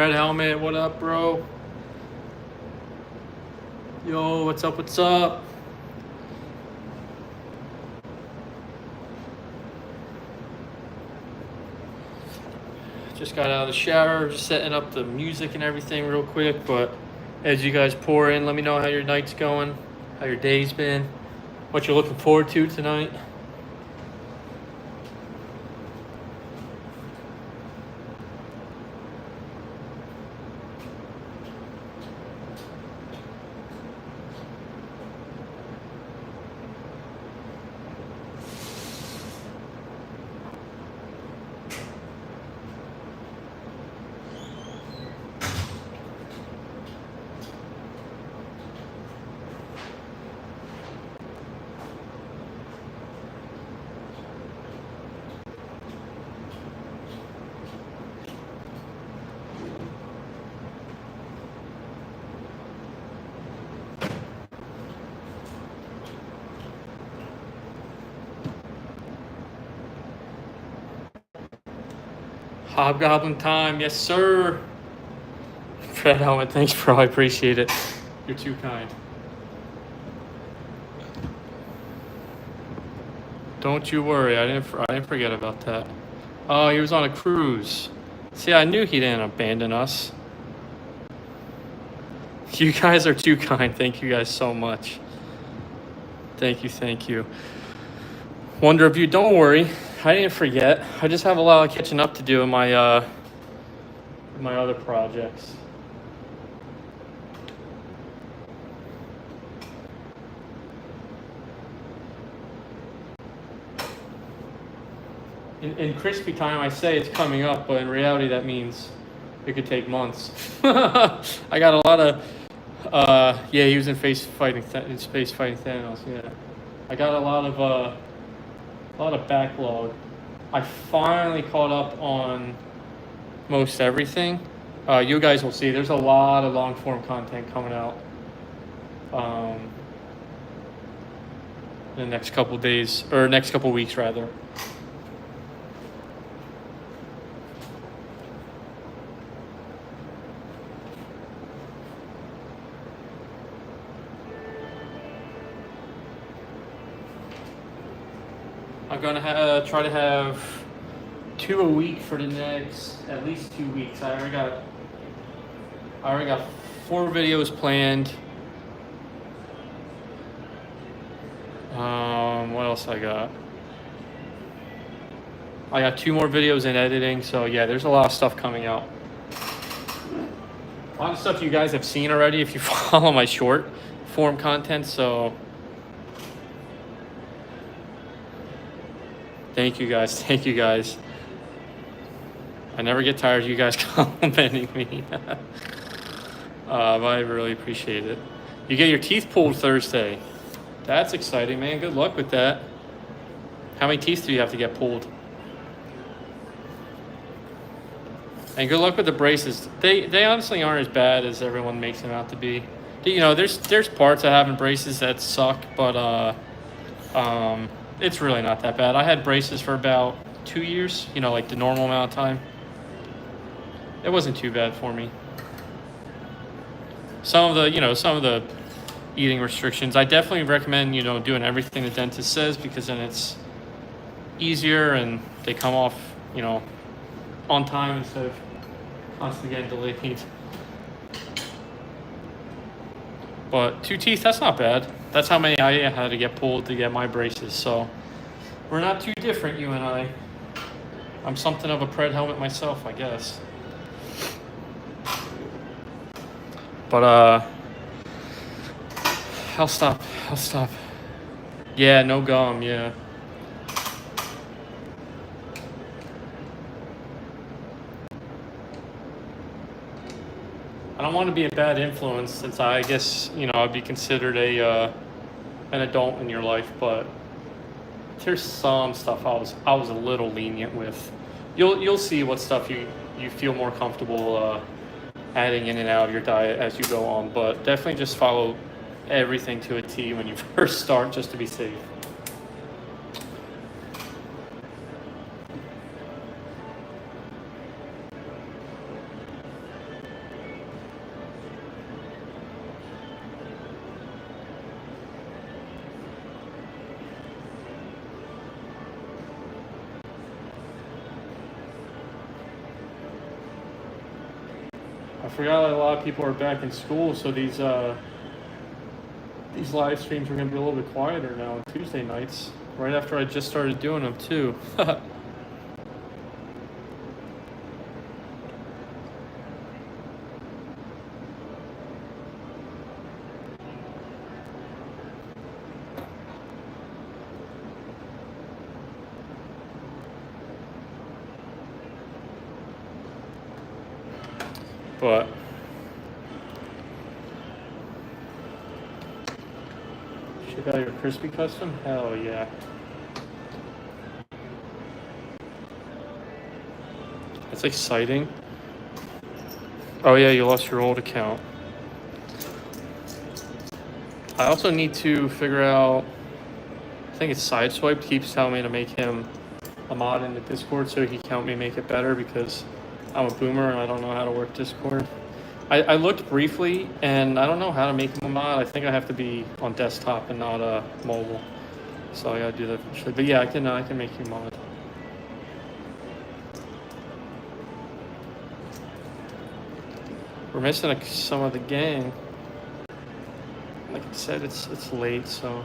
Red Helmet, what up, bro? Yo, what's up, what's up? Just got out of the shower, just setting up the music and everything real quick, but as you guys pour in, let me know how your night's going, how your day's been, what you're looking forward to tonight. Hobgoblin time, yes sir. Fred Helmet, thanks bro, I appreciate it. You're too kind. Don't you worry, I didn't forget about that. Oh, he was on a cruise. See, I knew he didn't abandon us. You guys are too kind. Thank you guys so much. Thank you, thank you. Wonder if you, don't worry, I didn't forget. I just have a lot of catching up to do in my other projects. In crispy time, I say it's coming up, but in reality, that means it could take months. I got a lot of, yeah, he was in space fighting Thanos. Yeah, I got a lot of backlog. I finally caught up on most everything. You guys will see. There's a lot of long form content coming out in the next couple days, or next couple weeks rather. I'm gonna try to have 2 a week for the next at least 2 weeks. I already got 4 videos planned. What else I got? I got 2 more videos in editing, so yeah, there's a lot of stuff coming out. A lot of stuff you guys have seen already if you follow my short form content, so thank you guys. Thank you guys. I never get tired of you guys complimenting me. But I really appreciate it. You get your teeth pulled Thursday. That's exciting, man. Good luck with that. How many teeth do you have to get pulled? And good luck with the braces. They honestly aren't as bad as everyone makes them out to be. You know, there's parts of having braces that suck, but it's really not that bad. I had braces for about 2 years, you know, like the normal amount of time. It wasn't too bad for me. Some of the eating restrictions, I definitely recommend, you know, doing everything the dentist says, because then it's easier and they come off, you know, on time instead of constantly getting delayed. But 2 teeth, that's not bad. That's how many I had to get pulled to get my braces. So we're not too different, you and I. I'm something of a Pred helmet myself, I guess. But I'll stop. Yeah, no gum, yeah. I don't want to be a bad influence, since I guess, you know, I'd be considered an adult in your life, but there's some stuff I was a little lenient with. You'll see what stuff you feel more comfortable adding in and out of your diet as you go on, but definitely just follow everything to a T when you first start, just to be safe. forgot that a lot of people are back in school, so these live streams are going to be a little bit quieter now on Tuesday nights, right after I just started doing them too. But ship out your crispy custom? Hell yeah. That's exciting. Oh yeah, you lost your old account. I also need to figure out, I think it's Sideswipe keeps telling me to make him a mod in the Discord so he can help me make it better because I'm a boomer and I don't know how to work Discord. I looked briefly and I don't know how to make him a mod. I think I have to be on desktop and not mobile. So I gotta do that eventually. But yeah, I can make you mod. We're missing some of the gang. Like I said, it's late, so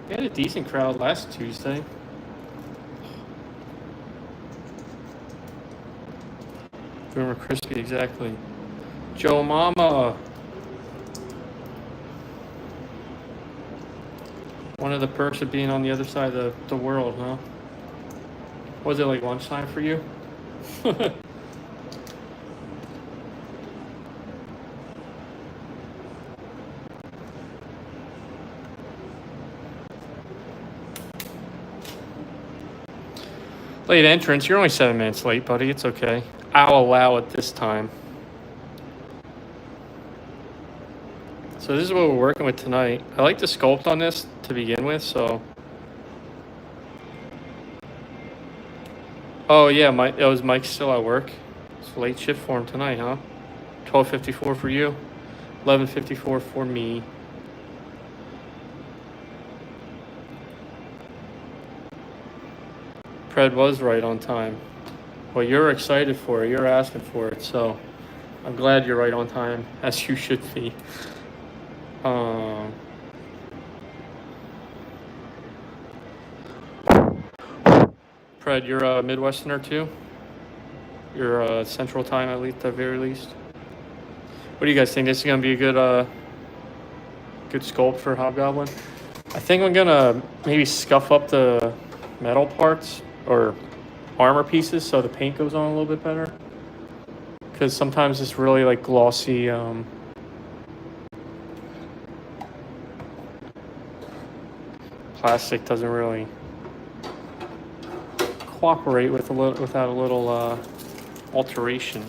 we had a decent crowd last Tuesday. Boomer Crispy, exactly. Joe Mama. One of the perks of being on the other side of the world, huh? Was it like lunchtime for you? Late entrance, you're only 7 minutes late, buddy. It's okay. I'll allow it this time. So this is what we're working with tonight. I like to sculpt on this to begin with, so. Oh yeah, it was Mike still at work. It's late shift for him tonight, huh? 12:54 for you, 11:54 for me. Pred was right on time. Well, you're excited for it. You're asking for it, so I'm glad you're right on time, as you should be. Pred, you're a Midwesterner too? You're Central Time at least, at the very least. What do you guys think? This is gonna be a good sculpt for Hobgoblin. I think I'm gonna maybe scuff up the metal parts or armor pieces so the paint goes on a little bit better. Because sometimes it's really like glossy. Plastic doesn't really cooperate with without a little alteration.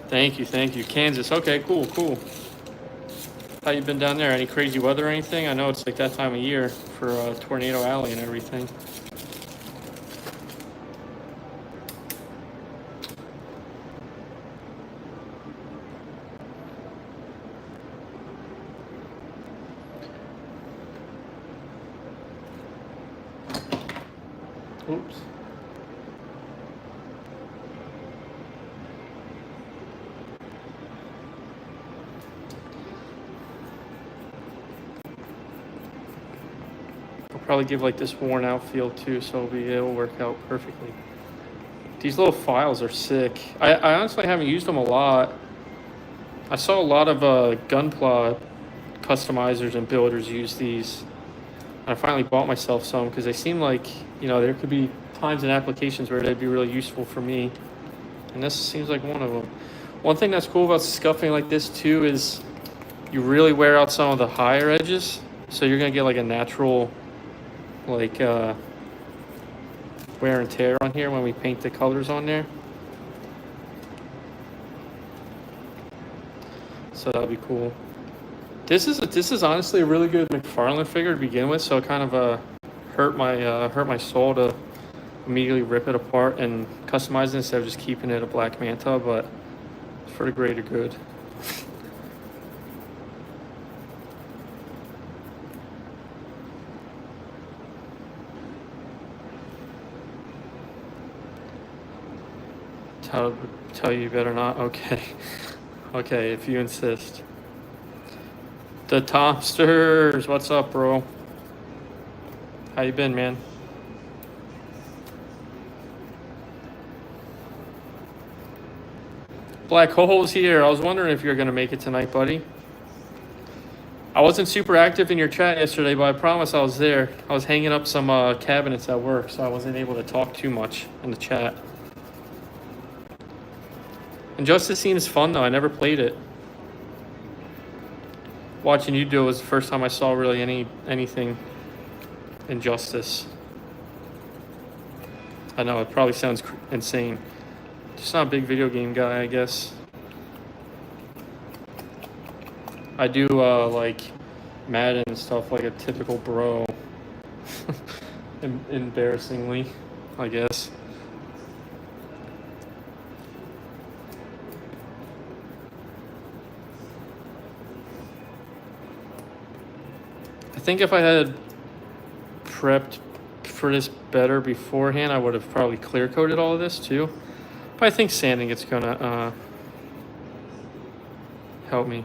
Thank you. Kansas. Okay, cool. How you been down there? Any crazy weather or anything? I know it's like that time of year for Tornado Alley and everything. Oops. Probably give like this worn out feel too, so it'll work out perfectly. These little files are sick. I honestly haven't used them a lot. I saw a lot of Gunpla customizers and builders use these. And I finally bought myself some because they seem like, there could be times and applications where they'd be really useful for me. And this seems like one of them. One thing that's cool about scuffing like this too is you really wear out some of the higher edges. So you're gonna get like a natural wear and tear on here when we paint the colors on there. So that'll be cool. This is honestly a really good McFarlane figure to begin with, so it kind of hurt my soul to immediately rip it apart and customize it instead of just keeping it a black manta, but it's for the greater good. Tell you better not. Okay. Okay, if you insist. The Topsters, what's up, bro? How you been, man? Black Hole's here. I was wondering if you were gonna make it tonight, buddy. I wasn't super active in your chat yesterday, but I promise I was there. I was hanging up some cabinets at work, so I wasn't able to talk too much in the chat. Injustice seems fun though. I never played it. Watching you do it was the first time I saw really anything Injustice. I know it probably sounds insane. Just not a big video game guy, I guess. I do like Madden and stuff like a typical bro. Embarrassingly, I guess. I think if I had prepped for this better beforehand, I would have probably clear coated all of this too. But I think sanding it's gonna help me.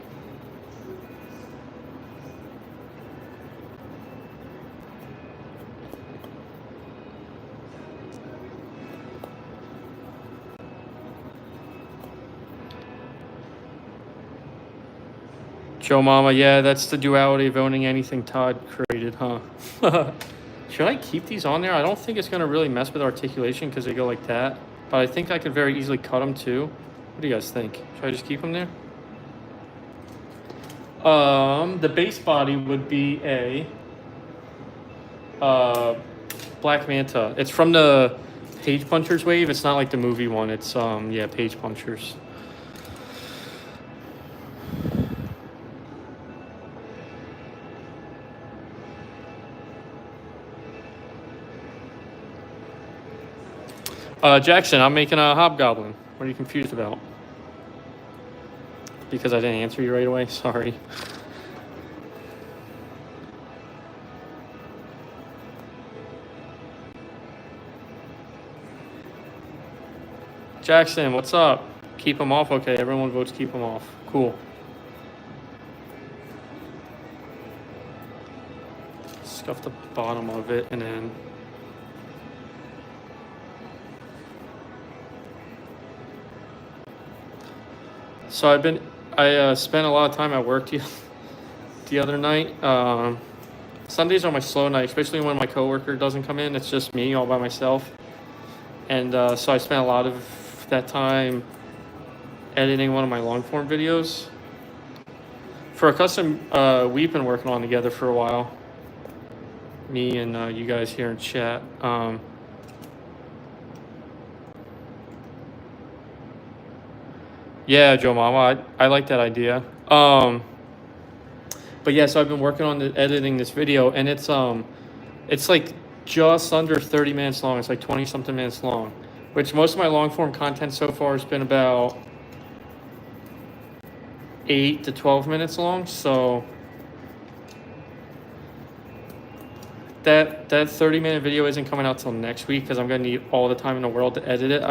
Joe Mama, yeah, that's the duality of owning anything Todd created, huh? Should I keep these on there? I don't think it's going to really mess with articulation because they go like that. But I think I could very easily cut them too. What do you guys think? Should I just keep them there? The base body would be a Black Manta. It's from the Page Punchers wave. It's not like the movie one. It's, yeah, Page Punchers. Jackson, I'm making a Hobgoblin. What are you confused about? Because I didn't answer you right away? Sorry. Jackson, what's up? Keep them off? Okay, everyone votes keep them off. Cool. Scuff the bottom of it and then... So I spent a lot of time at work the other night. Sundays are my slow night, especially when my coworker doesn't come in. It's just me all by myself. And so I spent a lot of that time editing one of my long form videos for a custom we've been working on together for a while. Me and you guys here in chat. Yeah, Joe Mama, I like that idea. But yeah, so I've been working on editing this video, and it's like just under 30 minutes long. It's like 20 something minutes long, which most of my long form content so far has been about 8 to 12 minutes long. So that 30-minute video isn't coming out till next week because I'm gonna need all the time in the world to edit it.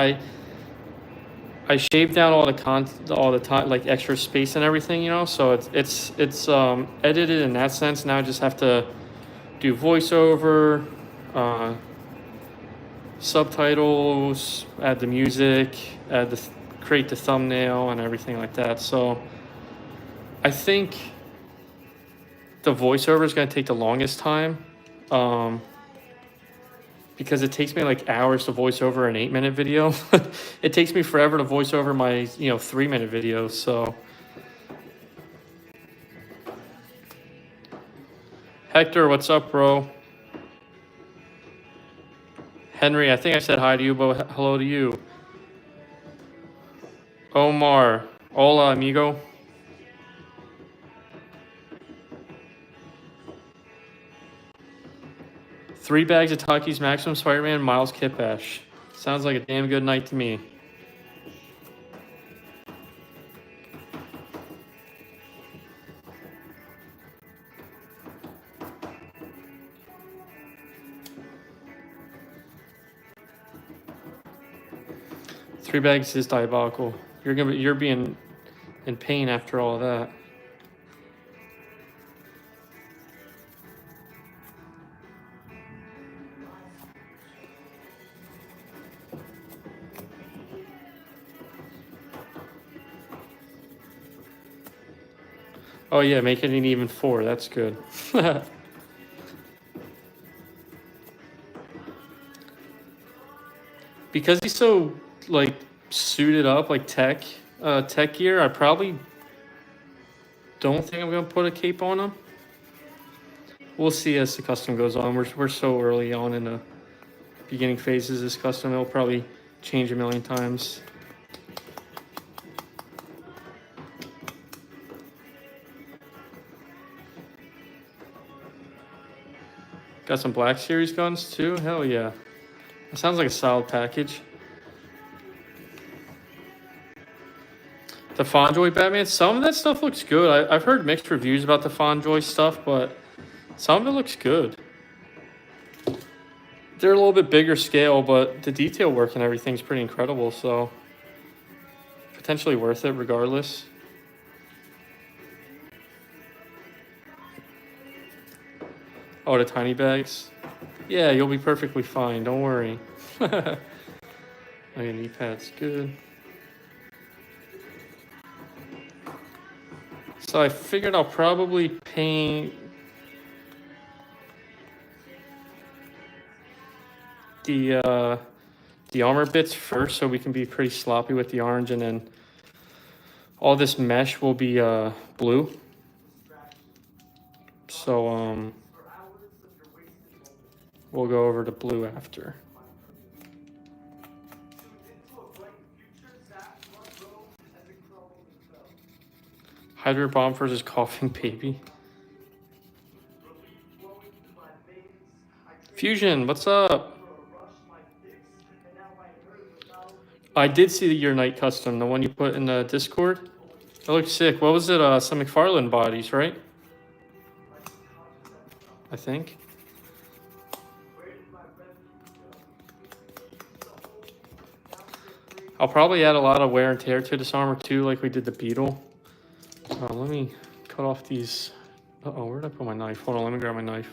I shaved down all the time, like extra space and everything, you know. So it's edited in that sense. Now I just have to do voiceover, subtitles, add the music, create the thumbnail and everything like that. So I think the voiceover is going to take the longest time. Because it takes me like hours to voice over an 8-minute video. It takes me forever to voice over my 3-minute videos. So Hector, what's up, bro? Henry, I think I said hi to you, but hello to you. Omar, hola, amigo. Three bags of Takis Maximum Spider-Man, Miles Kipash. Sounds like a damn good night to me. 3 bags is diabolical. You're being in pain after all of that. Oh yeah, make it an even 4. That's good. Because he's so like suited up, like tech gear, I probably don't think I'm gonna put a cape on him. We'll see as the custom goes on. We're so early on in the beginning phases of this custom. It'll probably change a million times. Got some Black Series guns too. Hell yeah. That sounds like a solid package. The Fonjoy Batman, some of that stuff looks good. I've heard mixed reviews about the Fonjoy stuff, but some of it looks good. They're a little bit bigger scale, but the detail work and everything's pretty incredible, so potentially worth it regardless. Oh, the tiny bags? Yeah, you'll be perfectly fine, don't worry. Okay, knee pad's good. So I figured I'll probably paint the armor bits first so we can be pretty sloppy with the orange, and then all this mesh will be blue. So we'll go over to blue after. Hydra Bomb versus Coughing Baby. Fusion, what's up? I did see your Night custom, the one you put in the Discord. It looked sick. What was it? Some McFarlane bodies, right? I think. I'll probably add a lot of wear and tear to this armor too, like we did the Beetle. Let me cut off these. Uh-oh, where did I put my knife? Hold on, let me grab my knife.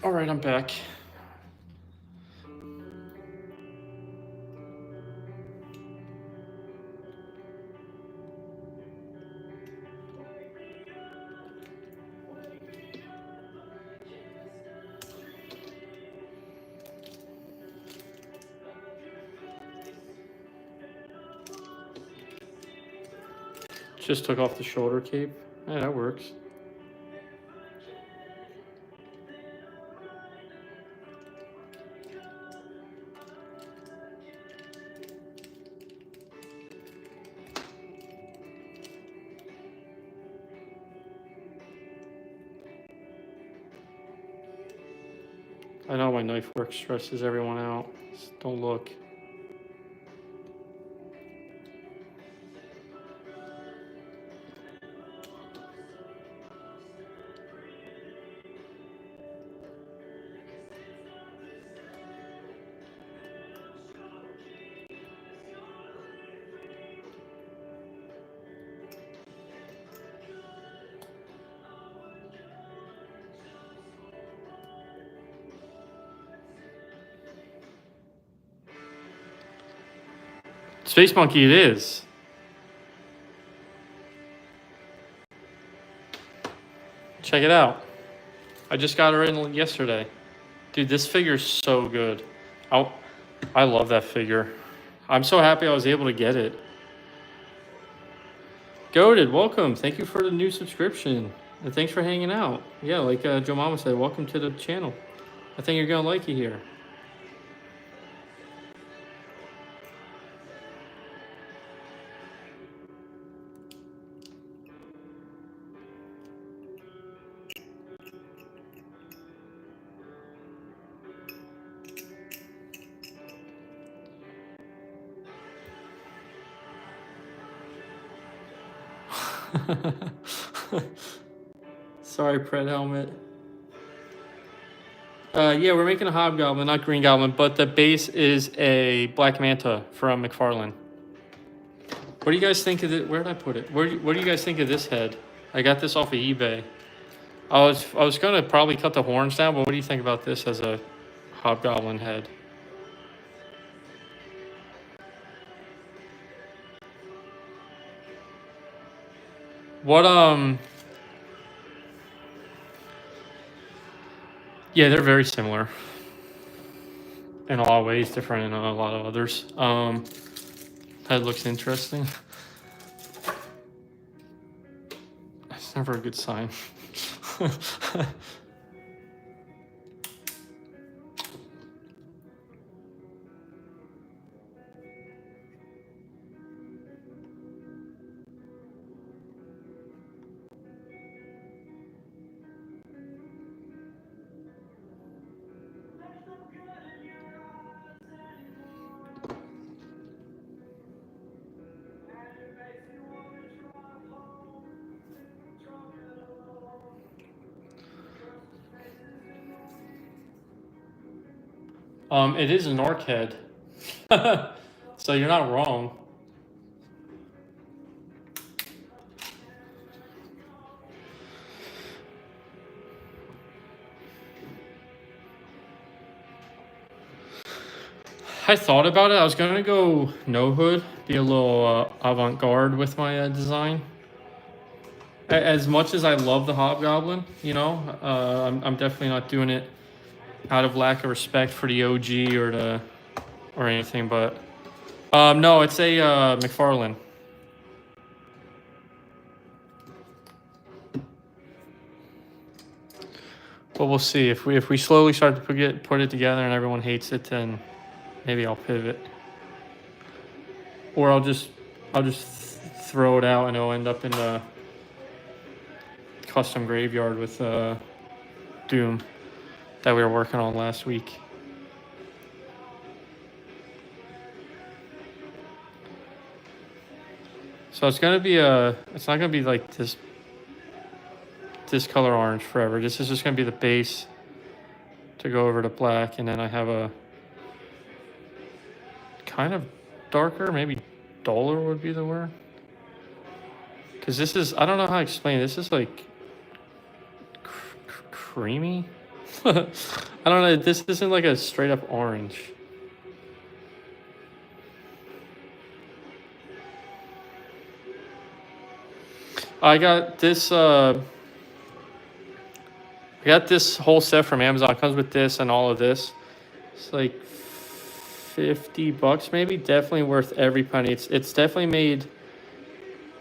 All right, I'm back. Just took off the shoulder cape. Yeah, that works. I know my knife work stresses everyone out. Just don't look. Space Monkey it is. Check it out. I just got her in yesterday. Dude, this figure is so good. I love that figure. I'm so happy I was able to get it. Goated, welcome. Thank you for the new subscription. And thanks for hanging out. Yeah, like Joe Mama said, welcome to the channel. I think you're going to like it here. Sorry, Pred Helmet. Yeah, we're making a Hobgoblin, not Green Goblin, but the base is a Black Manta from McFarlane. What do you guys think of it? Where did I put it? What do you guys think of this head? I got this off of eBay. I was gonna probably cut the horns down, but what do you think about this as a Hobgoblin head? What yeah, they're very similar in a lot of ways, different in a lot of others. Head looks interesting. That's never a good sign. It is an orc head. So you're not wrong. I thought about it. I was gonna go no hood, be a little avant-garde with my design. As much as I love the Hobgoblin, you know, I'm definitely not doing it out of lack of respect for the OG or anything. But no, it's a McFarlane. But we'll see if we slowly start to put it together and everyone hates it, then maybe I'll pivot, or I'll just throw it out and it'll end up in the custom graveyard with Doom that we were working on last week. So it's gonna be it's not gonna be like this color orange forever. This is just gonna be the base to go over to black, and then I have a kind of darker, maybe duller would be the word. Because this is, I don't know how to explain it. This is like creamy. I don't know. This isn't like a straight up orange. I got this. I got this whole set from Amazon. It comes with this and all of this. It's like $50 maybe. Definitely worth every penny. It's definitely made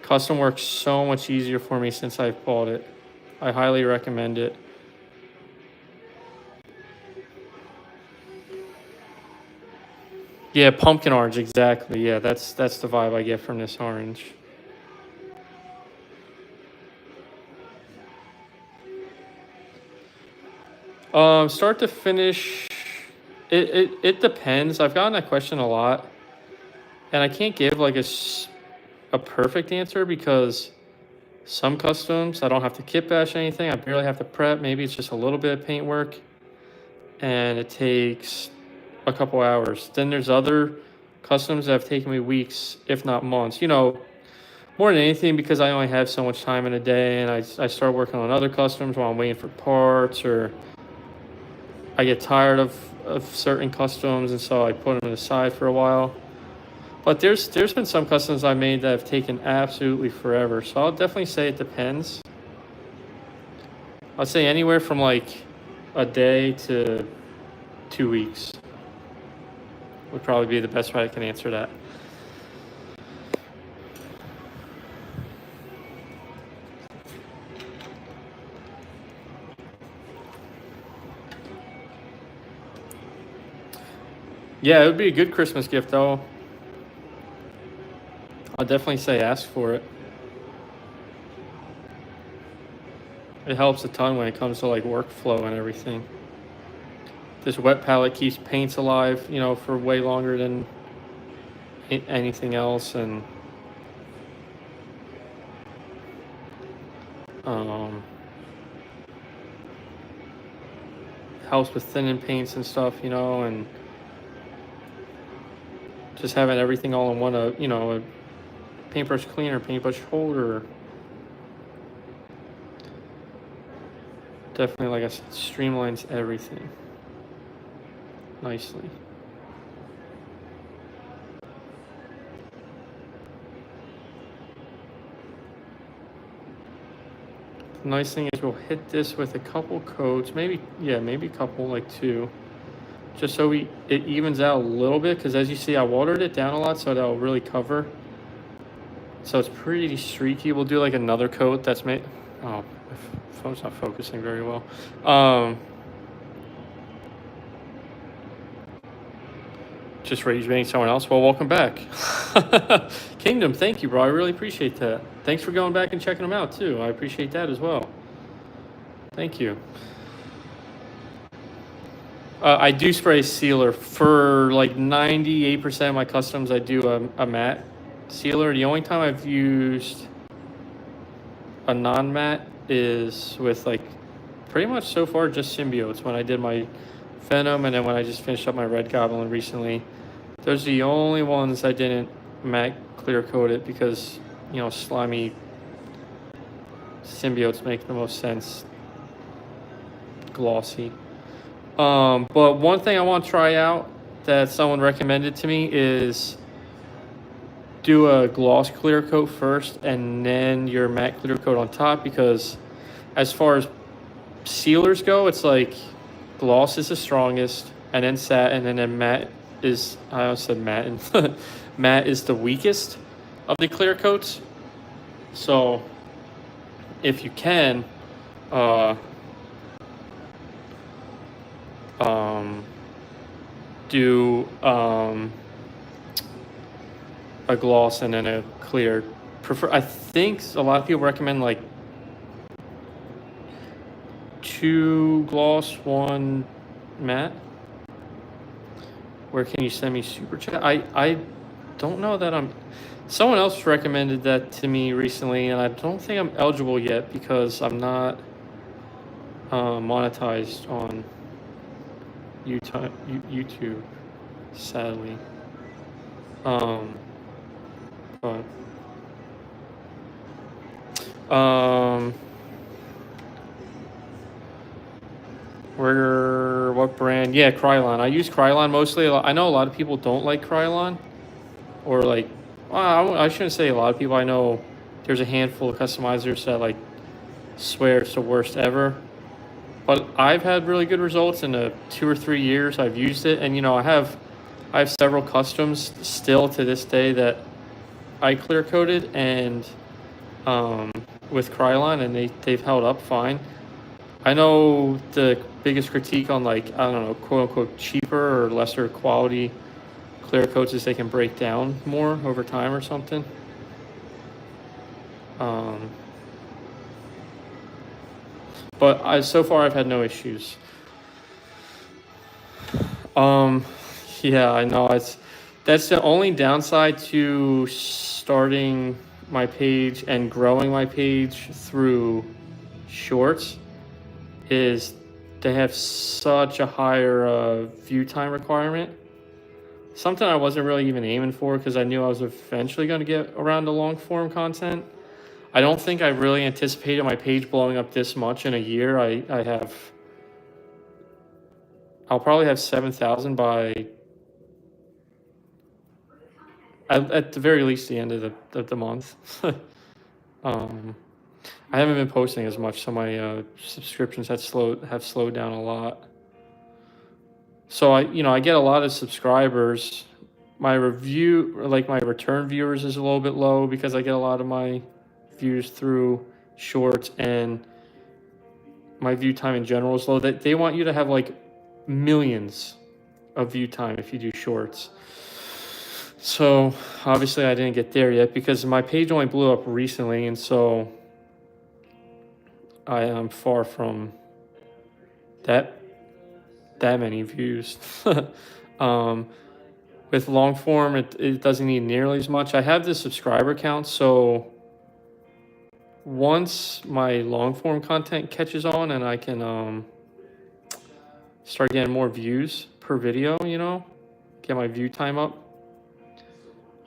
custom work so much easier for me since I've bought it. I highly recommend it. Yeah, pumpkin orange, exactly. Yeah, that's the vibe I get from this orange. Start to finish, it depends. I've gotten that question a lot, and I can't give like a perfect answer because some customs I don't have to kit bash anything. I barely have to prep. Maybe it's just a little bit of paint work, and it takes a couple hours. Then there's other customs that have taken me weeks, if not months. You know, more than anything because I only have so much time in a day, and I start working on other customs while I'm waiting for parts, or I get tired of certain customs, and so I put them aside for a while. But there's been some customs I made that have taken absolutely forever. So I'll definitely say it depends. I'll say anywhere from like a day to 2 weeks would probably be the best way I can answer that. Yeah, it would be a good Christmas gift though. I'll definitely say ask for it. It helps a ton when it comes to like workflow and everything. This wet palette keeps paints alive, you know, for way longer than anything else, and Helps with thinning paints and stuff, you know, and just having everything all in one, you know, a paintbrush cleaner, paintbrush holder. Definitely, like I said, streamlines everything nicely. The nice thing is we'll hit this with a couple coats, maybe a couple, like 2, just so it evens out a little bit, because as you see, I watered it down a lot so that'll really cover. So it's pretty streaky. We'll do like another coat that's made. Oh, my phone's not focusing very well. Just rage baiting someone else. Well, welcome back. Kingdom, thank you, bro. I really appreciate that. Thanks for going back and checking them out too. I appreciate that as well. Thank you. I do spray sealer for like 98% of my customs. I do a matte sealer. The only time I've used a non-matte is with like pretty much so far just symbiotes, when I did my fandom, and then when I just finished up my red goblin recently. Those are the only ones I didn't matte clear coat it, because, you know, slimy symbiotes make the most sense, glossy. But one thing I want to try out that someone recommended to me is do a gloss clear coat first and then your matte clear coat on top, because as far as sealers go, it's like gloss is the strongest, and then satin, and then matte is, I almost said matte, and matte is the weakest of the clear coats. So if you can, do a gloss and then a clear. I think a lot of people recommend like 2 gloss, 1 matte. Where can you send me super chat? I don't know that someone else recommended that to me recently, and I don't think I'm eligible yet because I'm not monetized on YouTube, sadly. What brand? Yeah, Krylon. I use Krylon mostly. I know a lot of people don't like Krylon, or like, well, I shouldn't say a lot of people. I know there's a handful of customizers that like swear it's the worst ever. But I've had really good results in the 2 or 3 years I've used it, and you know, I have several customs still to this day that I clear coated and with Krylon, and they've held up fine. I know the biggest critique on, like, I don't know, quote unquote cheaper or lesser quality clear coats is they can break down more over time or something. But so far I've had no issues. Yeah, I know that's the only downside to starting my page and growing my page through shorts, is they have such a higher view time requirement. Something I wasn't really even aiming for, because I knew I was eventually going to get around to long form content. I don't think I really anticipated my page blowing up this much in a year. I'll probably have 7,000 by, at the very least, the end of the month. I haven't been posting as much, so my subscriptions have slowed down a lot. So I get a lot of subscribers. My return viewers is a little bit low because I get a lot of my views through shorts, and my view time in general is low. That they want you to have like millions of view time if you do shorts. So obviously I didn't get there yet because my page only blew up recently, and so I am far from that many views. With long form, it doesn't need nearly as much. I have the subscriber count, so once my long form content catches on and I can start getting more views per video, you know, get my view time up,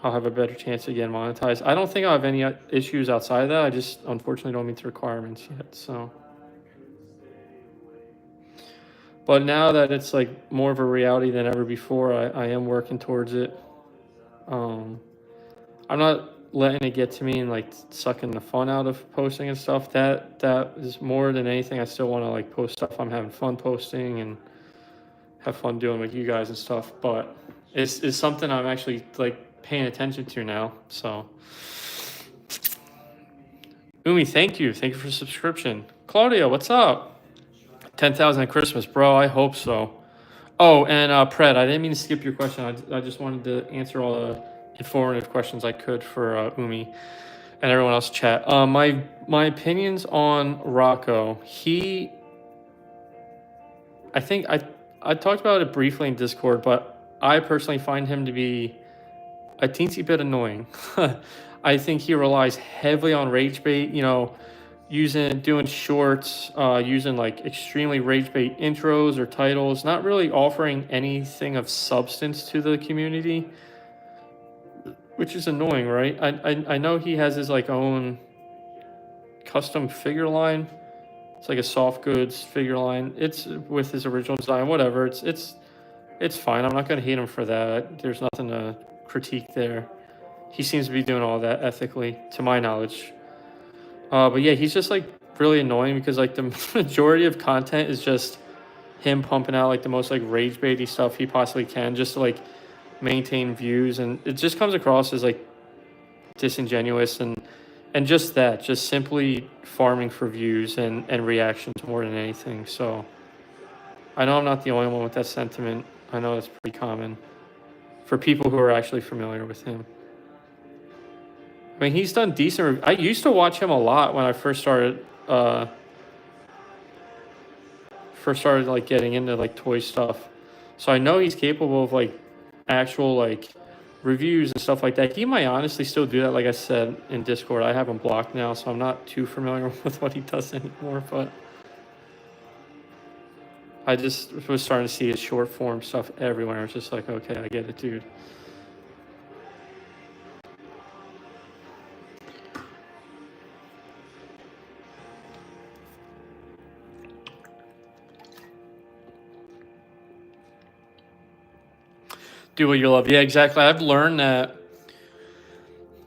I'll have a better chance of getting monetized. I don't think I'll have any issues outside of that. I just unfortunately don't meet the requirements yet. So, but now that it's like more of a reality than ever before, I am working towards it. I'm not letting it get to me and like sucking the fun out of posting and stuff. That is more than anything. I still want to like post stuff I'm having fun posting and have fun doing with you guys and stuff. But it's something I'm actually like paying attention to now. So Umi, thank you for subscription. Claudia, what's up? 10,000 at Christmas, bro. I hope so. Oh, and Pred, I didn't mean to skip your question. I just wanted to answer all the informative questions I could for Umi and everyone else chat. My opinions on Rocco. I think I talked about it briefly in Discord, but I personally find him to be a teensy bit annoying. I think he relies heavily on rage bait, you know, doing shorts, using like extremely rage bait intros or titles, not really offering anything of substance to the community, which is annoying, right? I know he has his like own custom figure line. It's like a soft goods figure line. It's with his original design, whatever. It's fine. I'm not gonna hate him for that. There's nothing to critique there. He seems to be doing all that ethically, to my knowledge. But yeah, he's just like really annoying because like the majority of content is just him pumping out like the most like rage baity stuff he possibly can just to like maintain views, and it just comes across as like disingenuous and just simply farming for views and reactions more than anything. So I know I'm not the only one with that sentiment. I know that's pretty common for people who are actually familiar with him. I mean, he's done decent. I used to watch him a lot when I first started like getting into like toy stuff. So I know he's capable of like actual like reviews and stuff like that. He might honestly still do that. Like I said in Discord, I have him blocked now, so I'm not too familiar with what he does anymore. But I just was starting to see his short form stuff everywhere. It's just like, okay, I get it, dude. Do what you love. Yeah, exactly. I've learned that,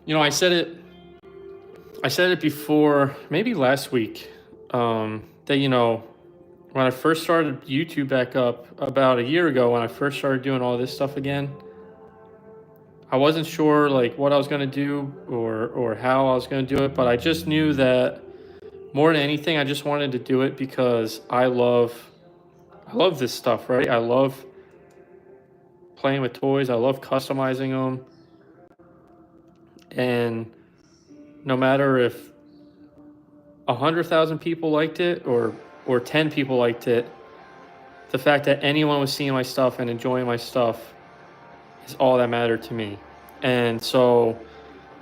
you know, I said it before, maybe last week, that, you know, when I first started YouTube back up about a year ago, when I first started doing all this stuff again, I wasn't sure like what I was going to do or how I was going to do it, but I just knew that more than anything, I just wanted to do it because I love this stuff, right? I love playing with toys. I love customizing them. And no matter if 100,000 people liked it or 10 people liked it, the fact that anyone was seeing my stuff and enjoying my stuff is all that mattered to me. And so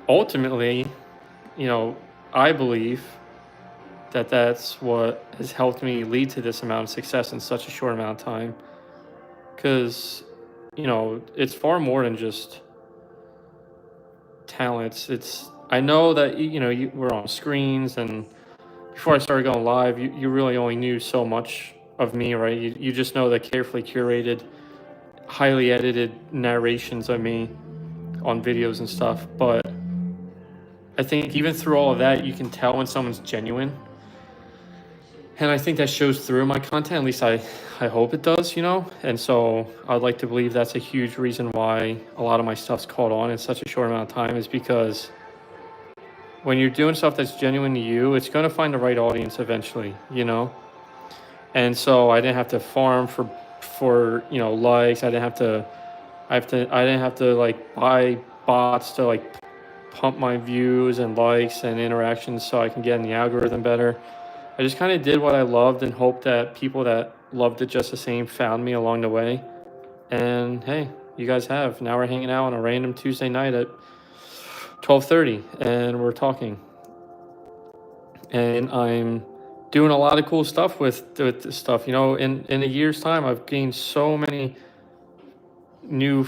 ultimately, you know, I believe that that's what has helped me lead to this amount of success in such a short amount of time. Because, you know, it's far more than just talents. I know that, you know, we're on screens, and before I started going live, you really only knew so much of me, right? You just know the carefully curated, highly edited narrations of me on videos and stuff. But I think even through all of that, you can tell when someone's genuine. And I think that shows through my content. At least I hope it does, you know? And so I'd like to believe that's a huge reason why a lot of my stuff's caught on in such a short amount of time, is because when you're doing stuff that's genuine to you, it's going to find the right audience eventually, you know? And so I didn't have to farm for you know, likes. I didn't have to like buy bots to like pump my views and likes and interactions so I can get in the algorithm better. I just kind of did what I loved and hoped that people that loved it just the same found me along the way. And hey, you guys have. Now we're hanging out on a random Tuesday night at 12:30 and we're talking. and I'm doing a lot of cool stuff with this stuff. You know, in a year's time, I've gained so many new,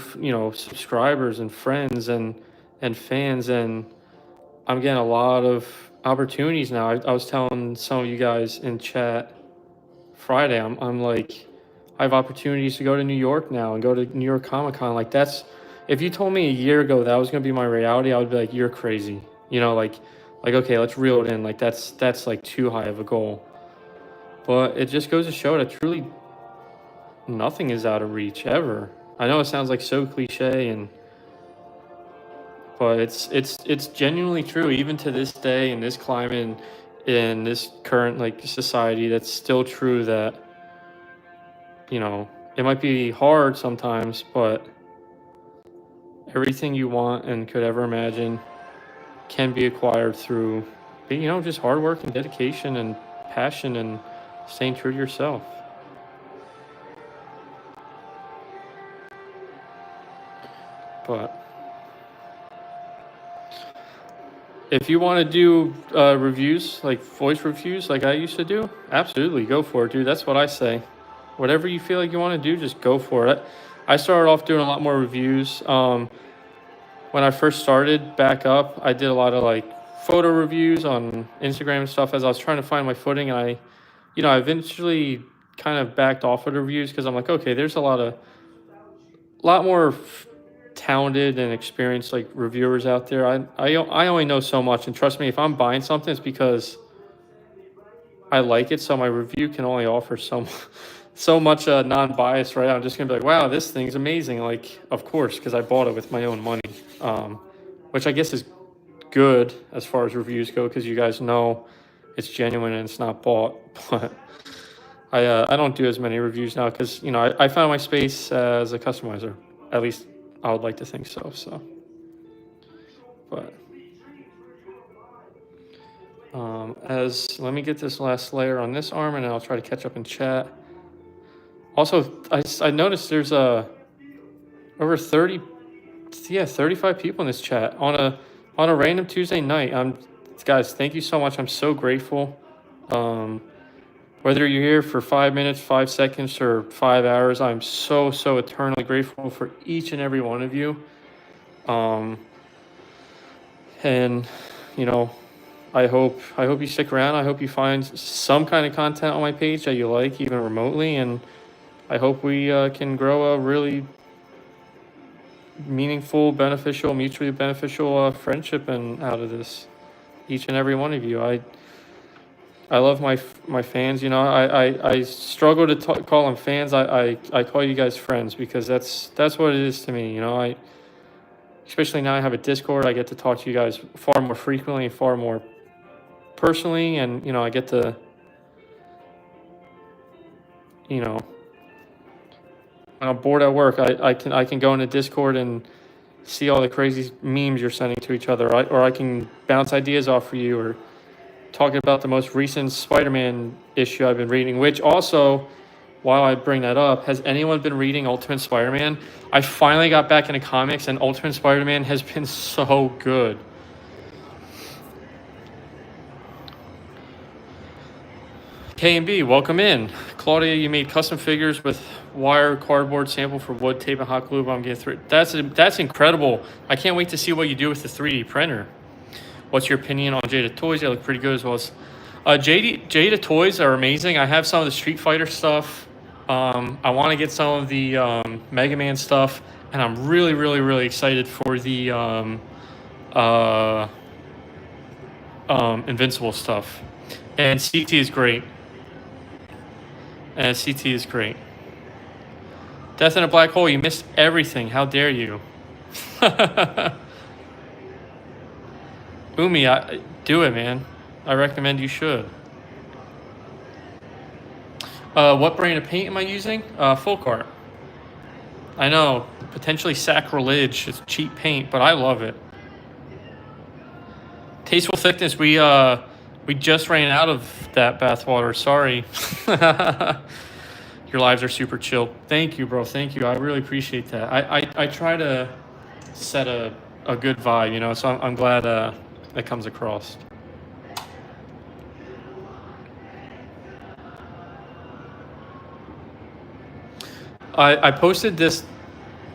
subscribers and friends and fans, and I'm getting a lot of opportunities now. I was telling some of you guys in chat Friday, I'm like, I have opportunities to go to New York now and go to New York Comic Con. Like if you told me a year ago that was gonna be my reality, I would be like, you're crazy. You know, like okay, let's reel it in. Like that's like too high of a goal. But it just goes to show that truly nothing is out of reach ever. I know it sounds like so cliche, but it's genuinely true. Even to this day, in this climate, in this current like society, that's still true. That it might be hard sometimes, but everything you want and could ever imagine can be acquired through, just hard work and dedication and passion and staying true to yourself. But if you want to do reviews, like voice reviews, like I used to do, absolutely go for it, dude. That's what I say. Whatever you feel like you want to do, just go for it. I started off doing a lot more reviews. When I first started back up, I did a lot of like photo reviews on Instagram and stuff as I was trying to find my footing. And I eventually kind of backed off of the reviews because I'm like, okay, there's a lot more talented and experienced like reviewers out there. I only know so much, and trust me, if I'm buying something, it's because I like it. So my review can only offer so much non-bias, right? I'm just gonna be like, wow, this thing's amazing. Like, of course, because I bought it with my own money, which I guess is good as far as reviews go, because you guys know it's genuine and it's not bought. But I don't do as many reviews now because I found my space as a customizer. At least I would like to think so. But let me get this last layer on this arm, and I'll try to catch up in chat. Also, I noticed there's over 35 people in this chat on a random Tuesday night. Guys, thank you so much. I'm so grateful. Whether you're here for 5 minutes, 5 seconds, or 5 hours, I'm so eternally grateful for each and every one of you. And I hope you stick around. I hope you find some kind of content on my page that you like, even remotely, and I hope we can grow a really meaningful, beneficial, mutually beneficial friendship out of this. Each and every one of you. I love my fans. I struggle to call them fans. I call you guys friends because that's what it is to me. Especially now I have a Discord. I get to talk to you guys far more frequently, far more personally, and I get to when I'm bored at work, I can go into Discord and see all the crazy memes you're sending to each other, or I can bounce ideas off for you, or talking about the most recent Spider-Man issue I've been reading, which also, while I bring that up, has anyone been reading Ultimate Spider-Man? I finally got back into comics, and Ultimate Spider-Man has been so good. K&B, welcome in. Claudia, you made custom figures with wire, cardboard, sample for wood, tape, and hot glue. But I'm getting through. That's incredible. I can't wait to see what you do with the 3D printer. What's your opinion on Jada toys? They look pretty good as well. Jada toys are amazing. I have some of the Street Fighter stuff. I want to get some of the Mega Man stuff, and I'm really, really, really excited for the Invincible stuff. And CT is great. CT is great. Death in a Black Hole, you missed everything. How dare you? Umi, do it, man. I recommend you should. What brand of paint am I using? Full Cart. I know, potentially sacrilege. It's cheap paint, but I love it. Tasteful thickness. We just ran out of that bathwater. Sorry. Your lives are super chill. Thank you, bro. Thank you. I really appreciate that. I try to set a good vibe, so I'm glad that comes across. I posted this,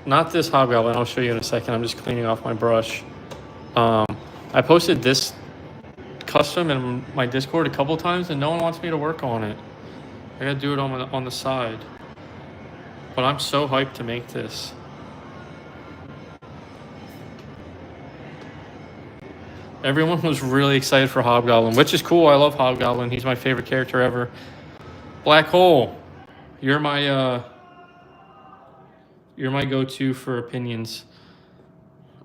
not this Hobgoblin. I'll show you in a second. I'm just cleaning off my brush. I posted this custom in my Discord a couple times, and no one wants me to work on it. I gotta do it on the side. But I'm so hyped to make this. Everyone was really excited for Hobgoblin, which is cool. I love Hobgoblin. He's my favorite character ever. Black Hole, you're my go-to for opinions.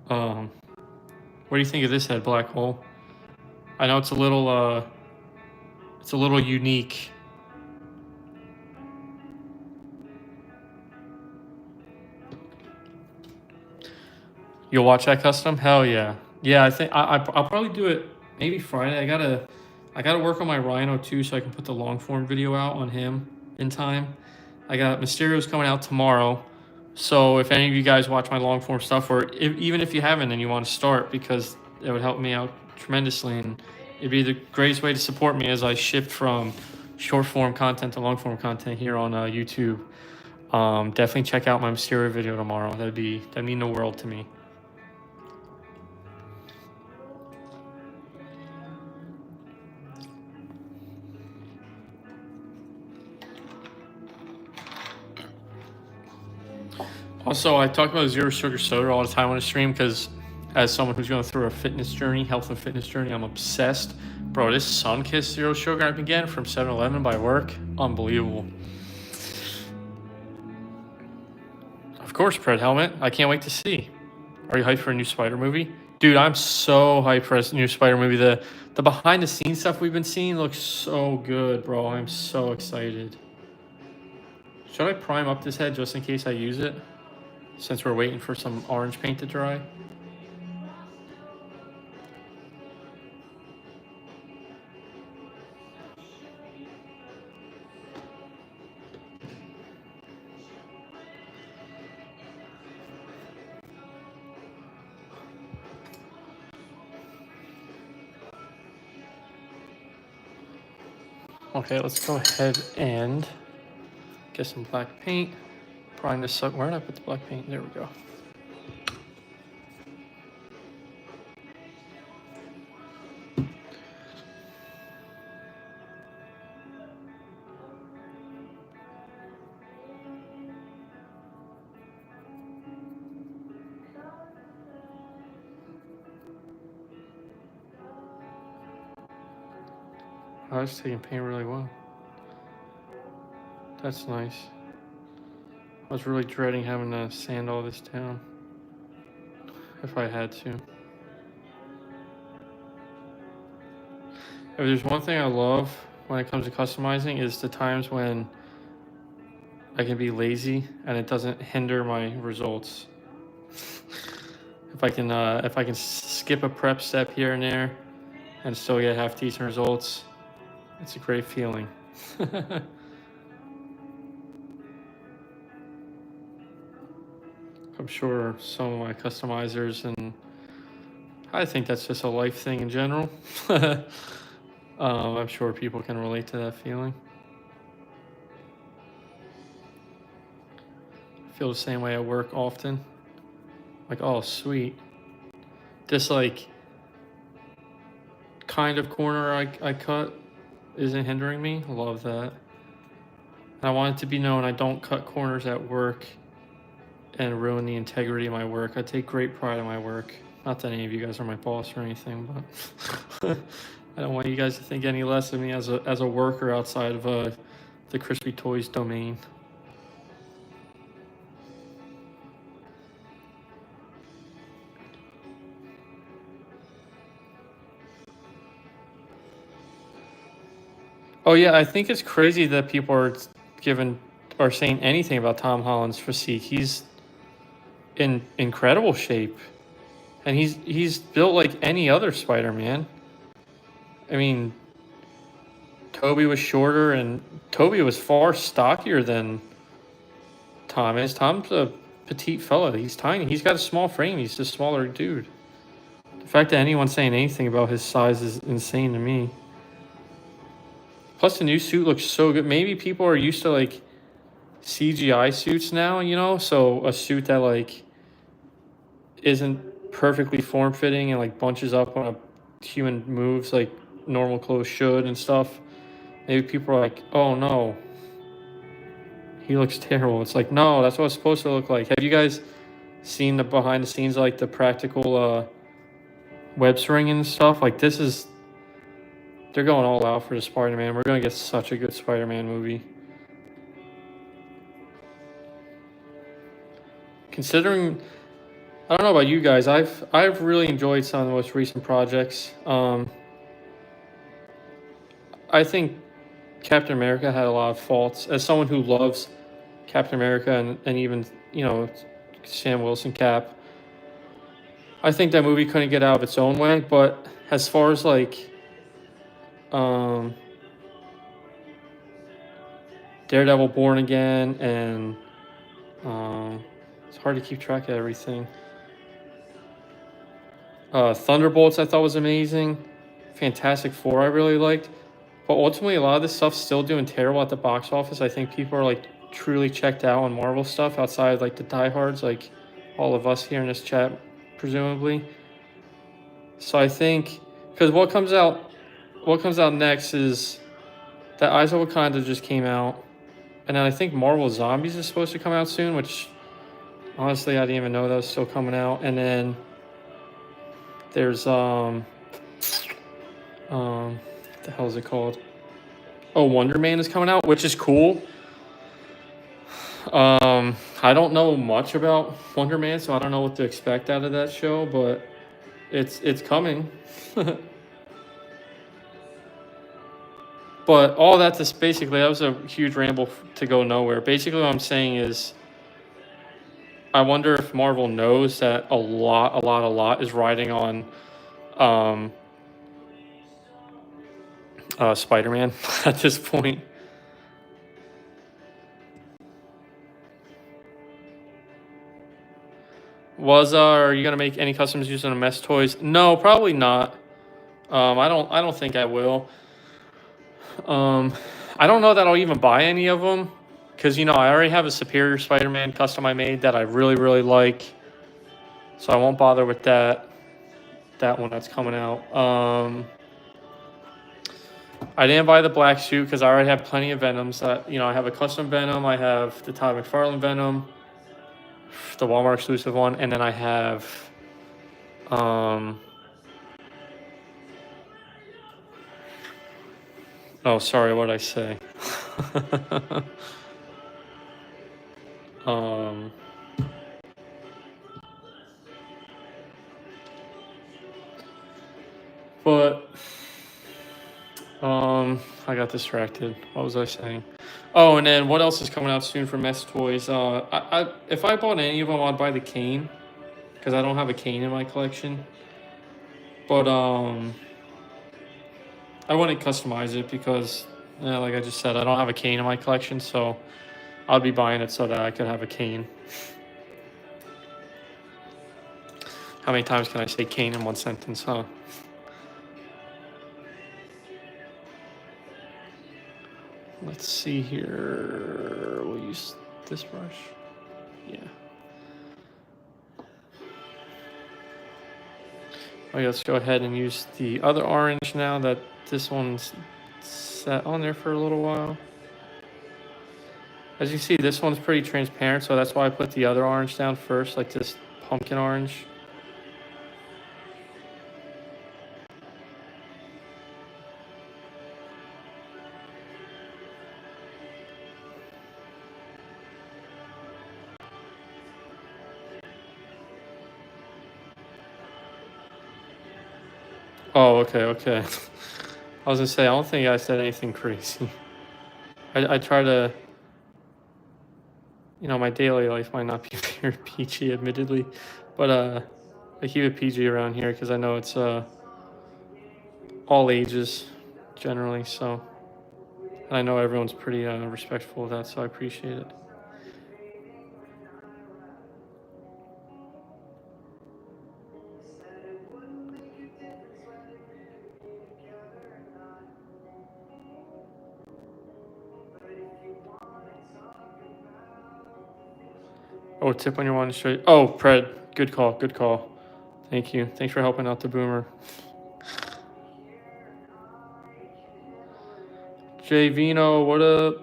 What do you think of this head, Black Hole? I know it's a little unique. You'll watch that custom? Hell yeah. Yeah, I think I'll probably do it maybe Friday. I gotta work on my Rhino too, so I can put the long form video out on him in time. I got Mysterio's coming out tomorrow, so if any of you guys watch my long form stuff, or even if you haven't and you want to start, because it would help me out tremendously, and it'd be the greatest way to support me as I shift from short form content to long form content here on YouTube. Definitely check out my Mysterio video tomorrow. That'd mean the world to me. Also, I talk about zero sugar soda all the time on the stream because as someone who's going through a fitness journey, health and fitness journey, I'm obsessed. Bro, this Sunkist zero sugar I've been getting from 7-Eleven by work, unbelievable. Of course, Pred Helmet. I can't wait to see. Are you hyped for a new Spider movie? Dude, I'm so hyped for a new Spider movie. The behind the scenes stuff we've been seeing looks so good, bro. I'm so excited. Should I prime up this head just in case I use it? Since we're waiting for some orange paint to dry. Okay, let's go ahead and get some black paint. Prime this up. Where did I put the black paint? There we go. I was taking paint really well. That's nice. I was really dreading having to sand all this down if I had to. If there's one thing I love when it comes to customizing is the times when I can be lazy and it doesn't hinder my results. If I can skip a prep step here and there and still get half decent results, it's a great feeling. I'm sure some of my customizers, and I think that's just a life thing in general. I'm sure people can relate to that feeling. I feel the same way at work often. Like, oh, sweet. This, like, kind of corner I cut isn't hindering me. I love that. And I want it to be known I don't cut corners at work and ruin the integrity of my work. I take great pride in my work. Not that any of you guys are my boss or anything, but I don't want you guys to think any less of me as a worker outside of the Crispy Toys domain. Oh yeah, I think it's crazy that people are saying anything about Tom Holland's physique. He's in incredible shape, and he's built like any other Spider-Man. I mean, Toby was shorter, and Toby was far stockier than Tom is. Tom's a petite fella. He's tiny. He's got a small frame. He's just a smaller dude. The fact that anyone's saying anything about his size is insane to me. Plus, the new suit looks so good. Maybe people are used to, like, CGI suits now, you know, so a suit that like isn't perfectly form fitting and like bunches up when a human moves like normal clothes should and stuff. Maybe people are like, oh no, he looks terrible. It's like, no, that's what it's supposed to look like. Have you guys seen the behind the scenes, like the practical web swing and stuff? Like this is, they're going all out for the Spider-Man. We're gonna get such a good Spider-Man movie. Considering, I don't know about you guys, I've really enjoyed some of the most recent projects. I think Captain America had a lot of faults. As someone who loves Captain America and even, you know, Sam Wilson Cap, I think that movie couldn't get out of its own way. But as far as like Daredevil Born Again and it's hard to keep track of everything. Thunderbolts I thought was amazing. Fantastic Four I really liked. But ultimately a lot of this stuff's still doing terrible at the box office. I think people are like truly checked out on Marvel stuff outside like the diehards, like all of us here in this chat, presumably. So I think because what comes out next is that Eyes of Wakanda just came out, and then I think Marvel Zombies is supposed to come out soon, which honestly I didn't even know that was still coming out. And then there's what the hell is it called? Oh, Wonder Man is coming out, which is cool. I don't know much about Wonder Man, so I don't know what to expect out of that show, but it's coming. But all that to basically, that was a huge ramble to go nowhere. Basically, what I'm saying is, I wonder if Marvel knows that a lot is riding on Spider-Man at this point. Are you gonna make any customs using the Mess toys? No, probably not. I don't think I will. I don't know that I'll even buy any of them because you know I already have a Superior Spider-Man custom I made that I really like, so I won't bother with that one that's coming out. I didn't buy the black suit because I already have plenty of Venoms. You know, I have a custom Venom, I have the Todd McFarlane Venom, the Walmart exclusive one, and then I have oh, sorry, what did I say? But I got distracted. What was I saying? Oh, and then what else is coming out soon for Mess Toys? If I bought any of them, I'd buy the cane because I don't have a cane in my collection. But I wouldn't customize it because, like I just said, I don't have a cane in my collection, so I'll be buying it so that I could have a cane. How many times can I say cane in one sentence, huh? Let's see here. We'll use this brush. Yeah. Okay, let's go ahead and use the other orange now that this one's sat on there for a little while. As you see, this one's pretty transparent, so that's why I put the other orange down first, like this pumpkin orange. Oh, okay. I was gonna say, I don't think I said anything crazy. I try to, you know, my daily life might not be very PG, admittedly, but I keep it PG around here because I know it's all ages generally, so, and I know everyone's pretty respectful of that, so I appreciate it. Oh, tip on your one straight. Oh, Pred. Good call. Good call. Thank you. Thanks for helping out the boomer. Jay Vino, what up?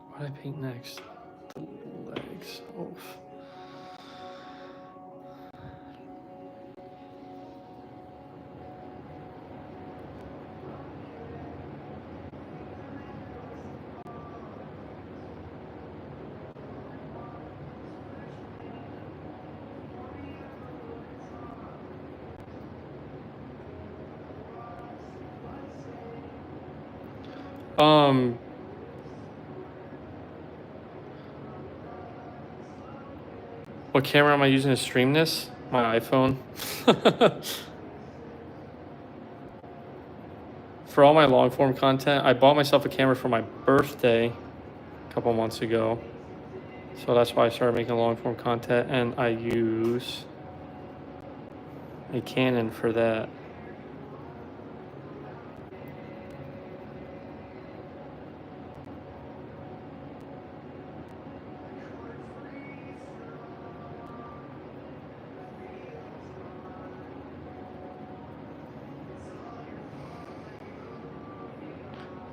What do I paint next? The legs. Oof. What camera am I using to stream this? My iPhone. For all my long form content, I bought myself a camera for my birthday a couple months ago. So that's why I started making long form content, and I use a Canon for that.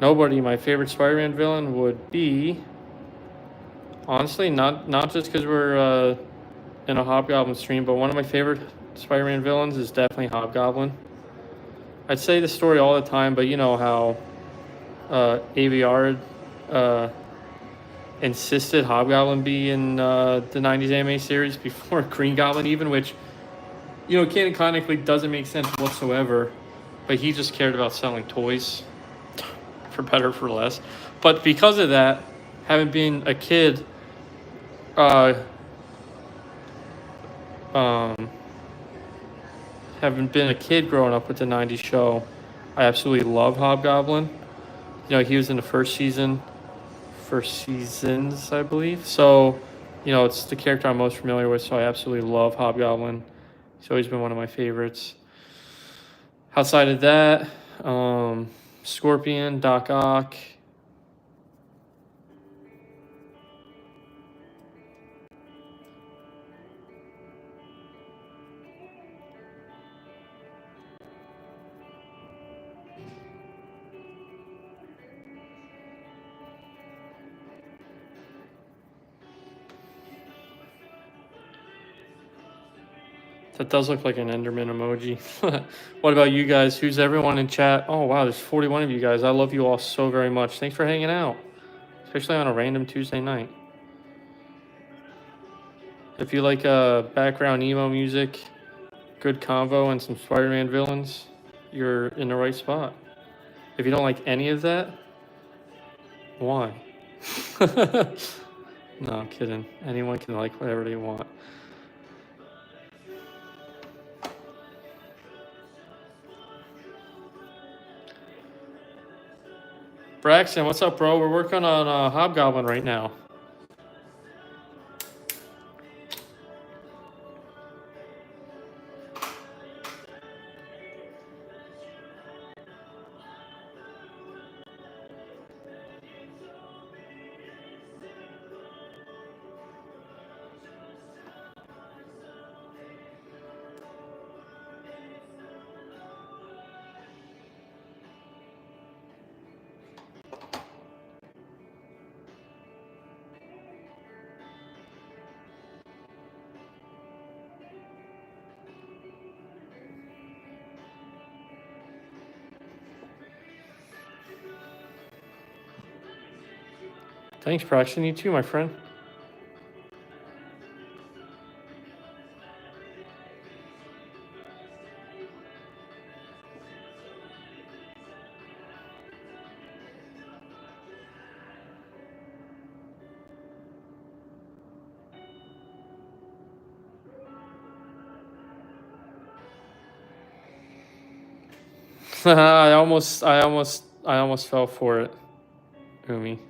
Nobody. My favorite Spider-Man villain would be, honestly, not just because we're in a Hobgoblin stream, but one of my favorite Spider-Man villains is definitely Hobgoblin. I'd say the story all the time, but you know how AVR insisted Hobgoblin be in the 90s anime series before Green Goblin even, which, you know, canonically doesn't make sense whatsoever, but he just cared about selling toys, for better or for less. But because of that, having been a kid, having been a kid growing up with the 90s show, I absolutely love Hobgoblin. You know, he was in the first seasons, I believe. So, you know, it's the character I'm most familiar with, so I absolutely love Hobgoblin. He's always been one of my favorites. Outside of that, Scorpion, Doc Ock. That does look like an Enderman emoji. What about you guys? Who's everyone in chat? Oh, wow, there's 41 of you guys. I love you all so very much. Thanks for hanging out, especially on a random Tuesday night. If you like background emo music, good convo, and some Spider-Man villains, you're in the right spot. If you don't like any of that, why? No, I'm kidding. Anyone can like whatever they want. Braxton, what's up, bro? We're working on Hobgoblin right now. Thanks, Braxton. You too, my friend. I almost fell for it, Umi.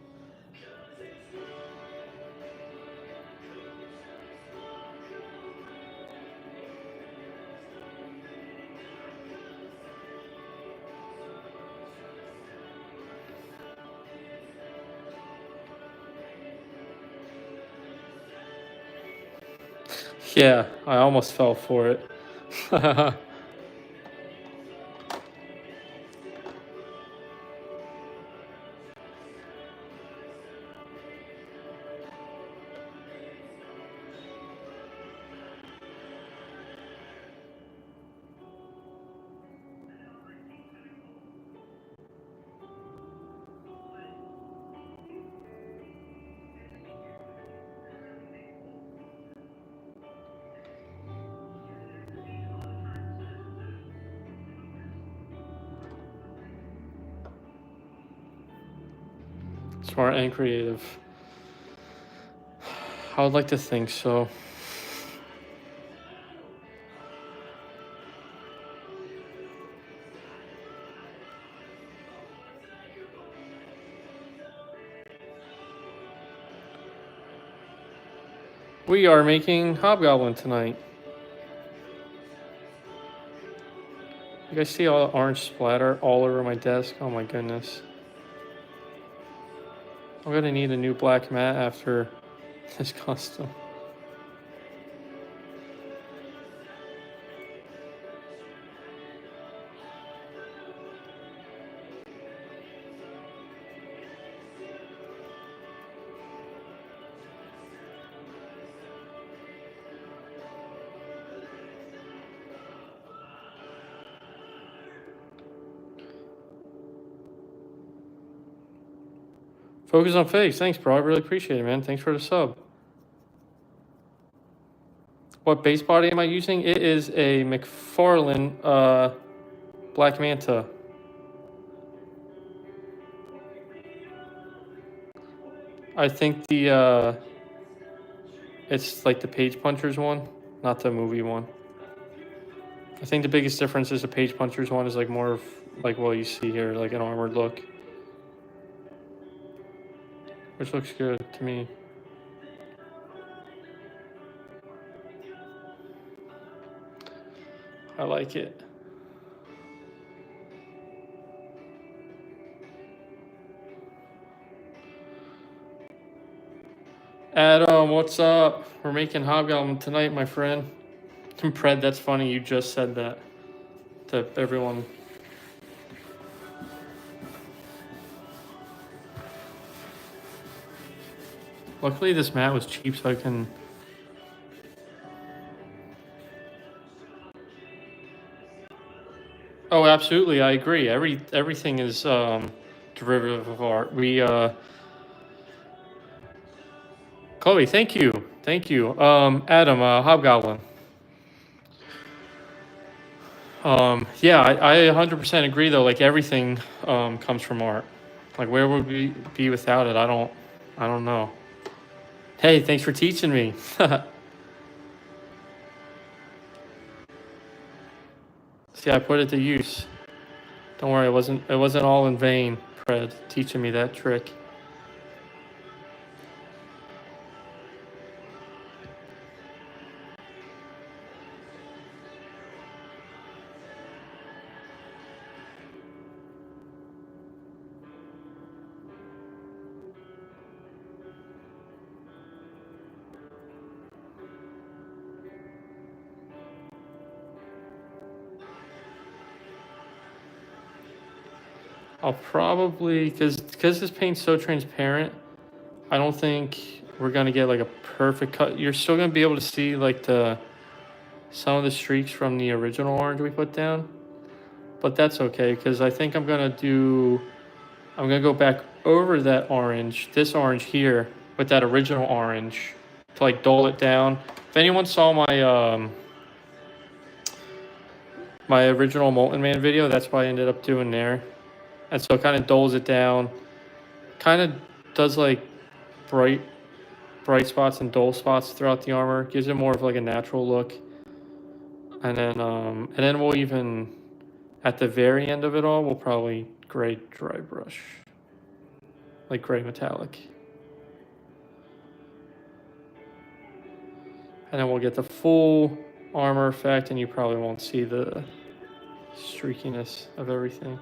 Yeah, I almost fell for it. Smart and creative. I would like to think so. We are making Hobgoblin tonight. You guys see all the orange splatter all over my desk? Oh my goodness. I'm gonna need a new black mat after this custom. Focus on face. Thanks, bro. I really appreciate it, man. Thanks for the sub. What base body am I using? It is a McFarlane Black Manta. I think the it's like the Page Punchers one, not the movie one. I think the biggest difference is the Page Punchers one is like more of like what you see here, like an armored look, which looks good to me. I like it. Adam, what's up? We're making Hobgoblin tonight, my friend. Pred, that's funny. You just said that to everyone. Luckily, this mat was cheap, so I can. Oh, absolutely, I agree. Everything is derivative of art. Chloe, thank you. Adam, Hobgoblin. Yeah, I 100% agree though. Like everything comes from art. Like where would we be without it? I don't know. Hey, thanks for teaching me. See, I put it to use. Don't worry, it wasn't all in vain, Fred, teaching me that trick. I'll probably, because this paint's so transparent, I don't think we're gonna get like a perfect cut. You're still gonna be able to see like some of the streaks from the original orange we put down, but that's okay because I think I'm gonna go back over that orange, this orange here, with that original orange to like dull it down. If anyone saw my original Molten Man video, that's what I ended up doing there. And so it kind of dulls it down, kind of does like bright spots and dull spots throughout the armor, gives it more of like a natural look. And then we'll even, at the very end of it all, we'll probably gray dry brush, like gray metallic. And then we'll get the full armor effect, and you probably won't see the streakiness of everything.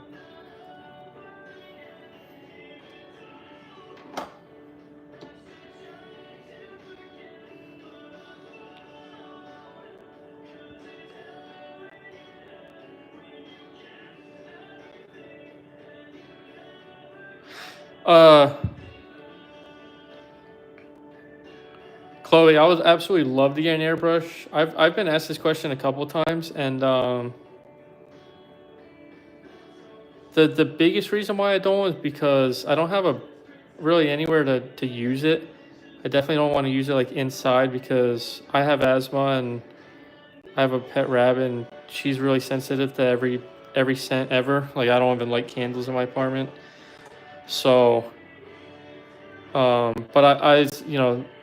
Uh, Chloe, I would absolutely love to get an airbrush. I've been asked this question a couple times, and the biggest reason why I don't is because I don't have a really anywhere to use it. I definitely don't want to use it like inside because I have asthma and I have a pet rabbit and she's really sensitive to every scent ever. Like I don't even light candles in my apartment. So but I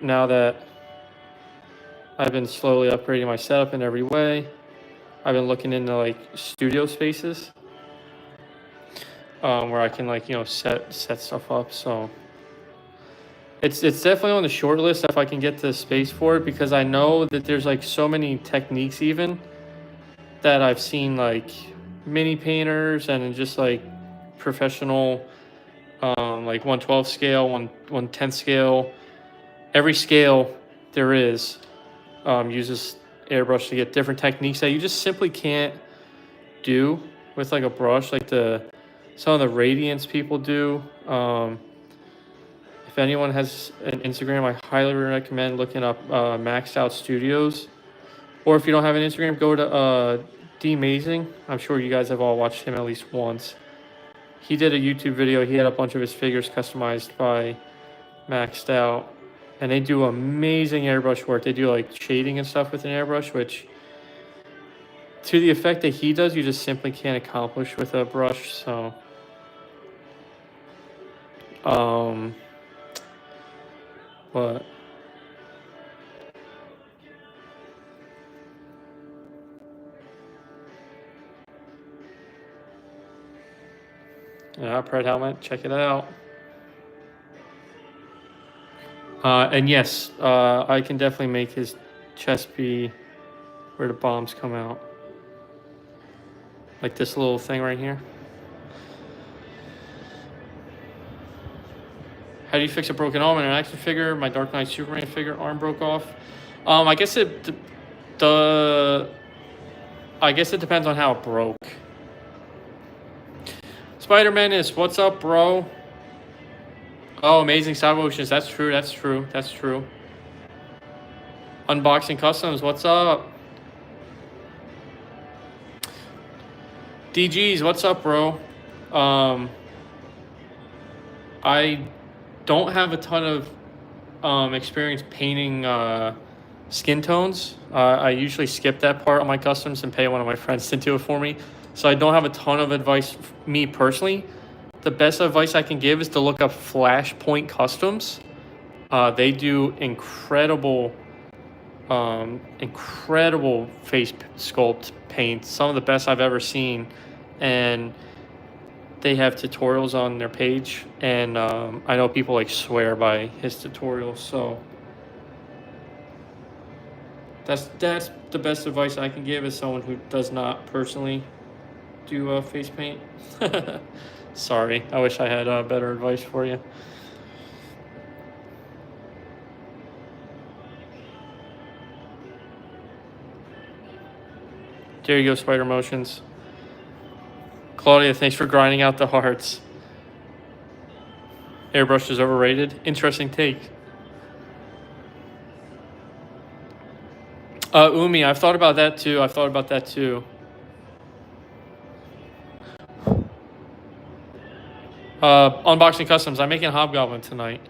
now that I've been slowly upgrading my setup in every way, I've been looking into like studio spaces where I can like set stuff up. So it's definitely on the short list if I can get the space for it, because I know that there's like so many techniques even that I've seen, like mini painters and just like professional like 1/12 scale, 1/10 scale, every scale there is uses airbrush to get different techniques that you just simply can't do with like a brush, like some of the radiance people do. If anyone has an Instagram, I highly recommend looking up Maxed Out Studios. Or if you don't have an Instagram, go to D-Mazing. I'm sure you guys have all watched him at least once. He did a YouTube video. He had a bunch of his figures customized by Maxed Out. And they do amazing airbrush work. They do like shading and stuff with an airbrush, which to the effect that he does, you just simply can't accomplish with a brush. So but yeah, Pred helmet, check it out. And yes, I can definitely make his chest be where the bombs come out. Like this little thing right here. How do you fix a broken arm in an action figure? My Dark Knight Superman figure arm broke off. I guess it depends on how it broke. Spider-Man is, what's up, bro? Oh, amazing stop motions. That's true. That's true. That's true. Unboxing Customs. What's up? DGs. What's up, bro? I don't have a ton of experience painting skin tones. I usually skip that part on my customs and pay one of my friends to do it for me. So I don't have a ton of advice, me personally. The best advice I can give is to look up Flashpoint Customs. They do incredible face sculpt paint, some of the best I've ever seen, and they have tutorials on their page, and I know people like swear by his tutorials. So that's the best advice I can give as someone who does not personally do face paint. Sorry, I wish I had better advice for you. There you go, Spider Motions. Claudia, thanks for grinding out the hearts. Airbrush is overrated. Interesting take. Umi, I've thought about that too. Unboxing Customs. I'm making Hobgoblin tonight.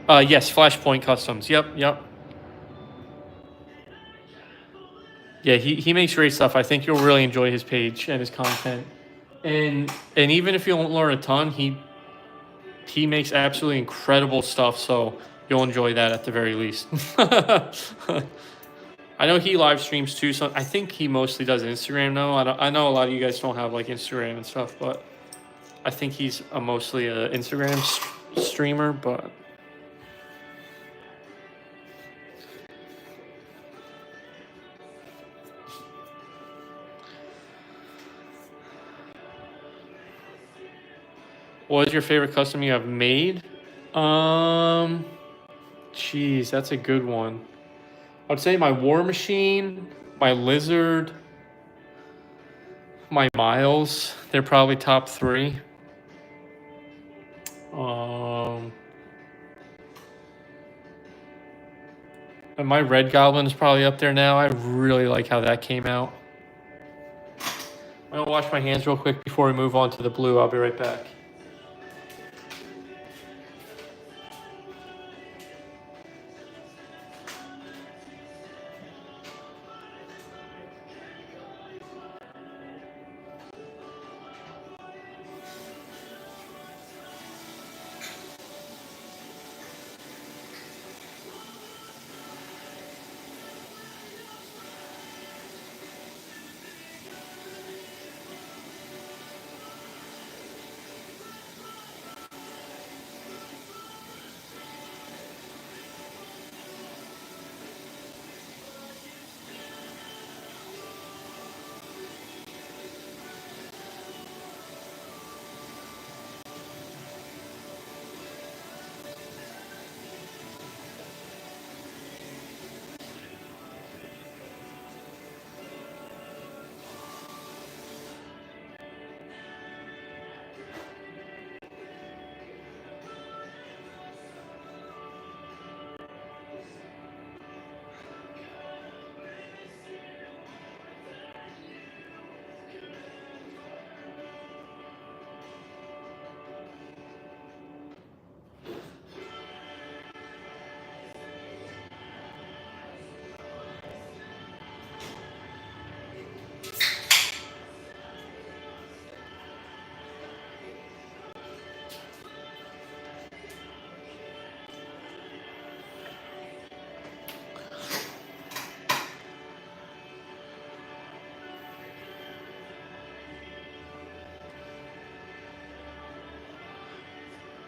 Yes, Flashpoint Customs. Yep. Yeah, he makes great stuff. I think you'll really enjoy his page and his content. And even if you don't learn a ton, he makes absolutely incredible stuff. So you'll enjoy that at the very least. I know he live streams too, so I think he mostly does Instagram though. I know a lot of you guys don't have like Instagram and stuff, but I think he's mostly an Instagram streamer. But what is your favorite custom you have made? Geez, that's a good one. I would say my War Machine, my Lizard, my Miles. They're probably top 3. And my red goblin is probably up there now. I really like how that came out. I'm gonna wash my hands real quick before we move on to the blue. I'll be right back.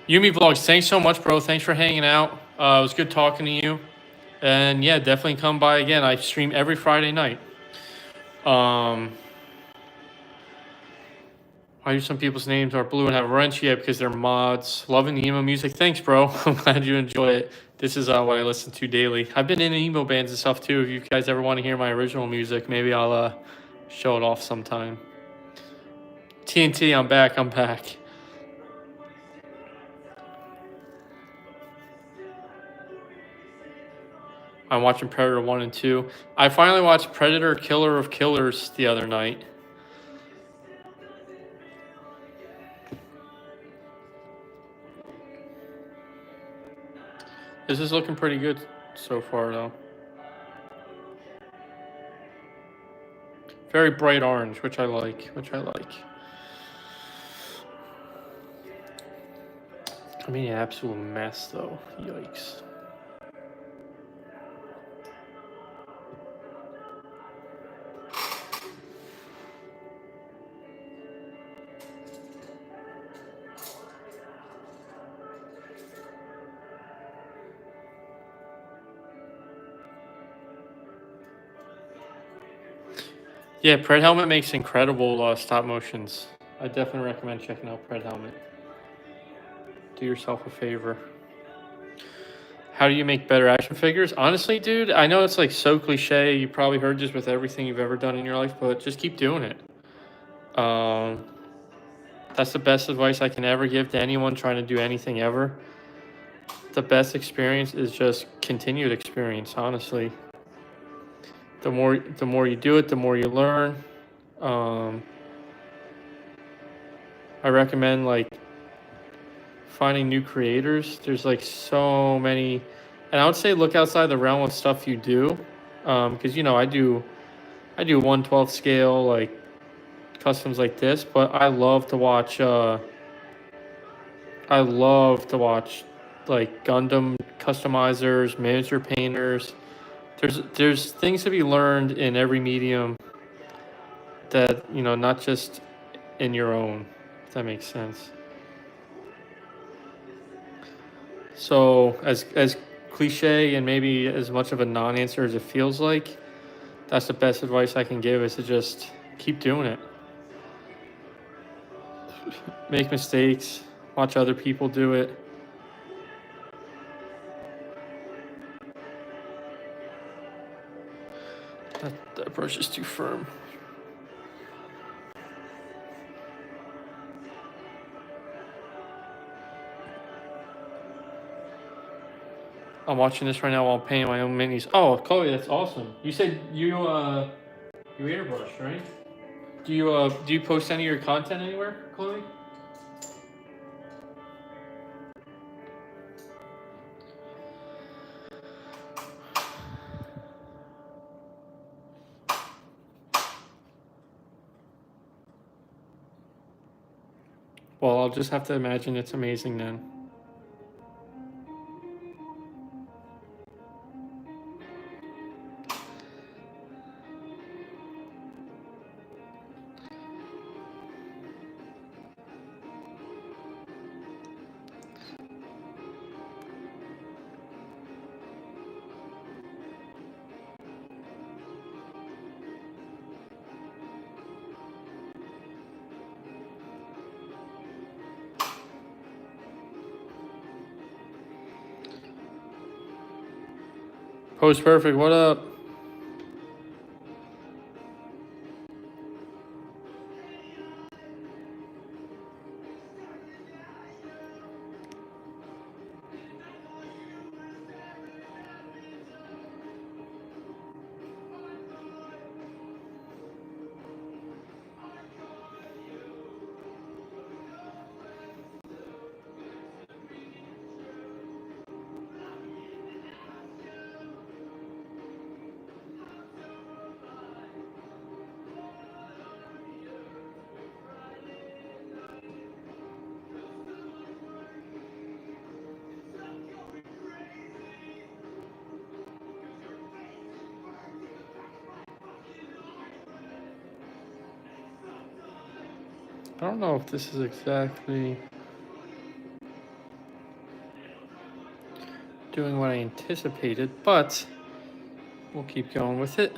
Yumi Vlogs, thanks so much, bro. Thanks for hanging out. It was good talking to you. And yeah, definitely come by again. I stream every Friday night. Why do some people's names are blue and have wrench? Yeah, because they're mods. Loving the emo music. Thanks, bro. I'm glad you enjoy it. This is what I listen to daily. I've been in emo bands and stuff too. If you guys ever want to hear my original music, maybe I'll show it off sometime. TNT, I'm back. I'm back. I'm watching Predator 1 and 2. I finally watched Predator Killer of Killers the other night. This is looking pretty good so far, though. Very bright orange, which I like. I mean, an absolute mess, though. Yikes. Yeah, Pred Helmet makes incredible stop motions. I definitely recommend checking out Pred Helmet. Do yourself a favor. How do you make better action figures? Honestly, dude, I know it's like so cliche. You probably heard this with everything you've ever done in your life, but just keep doing it. That's the best advice I can ever give to anyone trying to do anything ever. The best experience is just continued experience, honestly. The more you do it, the more you learn. I recommend like finding new creators. There's like so many, and I would say look outside the realm of stuff you do, because you know I do 1/12 scale like customs like this, but I love to watch like Gundam customizers, miniature painters. There's things to be learned in every medium that, you know, not just in your own, if that makes sense. So as cliche and maybe as much of a non-answer as it feels like, that's the best advice I can give, is to just keep doing it. Make mistakes, watch other people do it. That brush is too firm. I'm watching this right now while I'm painting my own minis. Oh, Chloe, that's awesome. You said you airbrush, right? Do you post any of your content anywhere, Chloe? Well, I'll just have to imagine it's amazing then. Post Perfect, what up? I don't know if this is exactly doing what I anticipated, but we'll keep going with it.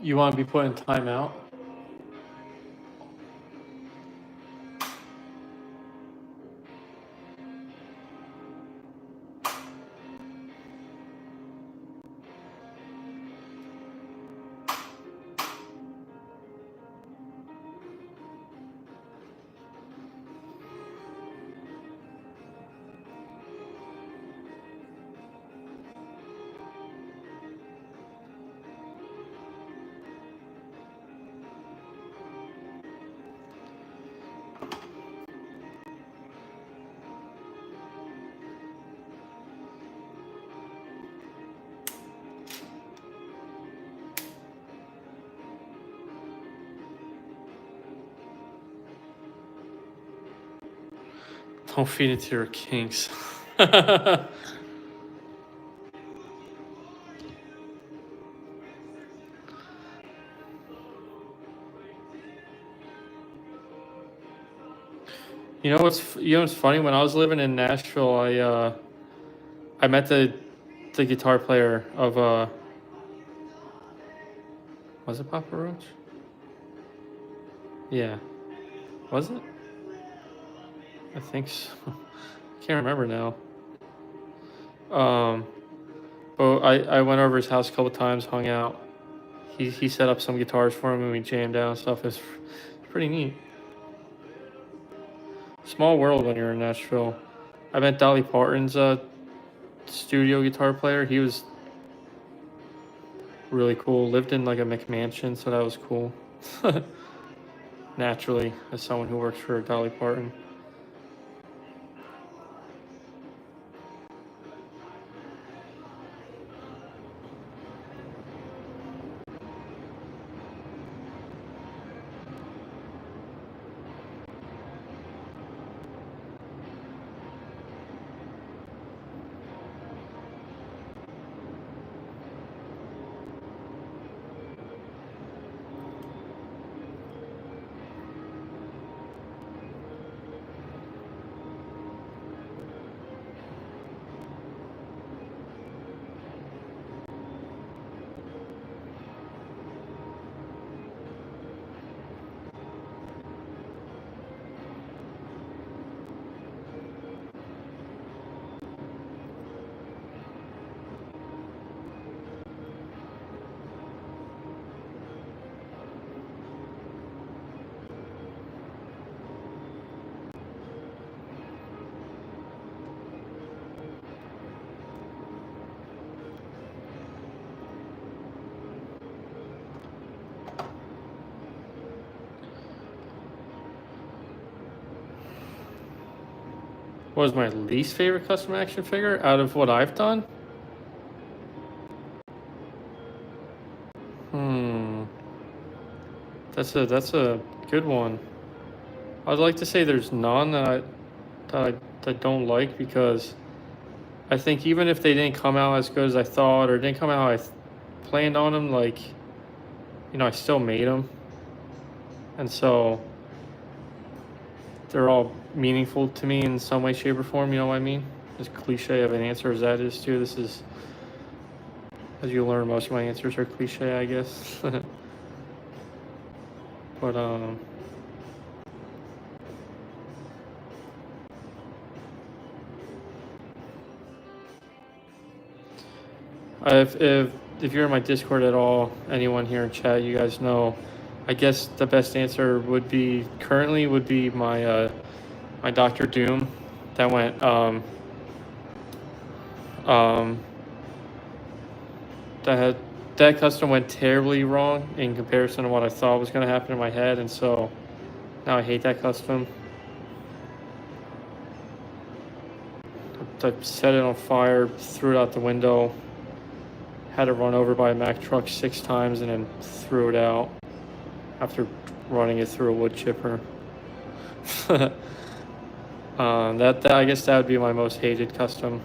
You want to be put in timeout? Don't feed it to your kinks. You know what's funny? When I was living in Nashville, I met the guitar player of was it Papa Roach? Yeah, was it? I think so. Can't remember now. But I went over his house a couple times, hung out. He set up some guitars for him and we jammed out and stuff. It's pretty neat. Small world when you're in Nashville. I met Dolly Parton's studio guitar player. He was really cool. Lived in like a McMansion, so that was cool. Naturally, as someone who works for Dolly Parton. What was my least favorite custom action figure out of what I've done? That's a good one. I'd like to say there's none that I don't like, because I think even if they didn't come out as good as I thought, or didn't come out how I planned on them, like, you know, I still made them, and so they're all meaningful to me in some way, shape, or form. You know what I mean? As cliche of an answer as that is too, this is, as you learn, most of my answers are cliche, I guess. But if you're in my Discord at all, anyone here in chat, you guys know, I guess the best answer would be currently my my Doctor Doom that went that custom went terribly wrong in comparison to what I thought was going to happen in my head, and so now I hate that custom. I set it on fire, threw it out the window, had it run over by a Mack truck 6 times, and then threw it out after running it through a wood chipper. That I guess that would be my most hated custom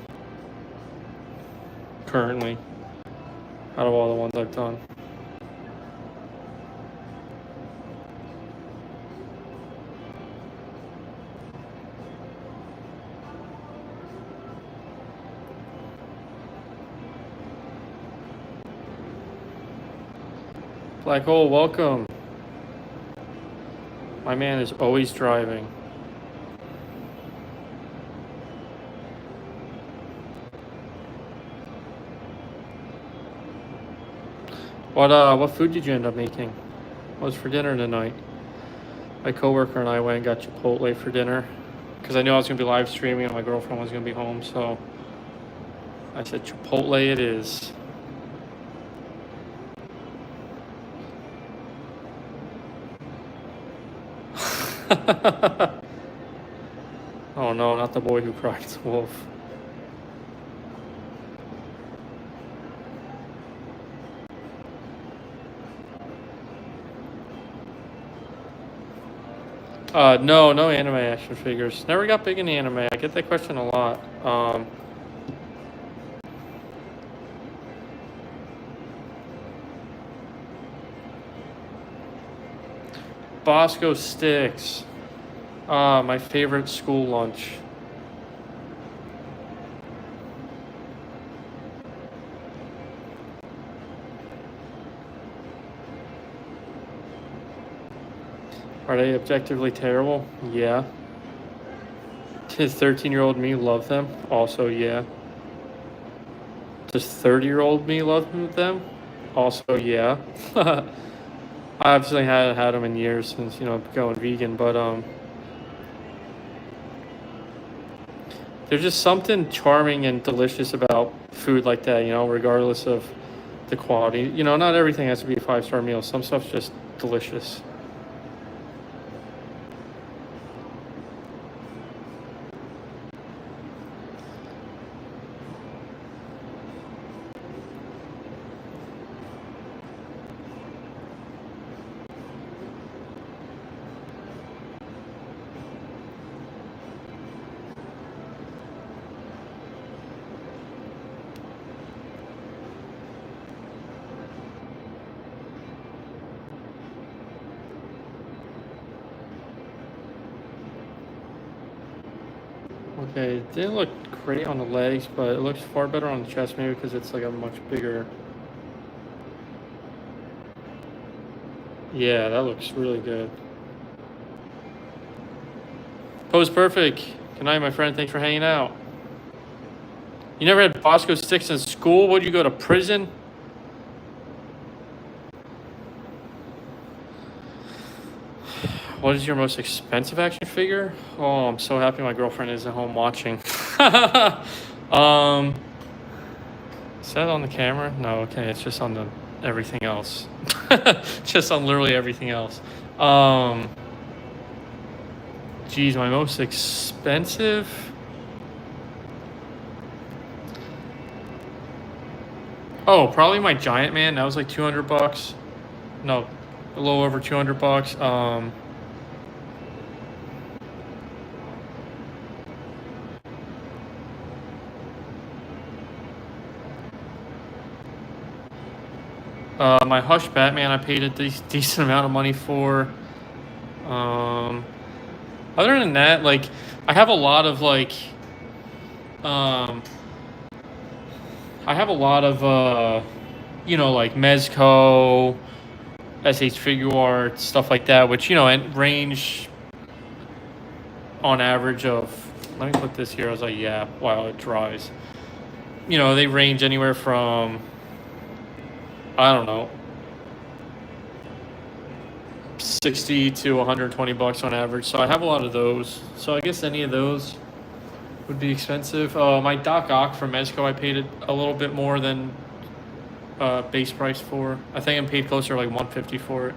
currently out of all the ones I've done. Black Hole, welcome. My man is always driving. What food did you end up making? What was for dinner tonight? My coworker and I went and got Chipotle for dinner because I knew I was going to be live streaming and my girlfriend was going to be home, so I said Chipotle it is. Oh no, not the boy who cried wolf. No anime action figures. Never got big into anime. I get that question a lot. Bosco sticks. My favorite school lunch. Are they objectively terrible? Yeah. Does 13-year-old me love them? Also, yeah. Does 30-year-old me love them? Also, yeah. I obviously haven't had them in years since, you know, going vegan, but there's just something charming and delicious about food like that, you know, regardless of the quality. You know, not everything has to be a 5-star meal. Some stuff's just delicious. Okay, it didn't look great on the legs, but it looks far better on the chest, maybe because it's like a much bigger. Yeah, that looks really good. Pose perfect. Good night, my friend. Thanks for hanging out. You never had Bosco sticks in school? Would you go to prison? What is your most expensive action figure? Oh, I'm so happy my girlfriend is at home watching. Is that on the camera? No, okay, it's just on the everything else. Just on literally everything else. Geez, my most expensive? Oh, probably my Giant Man. That was like $200. No, a little over $200. My Hush Batman, I paid a decent amount of money for. Other than that, like, I have a lot of like, I have a lot of, you know, like Mezco, SH Figure Art, stuff like that, which, you know, range on average of, let me put this here as a yap while it dries. You know, they range anywhere from, I don't know, 60 to 120 bucks on average. So I have a lot of those. So I guess any of those would be expensive. My Doc Ock from Mezco, I paid a little bit more than base price for. I think I paid closer to like $150 for it.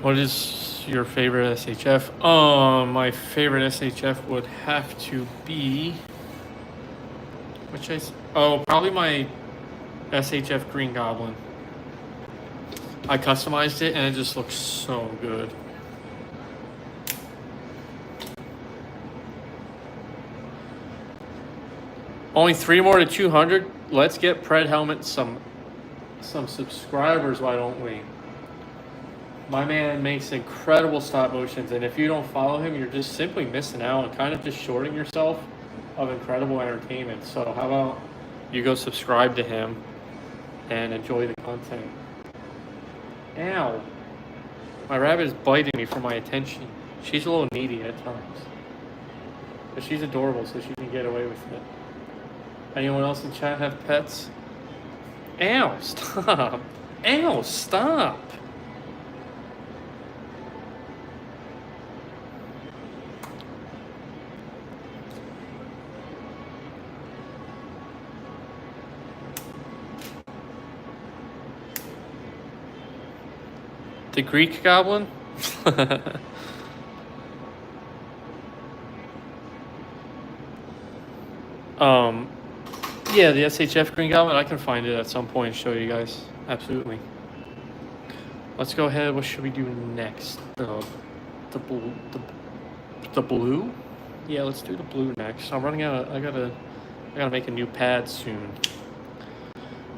What is your favorite SHF? My favorite SHF would have to be, probably my SHF Green Goblin. I customized it and it just looks so good. Only 3 more to 200. Let's get Pred Helmet some subscribers, why don't we? My man makes incredible stop motions, and if you don't follow him, you're just simply missing out and kind of just shorting yourself of incredible entertainment. So how about you go subscribe to him and enjoy the content. Ow. My rabbit is biting me for my attention. She's a little needy at times. But she's adorable, so she can get away with it. Anyone else in chat have pets? Ow, stop. Ow, stop. The Greek Goblin? Yeah, the SHF Green Goblin, I can find it at some point and show you guys. Absolutely. Let's go ahead. What should we do next? The blue? Yeah, let's do the blue next. I'm running out of, I gotta make a new pad soon.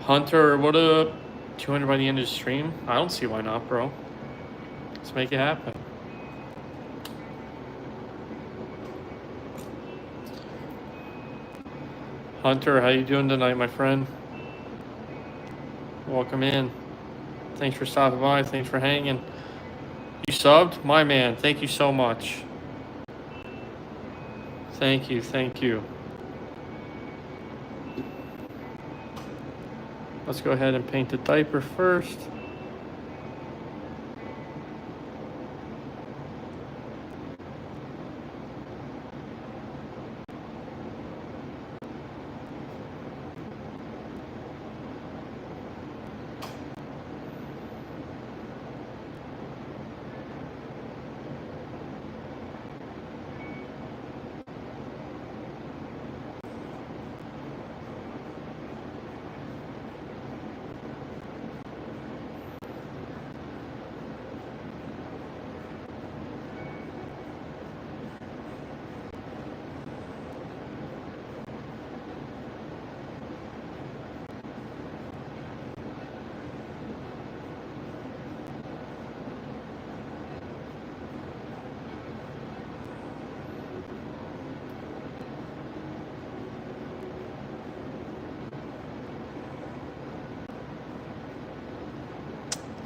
Hunter, what up? 200 by the end of the stream? I don't see why not, bro. Let's make it happen. Hunter, how you doing tonight, my friend? Welcome in. Thanks for stopping by. Thanks for hanging. You subbed? My man, thank you so much. Thank you, thank you. Let's go ahead and paint the diaper first.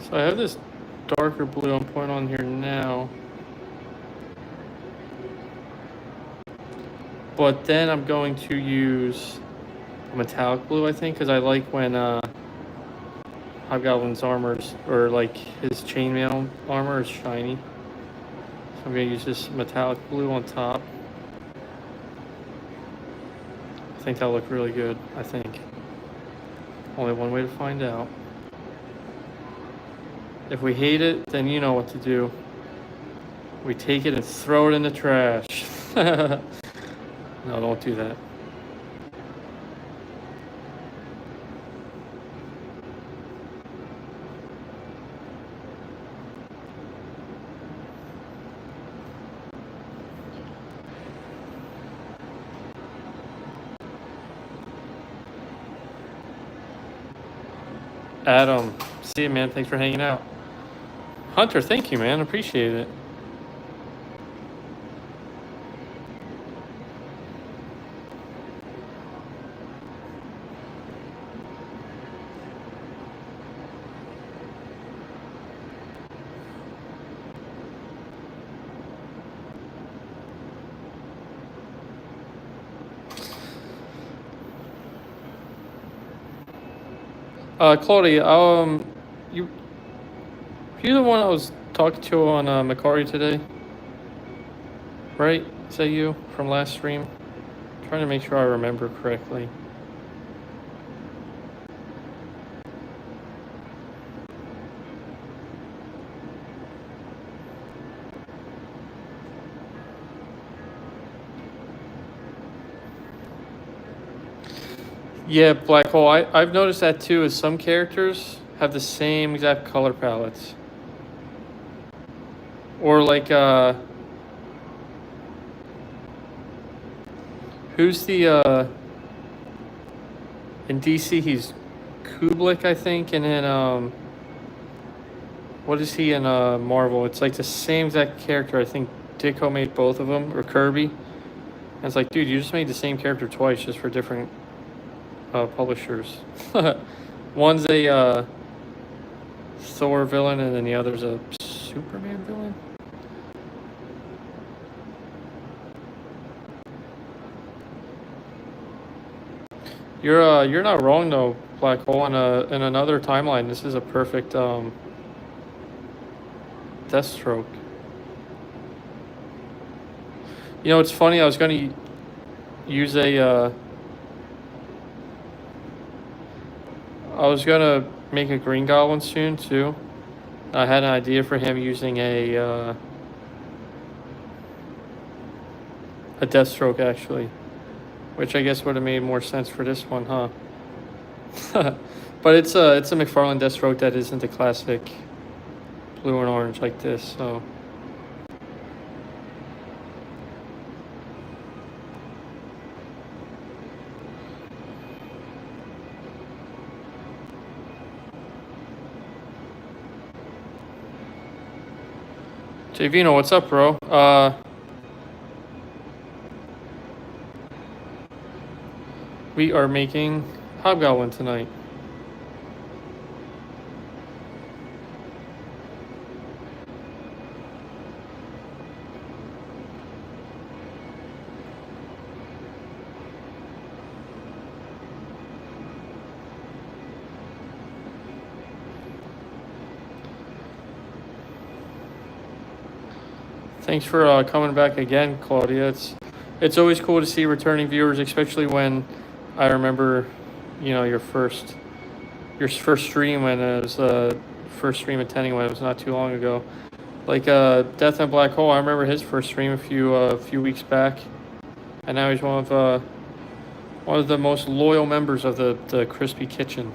So I have this darker blue I'm putting on here now. But then I'm going to use a metallic blue, I think, because I like when Hobgoblin's armors, or like his chainmail armor is shiny. So I'm going to use this metallic blue on top. I think that'll look really good, I think. Only one way to find out. If we hate it, then you know what to do. We take it and throw it in the trash. No, don't do that. Adam, see you, man. Thanks for hanging out. Hunter, thank you, man. Appreciate it. Claudia, you're the one I was talking to on Macari today, right? Is that you from last stream? Trying to make sure I remember correctly. Yeah, Black Hole. I've noticed that too, is some characters have the same exact color palettes. Or like, who's the, in DC, he's Kublik, I think, and then, what is he in Marvel? It's like the same exact character. I think Ditko made both of them, or Kirby. And it's like, dude, you just made the same character twice, just for different publishers. One's a Thor villain, and then the other's a Superman villain. You're not wrong though, Black Hole. In another timeline, this is a perfect Deathstroke. You know, it's funny. I was going to use a. I was gonna make a Green Goblin soon too. I had an idea for him using a Deathstroke actually, which I guess would have made more sense for this one, huh? But it's a McFarlane Deathstroke that isn't the classic blue and orange like this, so. Javino, what's up, bro? We are making Hobgoblin tonight. Thanks for coming back again, Claudia. It's always cool to see returning viewers, especially when I remember, you know, your first stream when it was first stream attending when it was not too long ago. Like Death and Black Hole, I remember his first stream a few weeks back, and now he's one of the most loyal members of the Crispy Kitchen.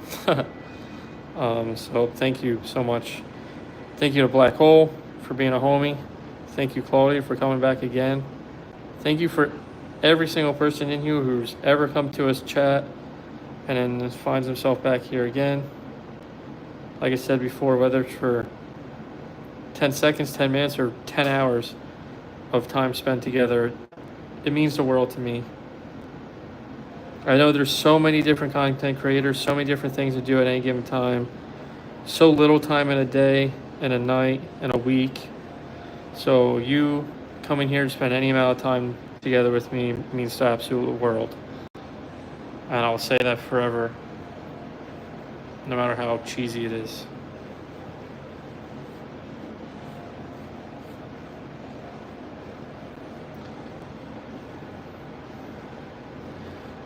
So thank you so much. Thank you to Black Hole for being a homie. Thank you, Claudia, for coming back again. Thank you for every single person in here who's ever come to us chat and then finds himself back here again. Like I said before, whether it's for 10 seconds, 10 minutes, or 10 hours of time spent together, it means the world to me. I know there's so many different content creators, so many different things to do at any given time. So little time in a day, in a night, in a week. So you coming here to spend any amount of time together with me means the absolute world. And I'll say that forever, no matter how cheesy it is.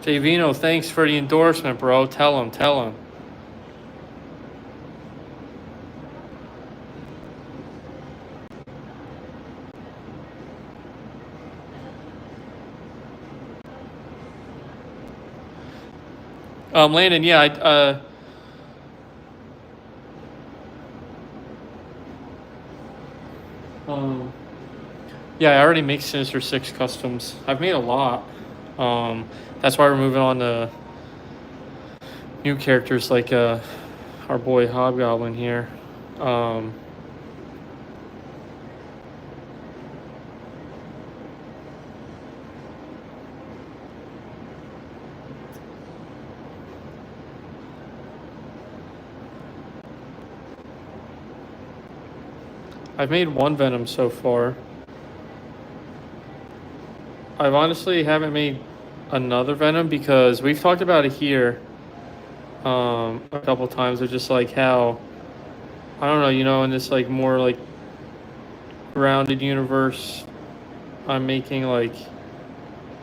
Javino, thanks for the endorsement, bro. Tell him. Landon, yeah, um, yeah, I already make Sinister Six customs. I've made a lot. That's why we're moving on to new characters like our boy Hobgoblin here. I've made one Venom so far. I've honestly haven't made another Venom because we've talked about it here a couple times of just like how, I don't know, you know, in this like more like grounded universe, I'm making like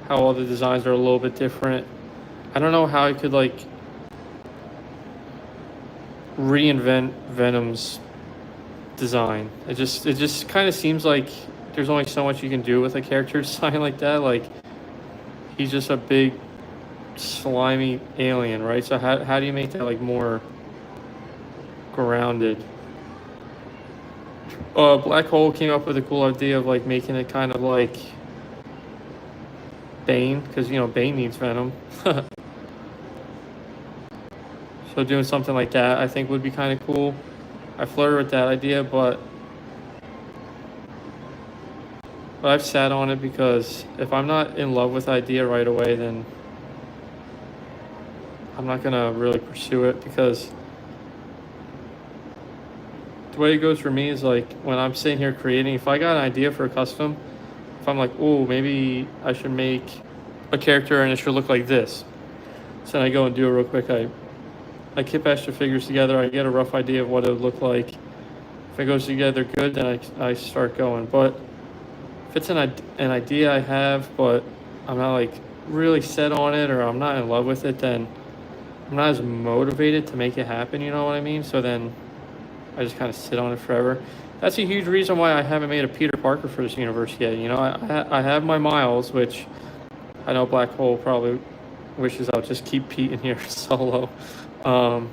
how all the designs are a little bit different. I don't know how I could like reinvent Venom's design. It just kind of seems like there's only so much you can do with a character design like that. Like, he's just a big slimy alien, right? So how do you make that like more grounded? Black Hole came up with a cool idea of like making it kind of like Bane, because you know Bane needs Venom. So doing something like that I think would be kind of cool. I flirted with that idea, but I've sat on it because if I'm not in love with the idea right away, then I'm not gonna really pursue it, because the way it goes for me is like when I'm sitting here creating, if I got an idea for a custom, if I'm like, oh, maybe I should make a character and it should look like this. So then I go and do it real quick. I kit bash the figures together. I get a rough idea of what it would look like. If it goes together good, then I start going. But if it's an idea I have, but I'm not like really set on it, or I'm not in love with it, then I'm not as motivated to make it happen. You know what I mean? So then I just kind of sit on it forever. That's a huge reason why I haven't made a Peter Parker for this universe yet. You know, I have my Miles, which I know Black Hole probably wishes I'll just keep Pete in here solo. But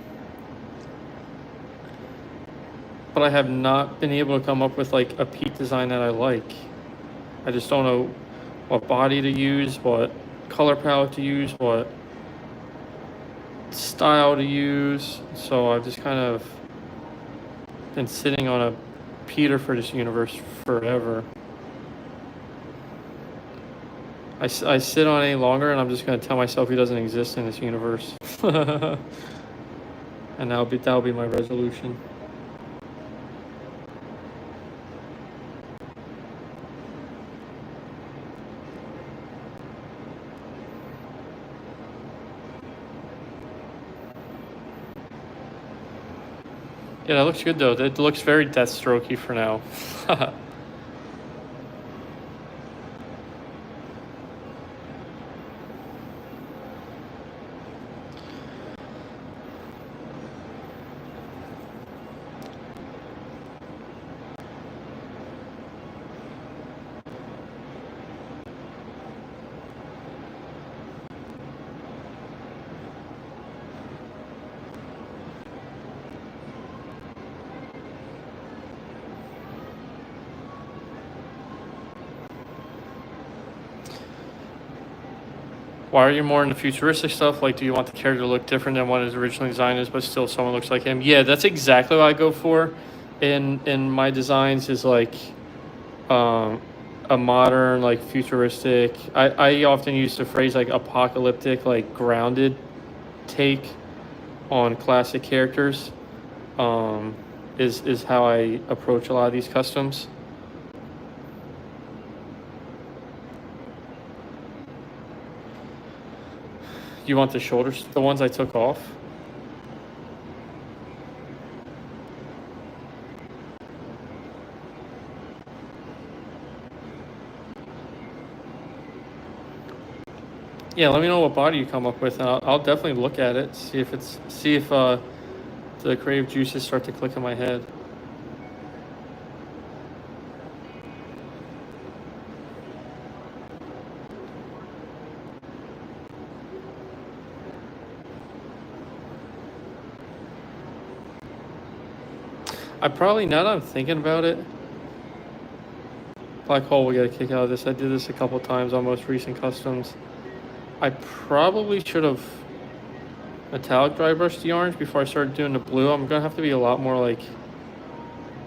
I have not been able to come up with like a Pete design that I like. I just don't know what body to use, what color palette to use, what style to use. So I've just kind of been sitting on a Peter for this universe forever. I sit on any longer and I'm just going to tell myself he doesn't exist in this universe. And that'll be my resolution. Yeah, that looks good though. It looks very Deathstrokey for now. Why are you more into futuristic stuff? Like, do you want the character to look different than what his originally designed is, but still someone looks like him? Yeah, that's exactly what I go for in my designs, is like a modern, like futuristic. I often use the phrase like apocalyptic, like grounded take on classic characters. Is how I approach a lot of these customs. You want the shoulders, the ones I took off? Yeah, let me know what body you come up with, and I'll definitely look at it, see if the creative juices start to click in my head. I probably, now that I'm thinking about it, black hole will get a kick out of this. I did this a couple times on most recent customs. I probably should have metallic dry brushed the orange before I started doing the blue. I'm gonna have to be a lot more like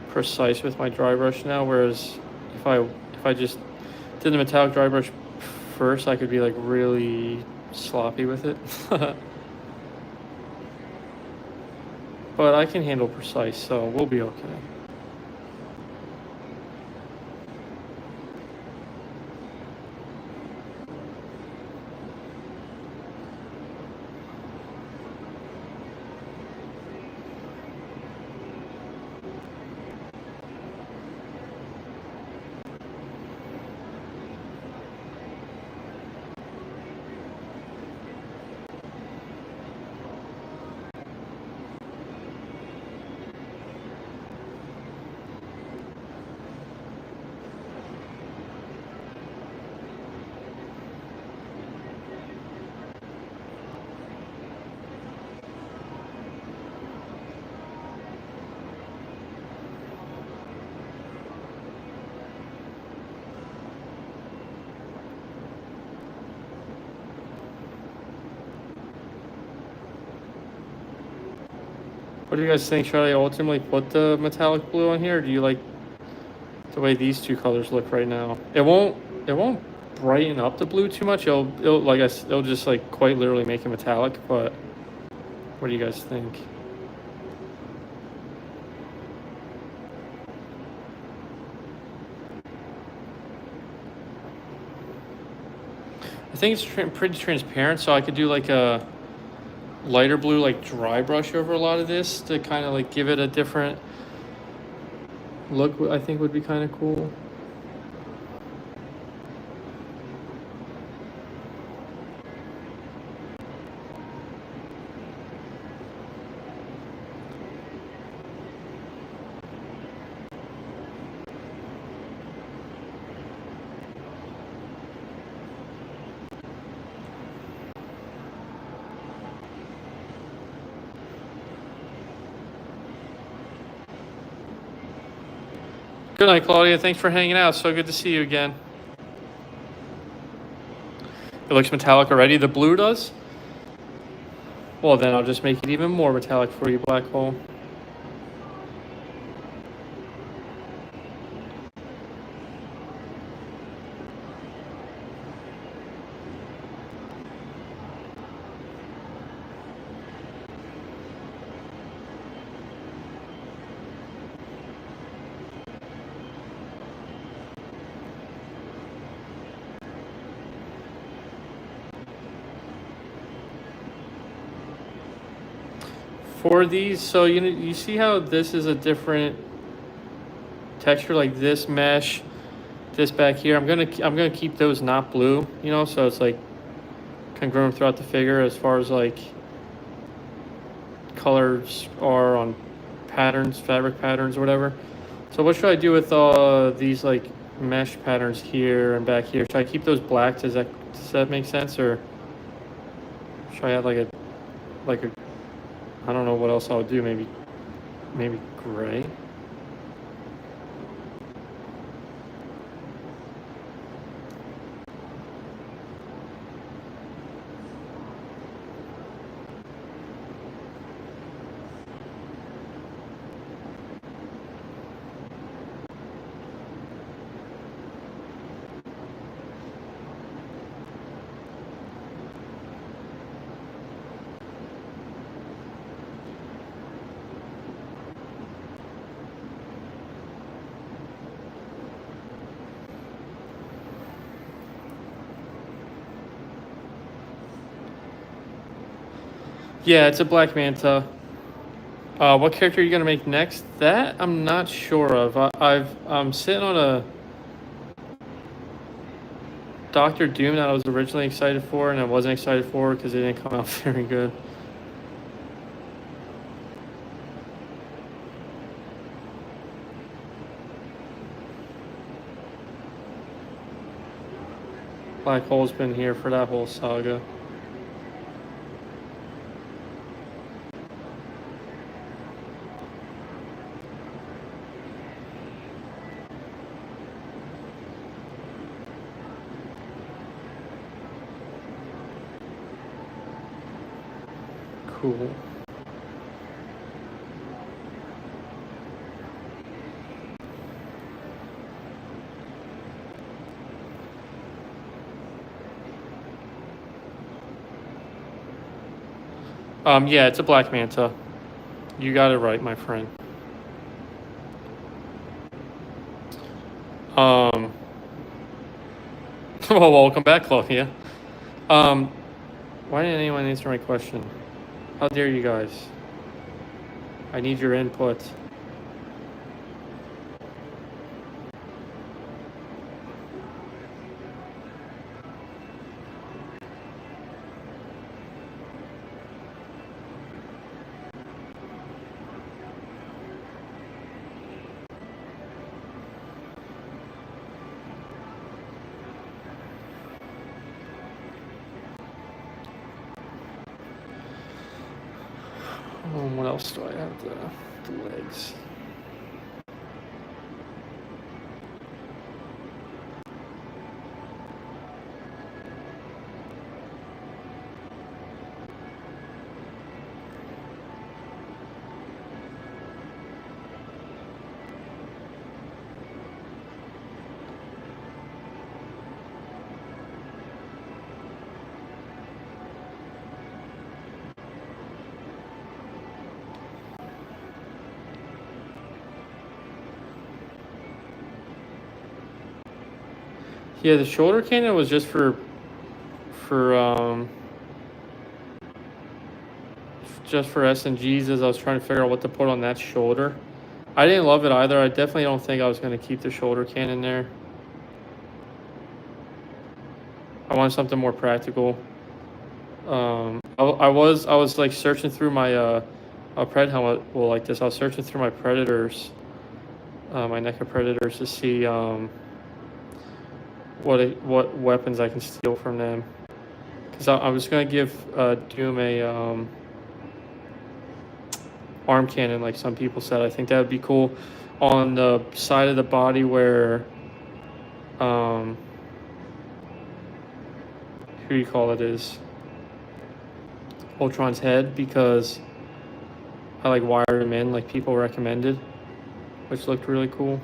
precise with my dry brush now, whereas if I just did the metallic dry brush first, I could be like really sloppy with it. But I can handle precise, so we'll be okay. What do you guys think? Should I ultimately put the metallic blue on here, or do you like the way these two colors look right now? It won't brighten up the blue too much. It'll just like quite literally make it metallic, but what do you guys think? I think it's pretty transparent, so I could do like a lighter blue, like dry brush over a lot of this to kind of like give it a different look. I think would be kind of cool. Good night, Claudia. Thanks for hanging out. So good to see you again. It looks metallic already. The blue does? Well, then I'll just make it even more metallic for you, black hole. For these, so you see how this is a different texture, like this mesh, this back here. I'm gonna keep those not blue, so it's like congruent throughout the figure as far as like colors are on patterns, fabric patterns, or whatever. So what should I do with these like mesh patterns here and back here? Should I keep those black? Does that make sense, or should I add like a I don't know what else I would do. Maybe gray. Yeah, it's a black manta. What character are you gonna make next? That I'm not sure of. I'm sitting on a Doctor Doom that I was originally excited for, and I wasn't excited for because it didn't come out very good. Black Hole's been here for that whole saga. Cool. Yeah, it's a black manta. You got it right, my friend. Well, welcome back, Chloe. Why didn't anyone answer my question? How dare you guys? I need your input. What else do I have? The legs. Yeah, the shoulder cannon was just for just for S&Gs, as I was trying to figure out what to put on that shoulder. I didn't love it either. I definitely don't think I was going to keep the shoulder cannon there. I wanted something more practical. I was like searching through my pred helmet. Well, like this, I was searching through my predators, my NECA predators, to see what weapons I can steal from them. Because I was gonna give Doom a arm cannon, like some people said. I think that would be cool. On the side of the body where who do you call it is Ultron's head, because I like wired him in like people recommended, which looked really cool.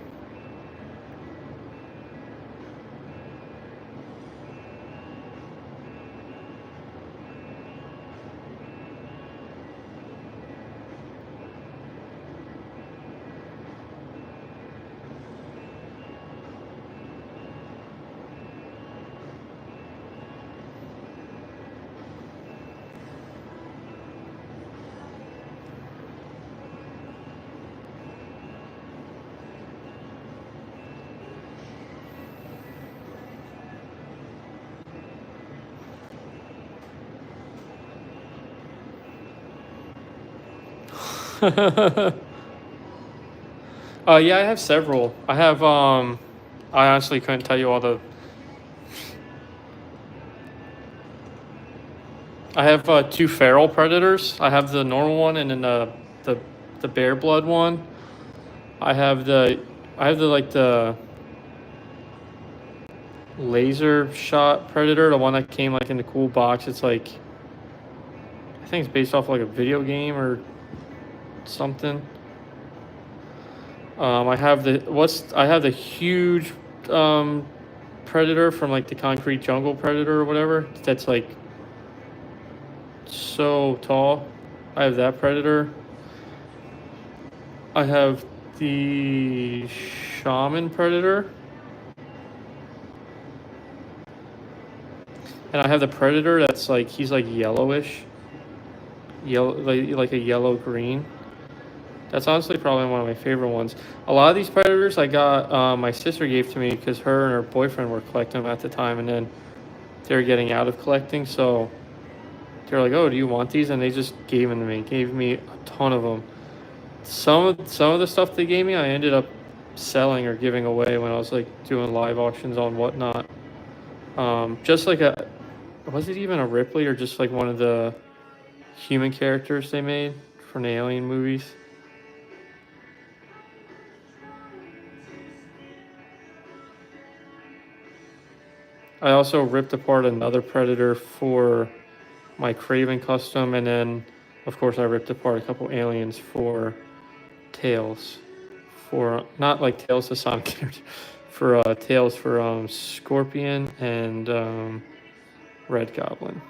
Yeah, I have several. I have I honestly couldn't tell you all the. I have two feral predators. I have the normal one and then the bear blood one. I have the like the laser shot predator, the one that came like in the cool box. It's like, I think it's based off like a video game or something. I have the huge predator from like the concrete jungle predator or whatever. That's like so tall. I have that predator. I have the shaman predator. And I have the predator that's like, he's like yellowish. Yellow, like a yellow green. That's honestly probably one of my favorite ones. A lot of these predators I got, my sister gave to me because her and her boyfriend were collecting them at the time, and then they were getting out of collecting, so they're like, "Oh, do you want these?" And they just gave them to me. Gave me a ton of them. Some of the stuff they gave me, I ended up selling or giving away when I was like doing live auctions on whatnot. Just like was it even a Ripley or just like one of the human characters they made from the Alien movies? I also ripped apart another Predator for my Craven custom, and then of course, I ripped apart a couple aliens for Tails. For, not like Tails the Sonic character, for Tails for Scorpion and Red Goblin.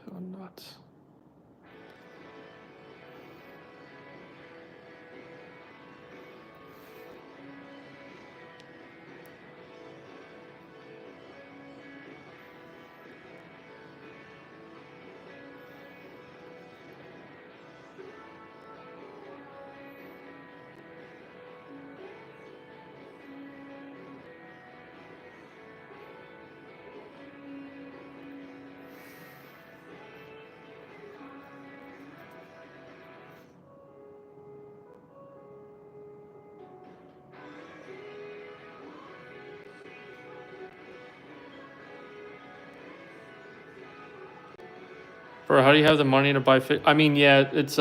So nuts. Bro, how do you have the money to buy fit? I mean, yeah, it's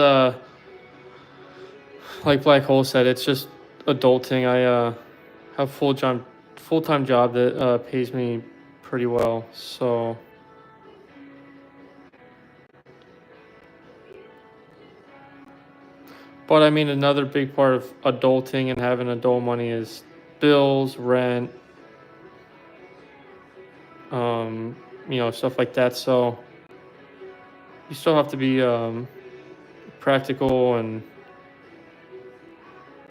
like Black Hole said, it's just adulting. I have full-time job that pays me pretty well. So, but I mean, another big part of adulting and having adult money is bills, rent, stuff like that. So you still have to be practical and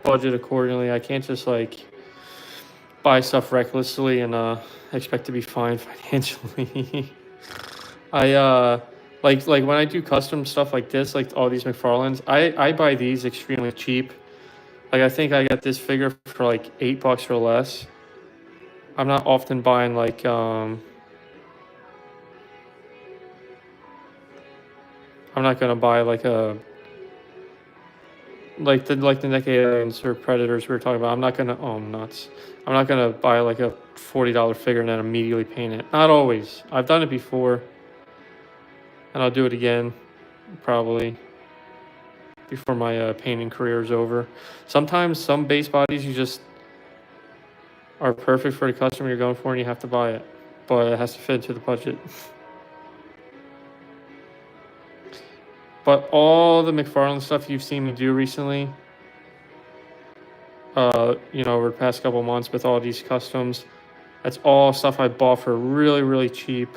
budget accordingly. I can't just like buy stuff recklessly and expect to be fine financially. I like when I do custom stuff like this, like all these McFarlanes, I buy these extremely cheap. Like I think I got this figure for like $8 or less. I'm not often buying like I'm not gonna buy like the neck aliens or predators we were talking about. I'm not gonna I'm nuts. I'm not gonna buy like a $40 figure and then immediately paint it. Not always. I've done it before, and I'll do it again, probably before my painting career is over. Sometimes some base bodies you just are perfect for the customer you're going for, and you have to buy it, but it has to fit into the budget. But all the McFarlane stuff you've seen me do recently, over the past couple months with all these customs, that's all stuff I bought for really, really cheap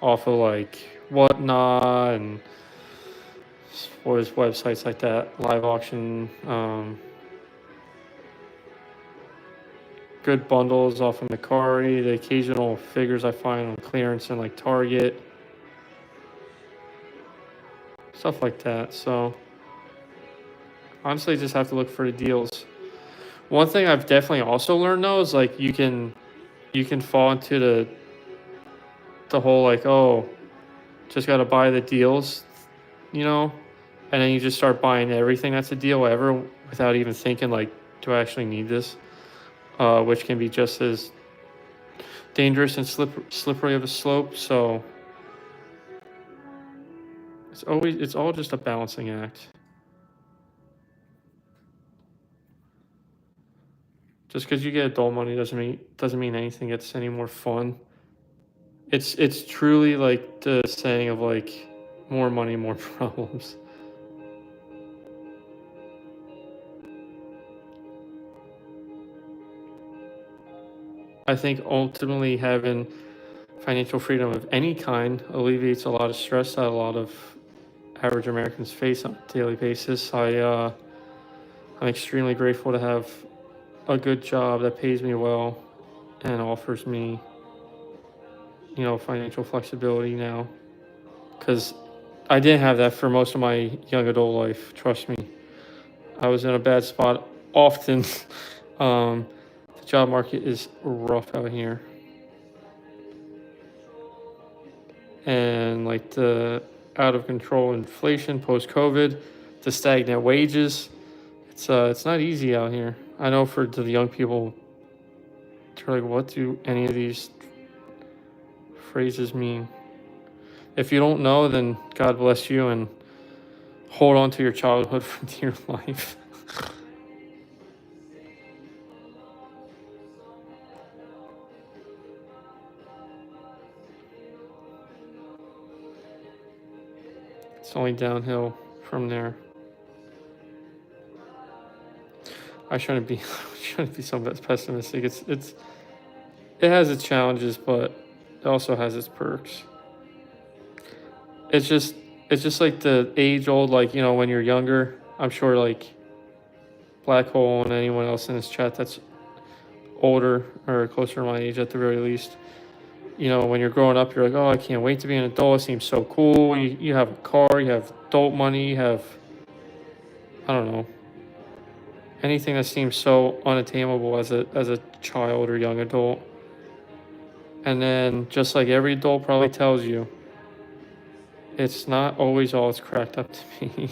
off of like Whatnot and what is websites like that, live auction, good bundles off of Mercari, the occasional figures I find on clearance in like Target. Stuff like that. So honestly, just have to look for the deals. One thing I've definitely also learned though is like you can fall into the whole like, oh, just gotta buy the deals, and then you just start buying everything that's a deal ever without even thinking like, do I actually need this? Which can be just as dangerous and slippery of a slope. So it's all just a balancing act. Just because you get adult money doesn't mean anything gets any more fun. It's truly like the saying of like more money, more problems. I think ultimately having financial freedom of any kind alleviates a lot of stress that a lot of average Americans face on a daily basis. I'm extremely grateful to have a good job that pays me well and offers me, financial flexibility now. Because I didn't have that for most of my young adult life, trust me. I was in a bad spot often. The job market is rough out here. And like the out of control inflation post-COVID, the stagnant wages, It's not easy out here. I know for the young people, they're like, what do any of these phrases mean? If you don't know, then God bless you and hold on to your childhood for dear life. It's only downhill from there. I shouldn't be so pessimistic. It has its challenges, but it also has its perks. It's just like the age old, like, you know, when you're younger, I'm sure like Black Hole and anyone else in this chat that's older or closer to my age at the very least, you know, when you're growing up, you're like, oh, I can't wait to be an adult. It seems so cool. You have a car, you have adult money, you have, I don't know, anything that seems so unattainable as a child or young adult. And then just like every adult probably tells you, it's not always all it's cracked up to be.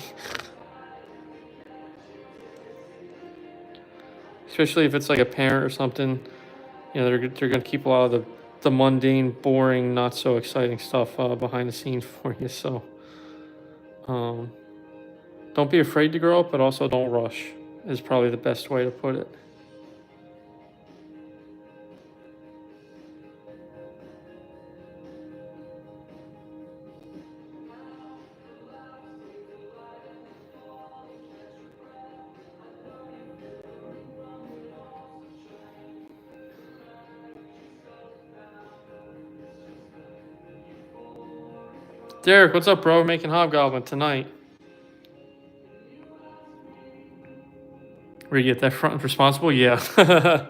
Especially if it's like a parent or something, you know, they're going to keep a lot of the mundane, boring, not so exciting stuff behind the scenes for you. So don't be afraid to grow up, but also don't rush is probably the best way to put it. Derek, what's up, bro? We're making Hobgoblin tonight. Where you get that front responsible? Yeah.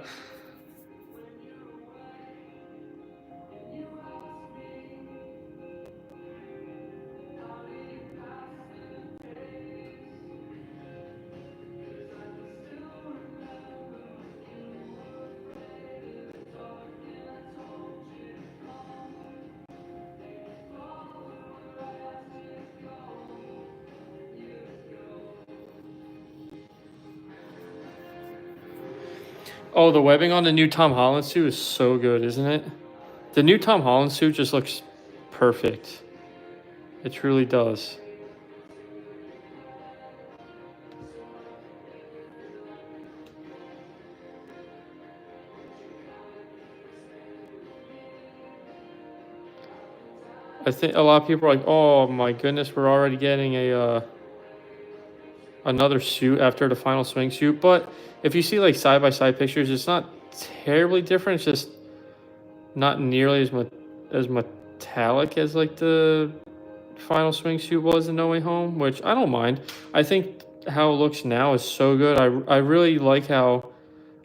Oh, the webbing on the new Tom Holland suit is so good, isn't it? The new Tom Holland suit just looks perfect. It truly does. I think a lot of people are like, "Oh my goodness, we're already getting a another suit after the final swing suit." But if you see like side by side pictures, it's not terribly different. It's just not nearly as metallic as like the final swing suit was in No Way Home, which I don't mind. I think how it looks now is so good. I really like how,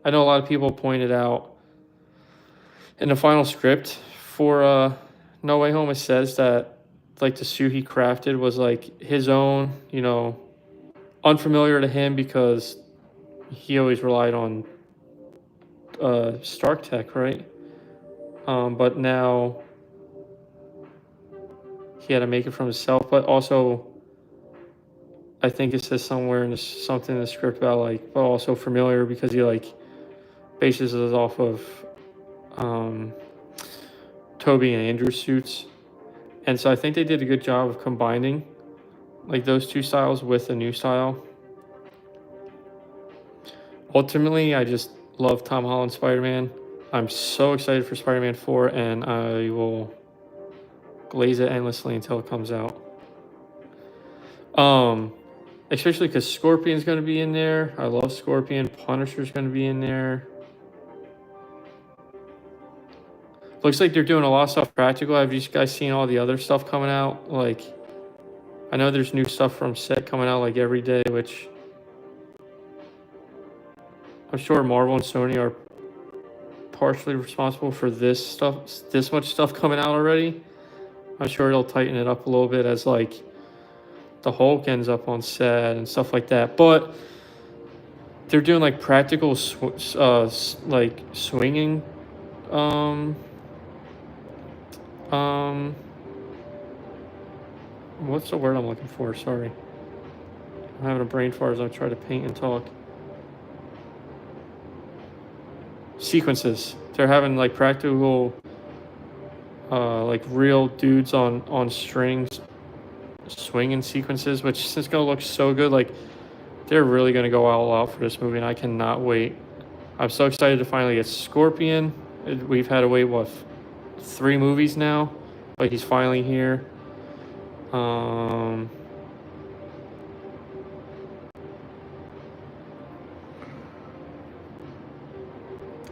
I know a lot of people pointed out in the final script for No Way Home, it says that like the suit he crafted was like his own, you know, unfamiliar to him because he always relied on Stark Tech, right? But now he had to make it from himself. But also, I think it says somewhere in something in the script about like, but also familiar because he like bases it off of Toby and Andrew's suits. And so I think they did a good job of combining like those two styles with a new style. Ultimately, I just love Tom Holland Spider-Man. I'm so excited for Spider-Man 4, and I will glaze it endlessly until it comes out. Especially because Scorpion's going to be in there. I love Scorpion. Punisher's going to be in there. Looks like they're doing a lot of stuff practical. Have you guys seen all the other stuff coming out? Like, I know there's new stuff from set coming out like every day, which I'm sure Marvel and Sony are partially responsible for this much stuff coming out already. I'm sure it'll tighten it up a little bit as like the Hulk ends up on set and stuff like that. But they're doing like practical like swinging what's the word I'm looking for? Sorry. I'm having a brain fart as I try to paint and talk. Sequences. They're having like practical, like real dudes on strings swinging sequences, which is gonna look so good. Like they're really gonna go all out for this movie, and I cannot wait. I'm so excited to finally get Scorpion. We've had to wait, what, 3 movies now? But he's finally here.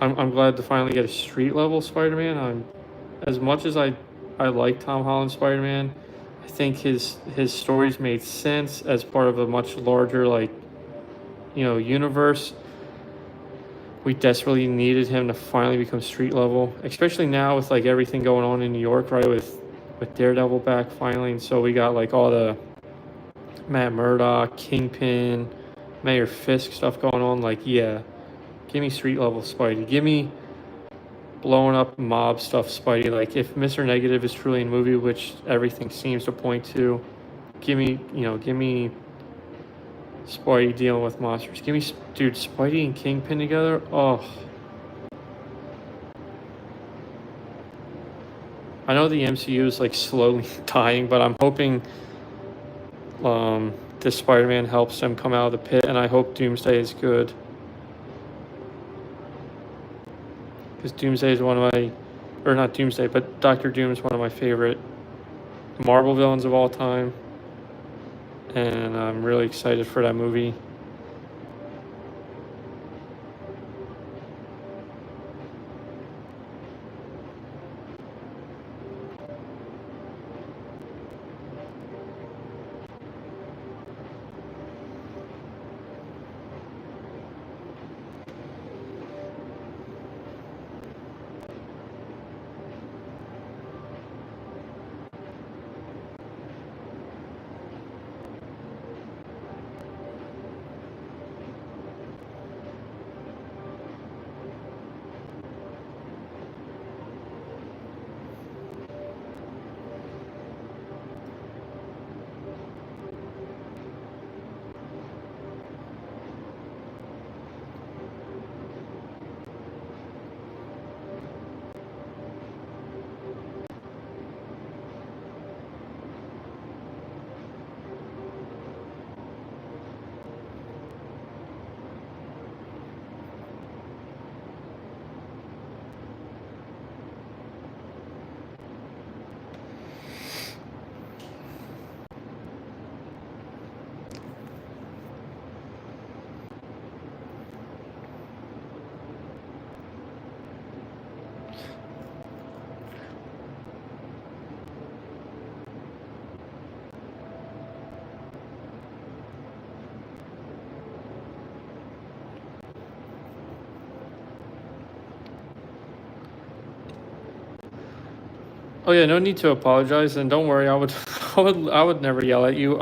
I'm glad to finally get a street level Spider-Man. As much as I like Tom Holland's Spider-Man, I think his stories made sense as part of a much larger, like, universe. We desperately needed him to finally become street level, especially now with like everything going on in New York, right? With Daredevil back finally, and so we got like all the Matt Murdock, Kingpin, Mayor Fisk stuff going on. Like, yeah, give me street level Spidey. Give me blowing up mob stuff Spidey. Like, if Mr. Negative is truly in the movie, which everything seems to point to, give me Spidey dealing with monsters. Give me, dude, Spidey and Kingpin together. Oh. I know the MCU is like slowly dying, but I'm hoping this Spider-Man helps them come out of the pit, and I hope Doomsday is good. Because Doomsday is one of my, or not Doomsday, but Doctor Doom is one of my favorite Marvel villains of all time. And I'm really excited for that movie. Oh yeah, no need to apologize, and don't worry, I would, I would never yell at you.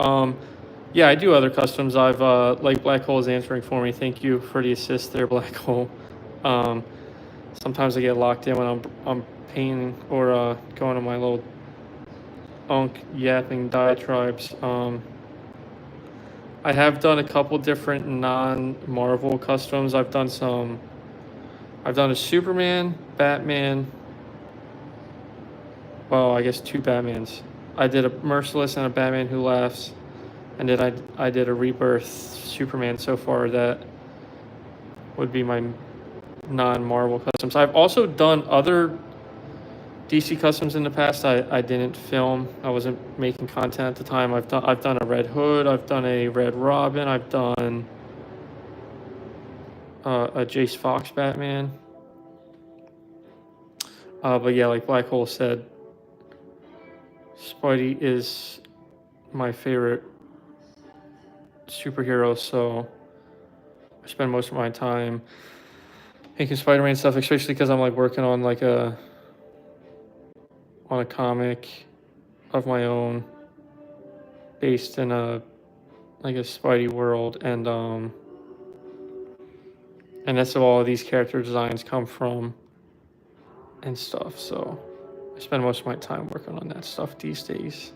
Yeah, I do other customs. I've like Black Hole is answering for me. Thank you for the assist there, Black Hole. Sometimes I get locked in when I'm painting or going on my little yapping diatribes. I have done a couple different non-Marvel customs. I've done a Superman, Batman. Well, I guess 2 Batmans. I did a Merciless and a Batman Who Laughs, and then I did a Rebirth Superman so far. That would be my non-Marvel customs. I've also done other DC customs in the past. I didn't film. I wasn't making content at the time. I've done a Red Hood. I've done a Red Robin. I've done a Jace Fox Batman. But yeah, like Black Hole said, Spidey is my favorite superhero, so I spend most of my time making Spider-Man stuff, especially because I'm like working on like a comic of my own based in a Spidey world, and that's where all of these character designs come from and stuff. So I spend most of my time working on that stuff these days.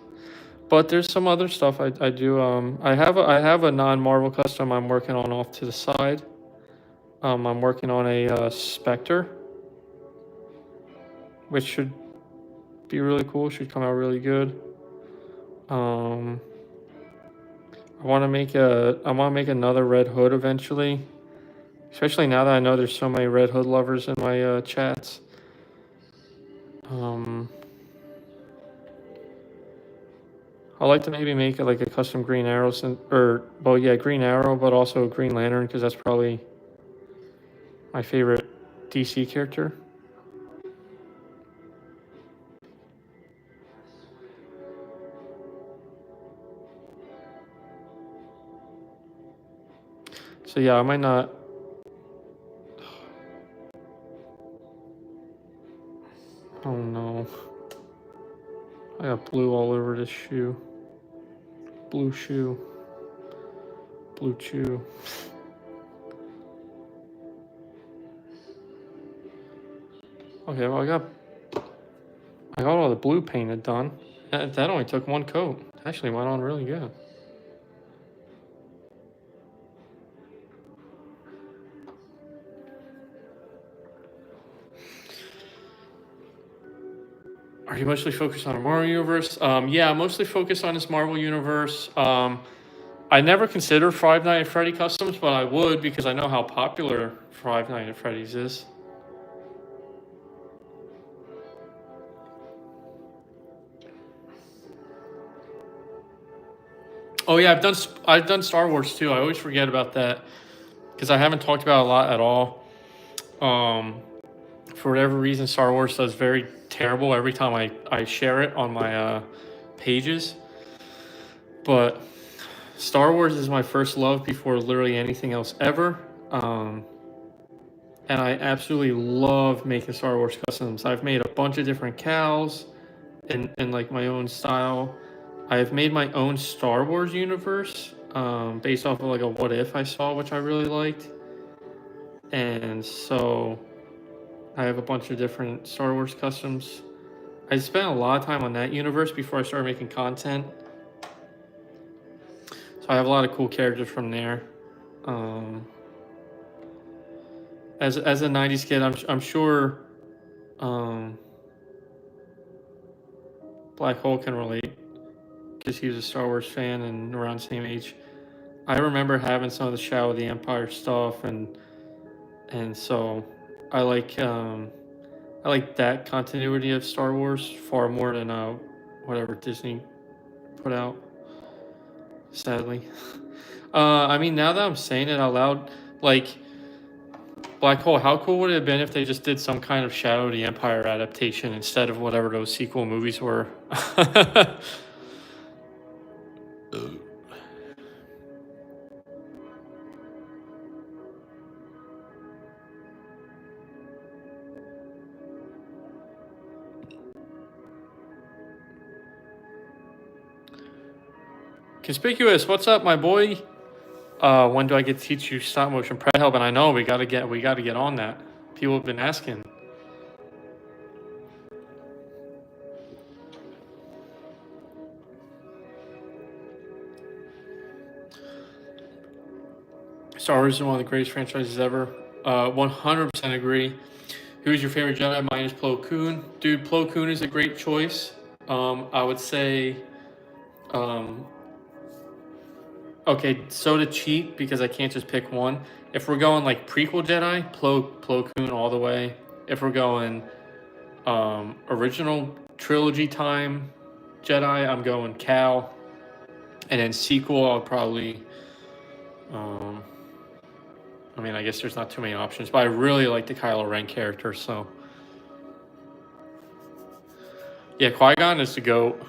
But there's some other stuff I do. I have a non-Marvel custom I'm working on off to the side. I'm working on a Spectre, which should be really cool. Should come out really good. I want to make another Red Hood eventually, especially now that I know there's so many Red Hood lovers in my chats. I'd like to maybe make it like a custom Green Arrow, Green Arrow, but also a Green Lantern because that's probably my favorite DC character. So yeah, I might not. Oh no. I got blue all over this shoe. Blue shoe. Blue chew. Okay, well I got all the blue painted done. That only took one coat. Actually went on really good. Are you mostly focused on a Marvel universe? Yeah, I'm mostly focused on this Marvel universe. I never considered Five Nights at Freddy customs, but I would because I know how popular Five Nights at Freddy's is. Oh yeah, I've done Star Wars too. I always forget about that because I haven't talked about it a lot at all. For whatever reason, Star Wars does very terrible every time I share it on my pages. But Star Wars is my first love before literally anything else ever. And I absolutely love making Star Wars customs. I've made a bunch of different cows in like my own style. I've made my own Star Wars universe based off of like a what if I saw, which I really liked. And so I have a bunch of different Star Wars customs. I spent a lot of time on that universe before I started making content. So I have a lot of cool characters from there. As a '90s kid, I'm sure Black Hole can relate because he was a Star Wars fan and around the same age. I remember having some of the Shadow of the Empire stuff, and so I like that continuity of Star Wars far more than whatever Disney put out. Sadly, I mean, now that I'm saying it out loud, like Black Hole, how cool would it have been if they just did some kind of Shadow of the Empire adaptation instead of whatever those sequel movies were? Conspicuous, what's up, my boy? When do I get to teach you stop motion pred help? And I know we gotta get on that. People have been asking. Star Wars is one of the greatest franchises ever. 100% agree. Who's your favorite Jedi? Mine is Plo Koon. Dude, Plo Koon is a great choice. I would say, okay, so to cheat, because I can't just pick one. If we're going like prequel Jedi, Plo Koon all the way. If we're going original trilogy time Jedi, I'm going Cal. And then sequel, I'll probably, I mean, I guess there's not too many options, but I really like the Kylo Ren character, so. Yeah, Qui-Gon is the GOAT.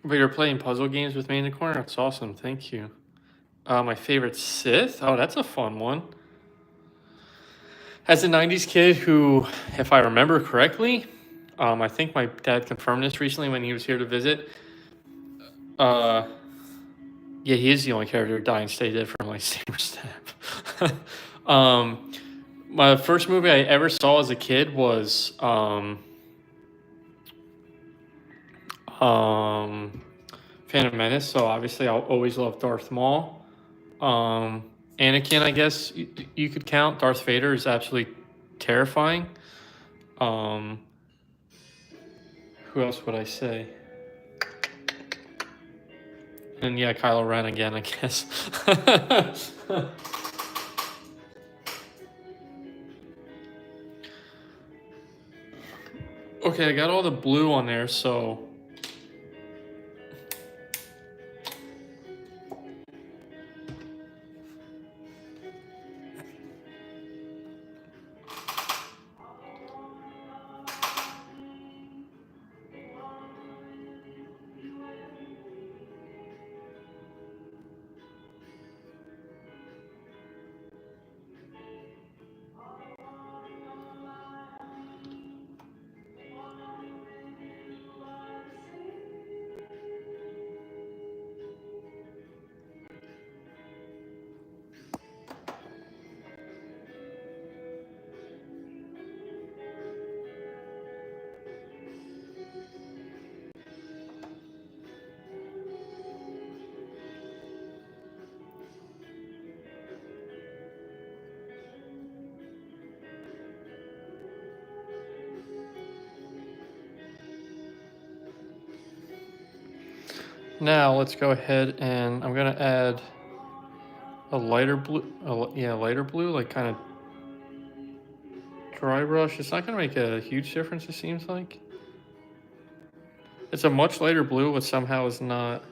But you're playing puzzle games with me in the corner? That's awesome. Thank you. My favorite Sith? Oh, that's a fun one. As a 90s kid who, if I remember correctly, I think my dad confirmed this recently when he was here to visit. Yeah, he is the only character dying stay dead from lightsaber stab. My first movie I ever saw as a kid was Phantom Menace. So obviously, I'll always love Darth Maul. Anakin, I guess you could count. Darth Vader is absolutely terrifying. Who else would I say? And yeah, Kylo Ren again, I guess. Okay, I got all the blue on there, so... Now let's go ahead and I'm gonna add a lighter blue, lighter blue, like kind of dry brush. It's not gonna make a huge difference, it seems like. It's a much lighter blue, but somehow is not.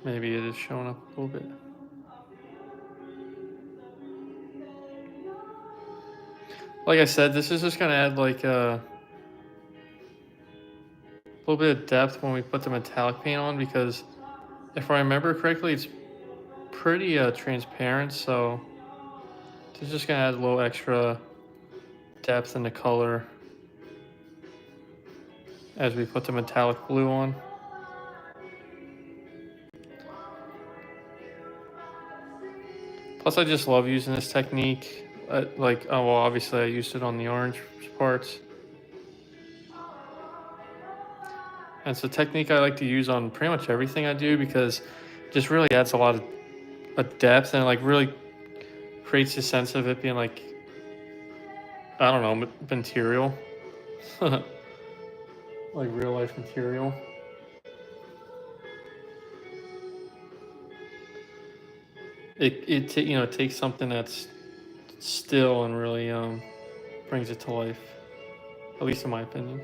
Maybe it is showing up a little bit. Like I said, this is just gonna add like a little bit of depth when we put the metallic paint on, because if I remember correctly, it's pretty transparent, so this is just gonna add a little extra depth in the color as we put the metallic blue on. Plus, I just love using this technique. Obviously I used it on the orange parts. And it's a technique I like to use on pretty much everything I do, because it just really adds a lot of depth, and like really creates a sense of it being like, I don't know, material. Like real life material. It takes something that's still and really brings it to life, at least in my opinion.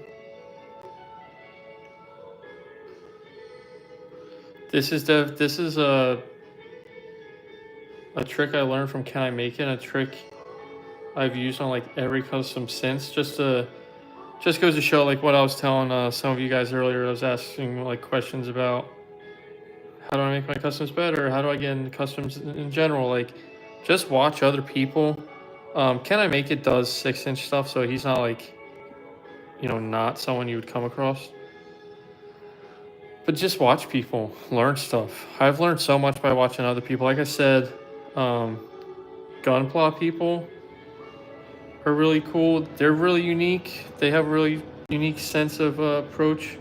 This is a trick I learned from Can I Make It, a trick I've used on like every custom since, just goes to show like what I was telling some of you guys earlier. I was asking like questions about how do I make my customs better? How do I get into customs in general? Like, just watch other people. Can I Make It does 6-inch stuff, so he's not like, not someone you would come across. But just watch people, learn stuff. I've learned so much by watching other people. Like I said, gunpla people are really cool. They're really unique. They have a really unique sense of approach.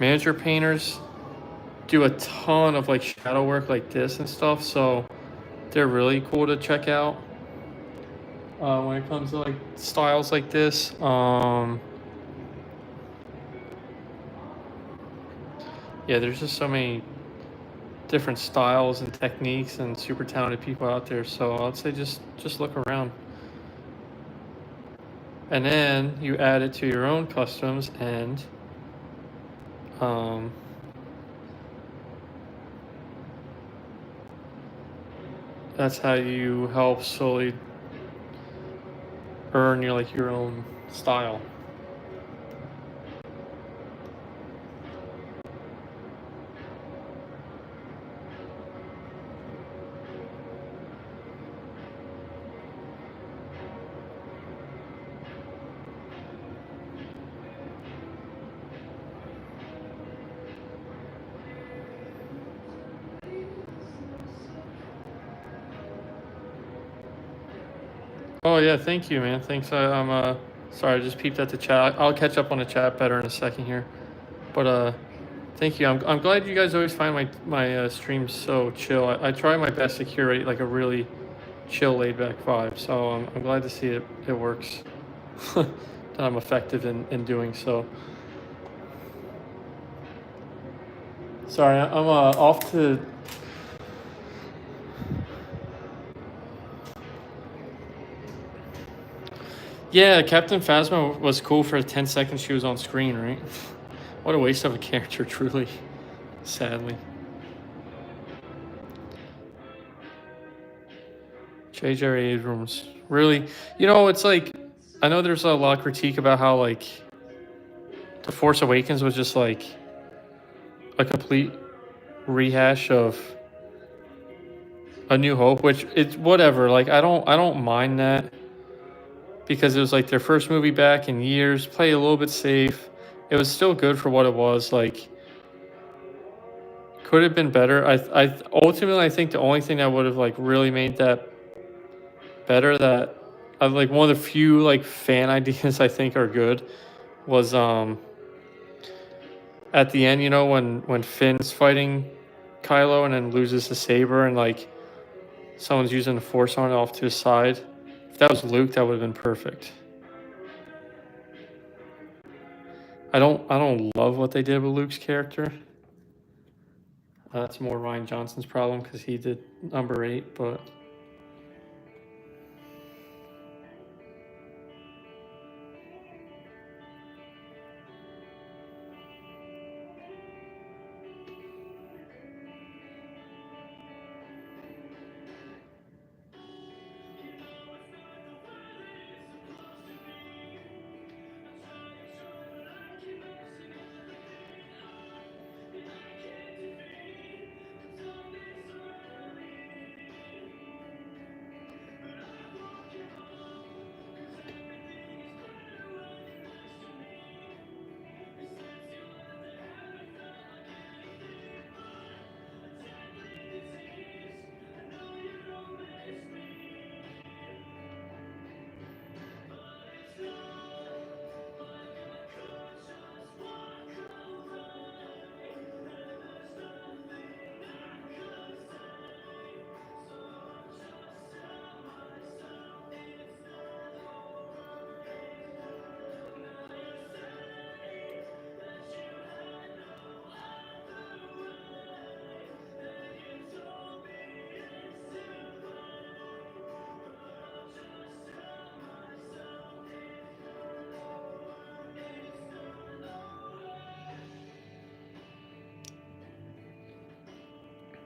Miniature painters do a ton of like shadow work like this and stuff, so they're really cool to check out. When it comes to like styles like this, yeah, there's just so many different styles and techniques and super talented people out there. So I'd say just look around, and then you add it to your own customs, and That's how you help slowly earn your own style. Oh yeah, thank you, man. Thanks. I'm sorry, I just peeped at the chat. I'll catch up on the chat better in a second here. But thank you. I'm glad you guys always find my streams so chill. I try my best to curate like a really chill, laid back vibe. So I'm glad to see it works. That I'm effective in doing so. Sorry, I'm off to. Yeah, Captain Phasma was cool for 10 seconds she was on screen, right? What a waste of a character, truly. Sadly. J.J. Abrams. Really? You know, it's like, I know there's a lot of critique about how, like, The Force Awakens was just, like, a complete rehash of A New Hope, which it's whatever. Like, I don't mind that because it was, like, their first movie back in years. Play a little bit safe. It was still good for what it was. Like, could have been better. I ultimately, I think the only thing that would have, like, really made that better, that like one of the few like fan ideas I think are good, was at the end, you know, when Finn's fighting Kylo and then loses the saber and like someone's using the force on it off to his side. If that was Luke, that would have been perfect. I don't love what they did with Luke's character. That's more Ryan Johnson's problem because he did number 8, but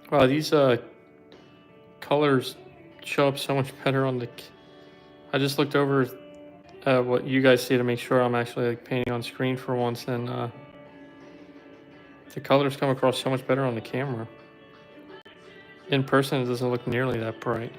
wow, these colors show up so much better on the. I just looked over what you guys see to make sure I'm actually like painting on screen for once, and the colors come across so much better on the camera. In person, it doesn't look nearly that bright.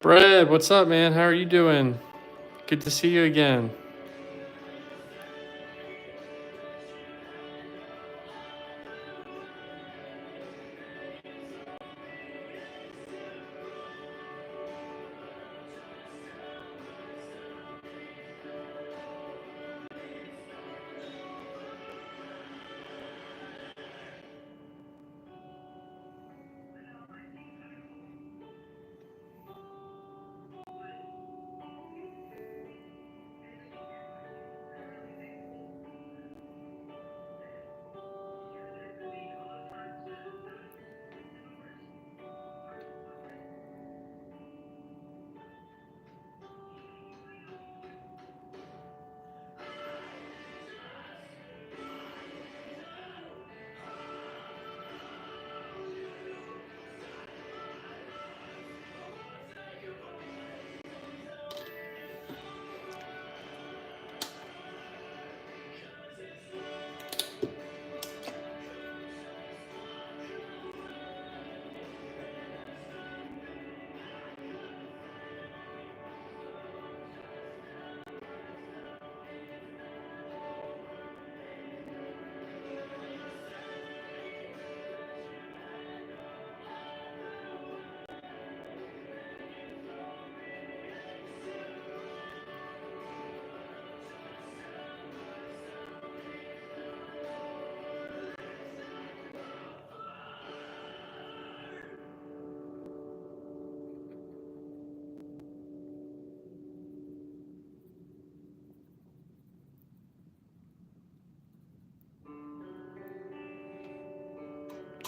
Brad, what's up, man? How are you doing? Good to see you again.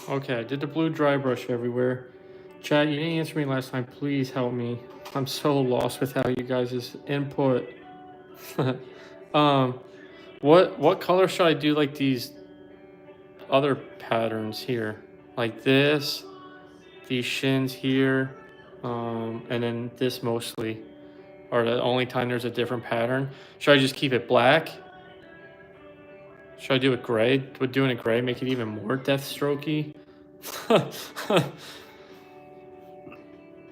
Okay, I did the blue dry brush everywhere. Chat, you didn't answer me last time. Please help me. I'm so lost with how you guys' input. What color should I do like these other patterns here? Like this, these shins here, and then this mostly. Or the only time there's a different pattern. Should I just keep it black? Should I do it gray? Would doing it gray make it even more Deathstroke-y?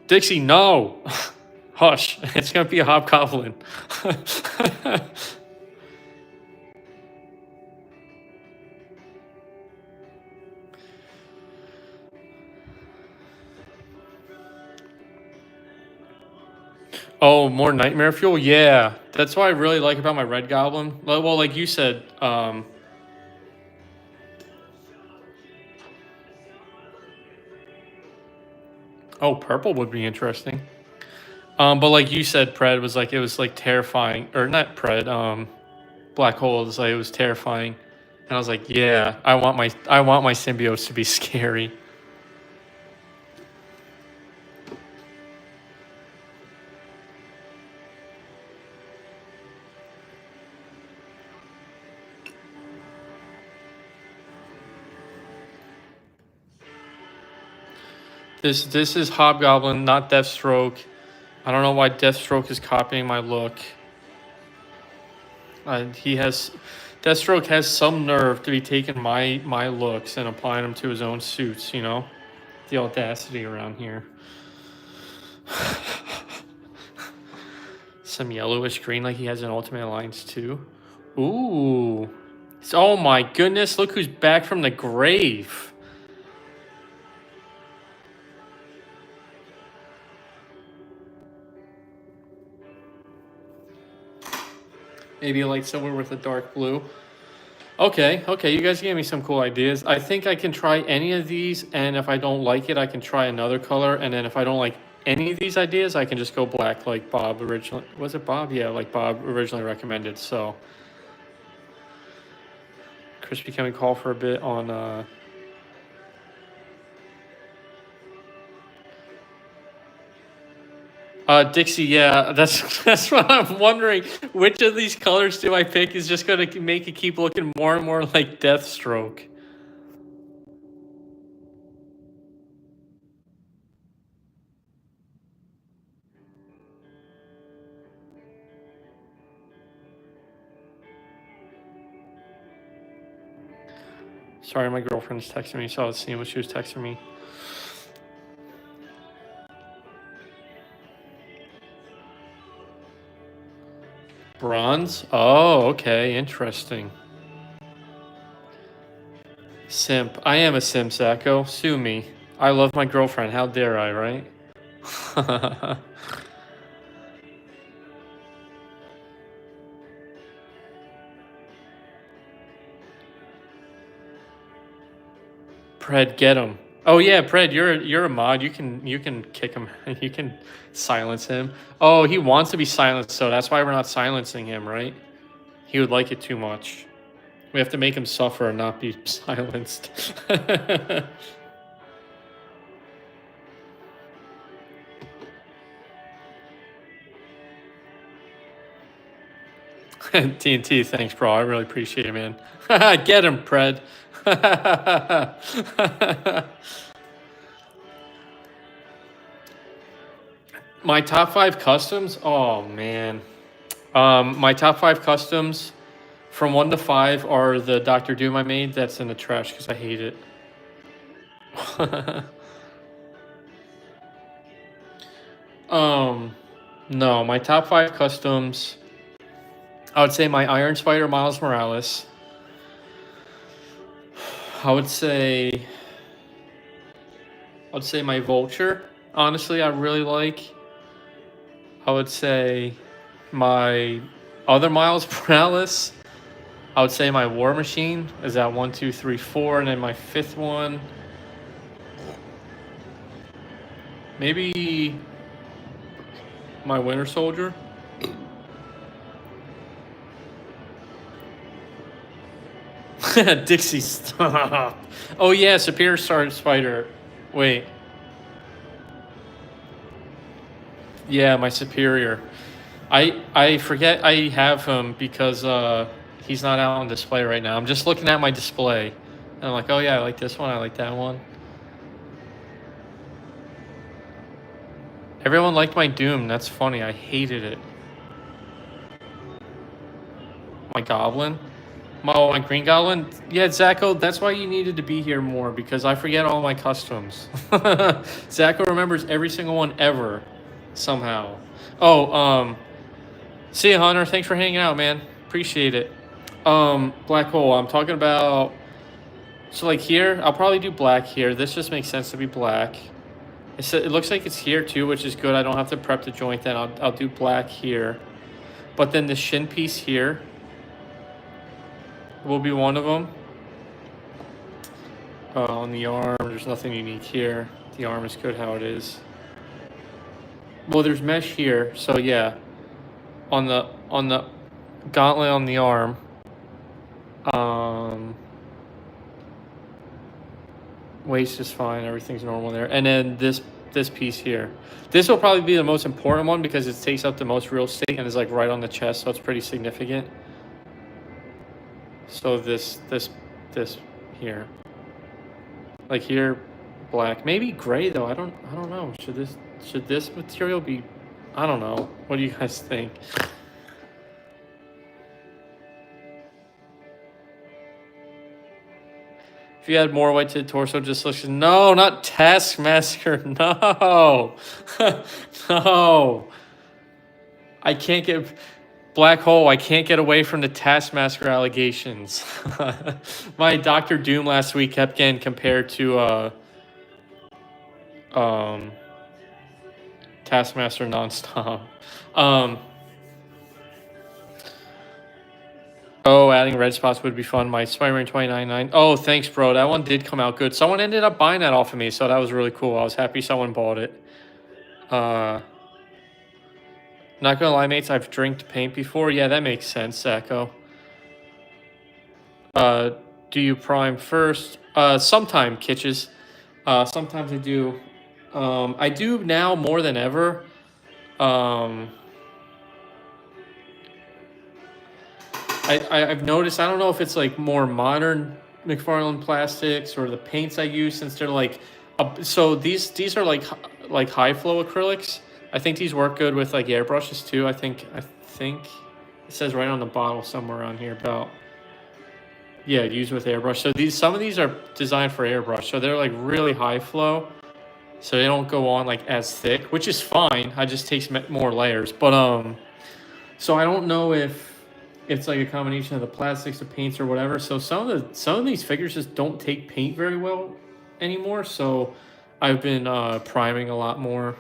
Dixie, no! Hush, it's gonna be a Hobgoblin. Oh, more nightmare fuel? Yeah, that's what I really like about my red goblin. Well, like you said, oh, purple would be interesting. But like you said, Pred was like, it was like terrifying, or not Pred, Black Holes, like it was terrifying. And I was like, yeah, I want my symbiotes to be scary. This is Hobgoblin, not Deathstroke. I don't know why Deathstroke is copying my look. Deathstroke has some nerve to be taking my looks and applying them to his own suits, you know? The audacity around here. Some yellowish green like he has in Ultimate Alliance too. Ooh. Oh my goodness, look who's back from the grave. Maybe a light silver with a dark blue. Okay, you guys gave me some cool ideas. I think I can try any of these, and if I don't like it, I can try another color, and then if I don't like any of these ideas, I can just go black like Bob originally. Was it Bob? Yeah, like Bob originally recommended, so. Crispy, can we call for a bit on... Dixie, yeah, that's what I'm wondering. Which of these colors do I pick is just going to make it keep looking more and more like Deathstroke. Sorry, my girlfriend's texting me, so I was seeing what she was texting me. Bronze? Oh, okay, interesting. Simp. I am a simp, Sacco. Sue me. I love my girlfriend. How dare I, right? Pred, get him. Oh yeah, Pred, you're a mod. You can kick him. You can silence him. Oh, he wants to be silenced, so that's why we're not silencing him, right? He would like it too much. We have to make him suffer and not be silenced. TNT, thanks, bro. I really appreciate it, man. Get him, Pred. My top 5 customs? Oh, man. My top 5 customs from 1 to 5 are the Doctor Doom I made. That's in the trash because I hate it. No, my top 5 customs, I would say my Iron Spider Miles Morales. I would say my Vulture. Honestly, I really like. I would say my other Miles Morales. I would say my War Machine is at 1, 2, 3, 4, and then my 5th one. Maybe my Winter Soldier. Dixie, stop. Oh yeah, Superior Star Spider. Wait. Yeah, my Superior. I forget I have him because he's not out on display right now. I'm just looking at my display. And I'm like, oh yeah, I like this one, I like that one. Everyone liked my Doom, that's funny. I hated it. My Goblin? My Green Goblin? Yeah, Zacho, that's why you needed to be here more, because I forget all my customs. Zacho remembers every single one ever, somehow. Oh, see you, Hunter. Thanks for hanging out, man. Appreciate it. Black hole. I'm talking about. So like here, I'll probably do black here. This just makes sense to be black. It looks like it's here too, which is good. I don't have to prep the joint. Then I'll do black here. But then the shin piece here will be one of them. On the arm, there's nothing unique here. The arm is good how it is. Well, there's mesh here, so yeah. On the gauntlet on the arm. Waist is fine, everything's normal there. And then this piece here. This will probably be the most important one because it takes up the most real estate and is like right on the chest, so it's pretty significant. So this here. Like here, black. Maybe gray though. I don't know. Should this material be, I don't know. What do you guys think? If you add more white to the torso, just looks. No, not Taskmaster. No. No. I can't get. Black hole. I can't get away from the Taskmaster allegations. My Dr. Doom last week kept getting compared to Taskmaster nonstop. Oh, adding red spots would be fun. My Spider-Man 29.9. Oh, thanks, bro. That one did come out good. Someone ended up buying that off of me, so that was really cool. I was happy someone bought it. Not gonna lie, mates, I've drinked paint before. Yeah, that makes sense, Zacho. Do you prime first? Sometime, Kitches. Sometimes I do. I do now more than ever. I've noticed, I don't know if it's like more modern McFarlane plastics or the paints I use, since they're like, so these are like high flow acrylics. I think these work good with like airbrushes too. I think it says right on the bottle somewhere on here about, yeah, used with airbrush. So some of these are designed for airbrush, so they're like really high flow, so they don't go on like as thick, which is fine. I just takes more layers, but so I don't know if it's like a combination of the plastics, the paints, or whatever. So some of these figures just don't take paint very well anymore. So I've been priming a lot more.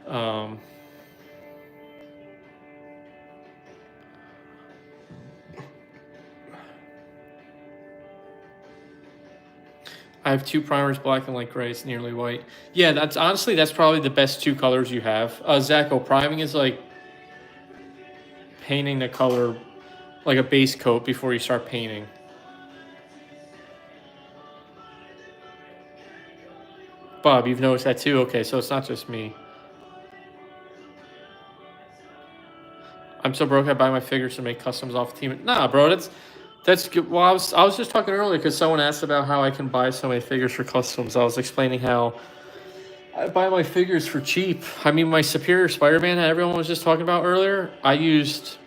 I have two primers, black and light gray. It's nearly white. Yeah, that's probably the best two colors you have. Zacho, priming is like painting the color like a base coat before you start painting. Bob, you've noticed that too? Okay, so it's not just me. I'm so broke I buy my figures to make customs off Team. Nah, bro, that's good. Well, I was just talking earlier because someone asked about how I can buy so many figures for customs. I was explaining how I buy my figures for cheap. I mean, my Superior Spider-Man that everyone was just talking about earlier, I used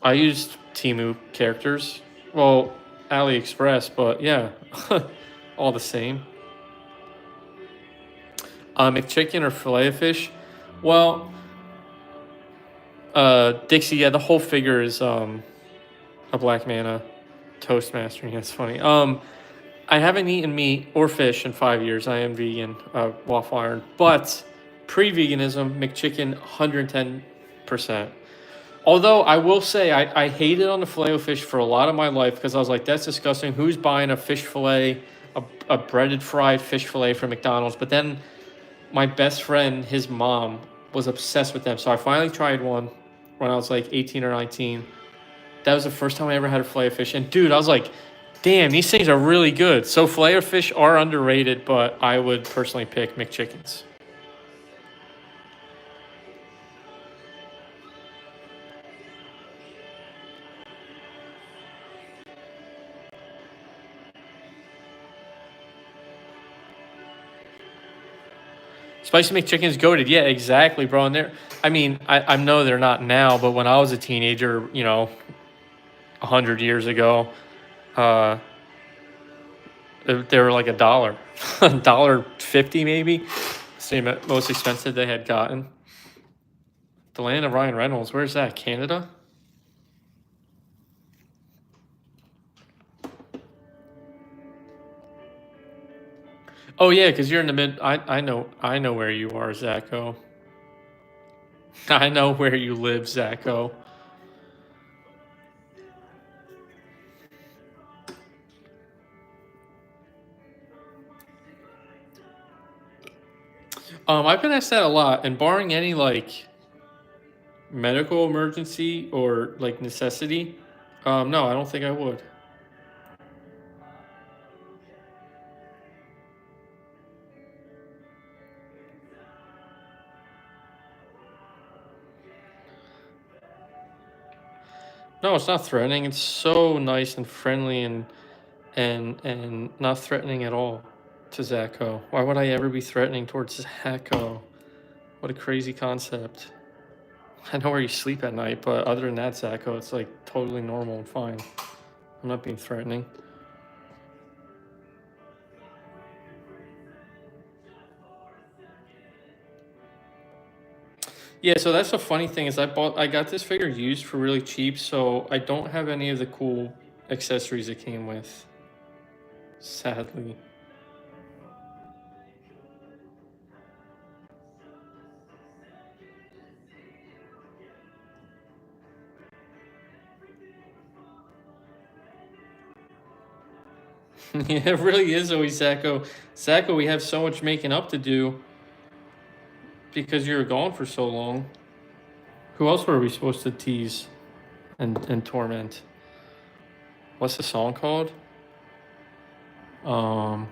Temu characters. Well, AliExpress, but yeah, all the same. McChicken or Filet-O-Fish? Well, Dixie, yeah, the whole figure is a Black Mana Toastmaster. That's funny. I haven't eaten meat or fish in 5 years. I am vegan, waffle iron. But pre-veganism, McChicken, 110%. Although I will say I hated on the Filet-O-Fish for a lot of my life because I was like, that's disgusting. Who's buying a fish fillet, a breaded fried fish fillet from McDonald's? But then my best friend, his mom, was obsessed with them. So I finally tried one when I was like 18 or 19. That was the first time I ever had a fillet of fish. And dude, I was like, damn, these things are really good. So fillet of fish are underrated, but I would personally pick McChickens. Spicy McChicken's goated. Yeah, exactly, bro. And they're, I mean, I know they're not now, but when I was a teenager, you know, 100 years ago, uh, they were like $1, $1.50 maybe. Same most expensive they had gotten. The land of Ryan Reynolds. Where's that? Canada? Oh yeah, because you're in the mid. I know where you are, Zacho. I know where you live, Zacho. I've been asked that a lot, and barring any like medical emergency or like necessity, no, I don't think I would. No, it's not threatening. It's so nice and friendly and not threatening at all to Zacho. Why would I ever be threatening towards Zacho? What a crazy concept. I know where you sleep at night, but other than that, Zacho, it's like totally normal and fine. I'm not being threatening. Yeah, so that's the funny thing is I got this figure used for really cheap, so I don't have any of the cool accessories it came with. Sadly. Yeah, it really is always Zacho. Zacho, we have so much making up to do because you were gone for so long. Who else were we supposed to tease and torment? What's the song called? I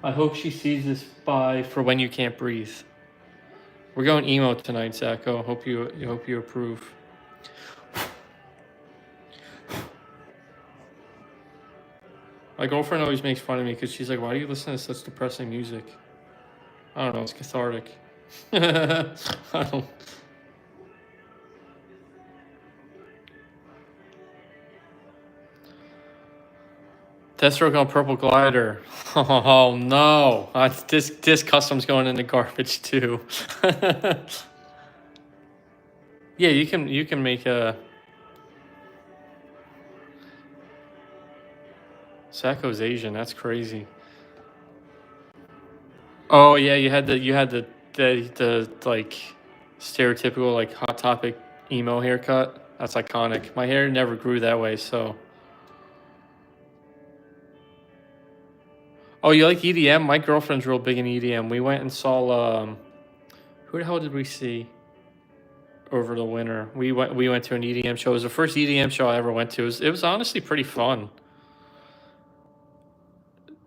hope she sees this by For When You Can't Breathe. We're going emo tonight, Zacho. Hope you approve. My girlfriend always makes fun of me because she's like, "Why do you listen to such depressing music?" I don't know. It's cathartic. I don't. Deathstroke on Purple Glider. Oh no! This custom's going in the garbage too. Yeah, you can make a. Zacho's Asian. That's crazy. Oh yeah, you had the like stereotypical like Hot Topic emo haircut. That's iconic. My hair never grew that way, so. Oh, you like EDM? My girlfriend's real big in EDM. We went and saw who the hell did we see over the winter? We went to an EDM show. It was the first EDM show I ever went to. It was honestly pretty fun.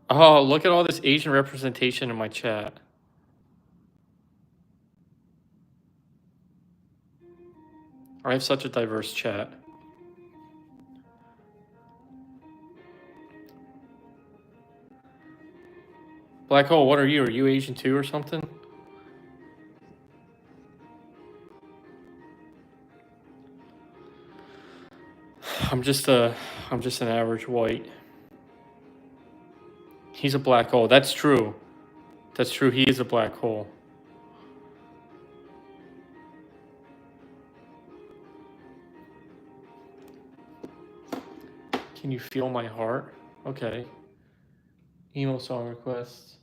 Oh, look at all this Asian representation in my chat. I have such a diverse chat. Black Hole, what are you? Are you Asian too or something? I'm just an average white. He's a black hole. That's true. That's true. He is a black hole. Can you feel my heart? Okay. Emo song requests.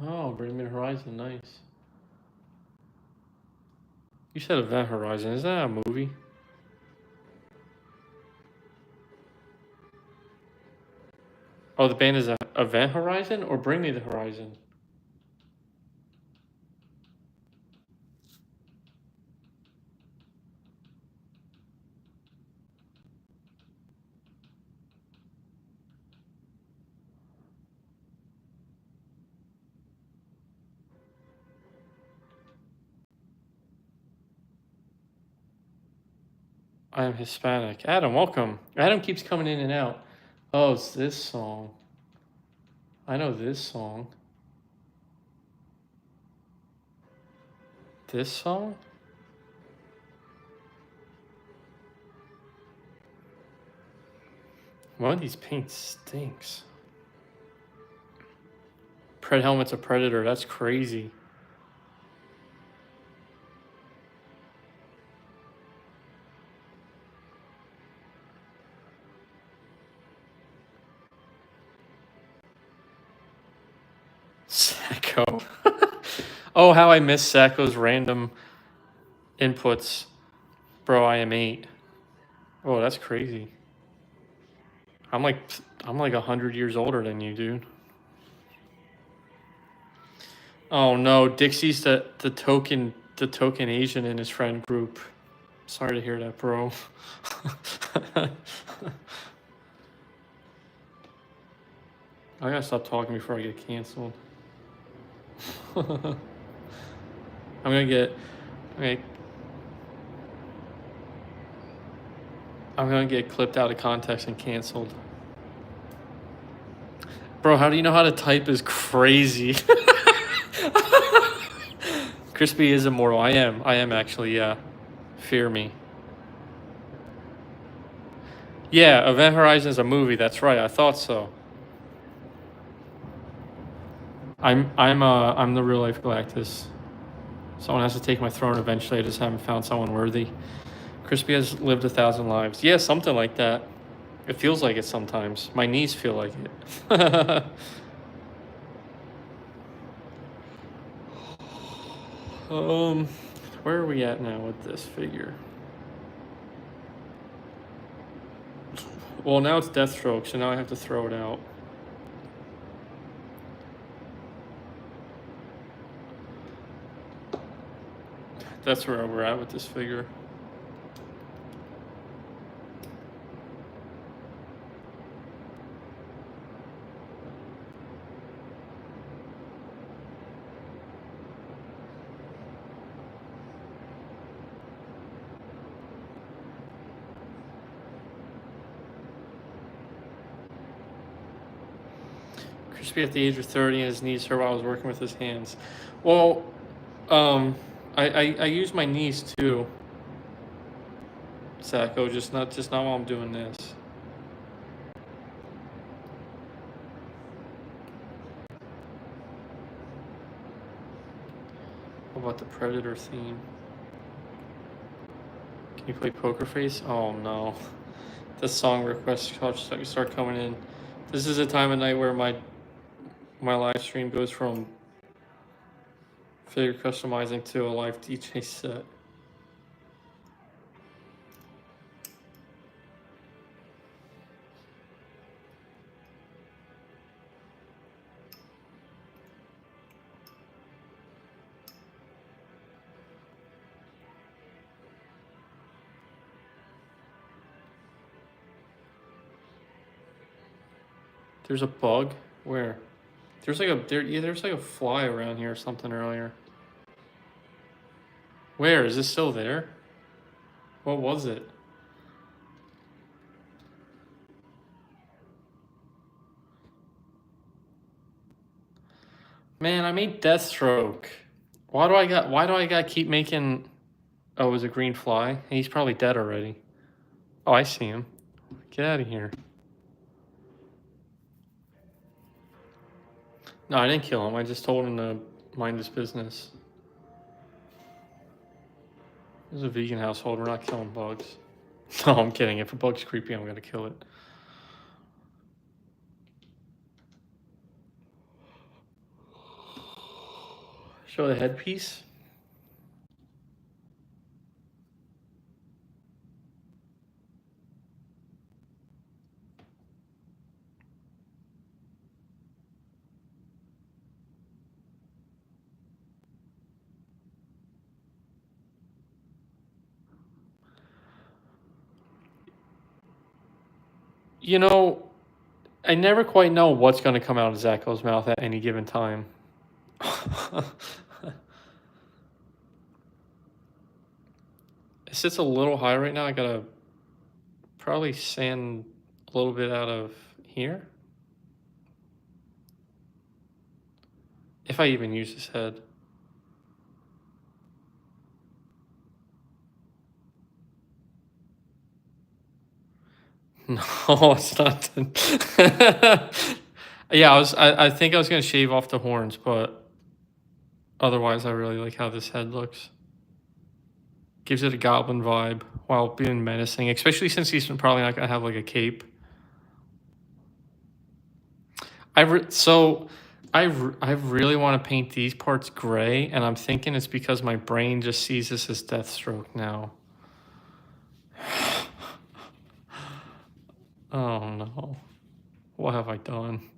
Oh, Bring Me the Horizon, nice. You said Event Horizon, is that a movie? Oh, the band is Event Horizon or Bring Me the Horizon? I am Hispanic. Adam, welcome. Adam keeps coming in and out. Oh, it's this song. I know this song. This song? One of these paints stinks. Pred Helmet's a Predator. That's crazy. Sacco. Oh, how I miss Sacco's random inputs. Bro, I am 8. Oh, that's crazy. I'm like 100 years older than you, dude. Oh no, Dixie's the token Asian in his friend group. Sorry to hear that, bro. I gotta stop talking before I get canceled. I'm gonna get clipped out of context and canceled. Bro, how do you know how to type is crazy. Crispy is immortal. I am actually, yeah. Fear me. Yeah, Event Horizon is a movie, that's right. I thought so. I'm the real life Galactus. Someone has to take my throne eventually. I just haven't found someone worthy. Crispy has lived 1,000 lives. Yeah, something like that. It feels like it sometimes. My knees feel like it. Where are we at now with this figure? Well, now it's Deathstroke, so now I have to throw it out. That's where we're at with this figure. Crispy at the age of 30 and his knees hurt while I was working with his hands. Well, I use my knees too, Sacco, just not while I'm doing this. What about the Predator theme? Can you play Poker Face? Oh no. The song requests start coming in. This is a time of night where my live stream goes from figure customizing to a live DJ set. There's a bug? Where? There's like a fly around here or something earlier. Where? Is this still there? What was it? Man, I made Deathstroke. Why do I got keep making? Oh, it was a green fly? He's probably dead already. Oh, I see him. Get out of here. No, I didn't kill him. I just told him to mind his business. This is a vegan household. We're not killing bugs. No, I'm kidding. If a bug's creepy, I'm gonna kill it. Show the headpiece. You know, I never quite know what's going to come out of Zacho's mouth at any given time. It sits a little high right now. I gotta probably sand a little bit out of here. If I even use this head. No, it's not. Yeah, I think I was gonna shave off the horns, but otherwise I really like how this head looks. Gives it a goblin vibe while being menacing, especially since he's probably not gonna have like a cape. I really want to paint these parts gray, and I'm thinking it's because my brain just sees this as Deathstroke now. Oh no. What have I done?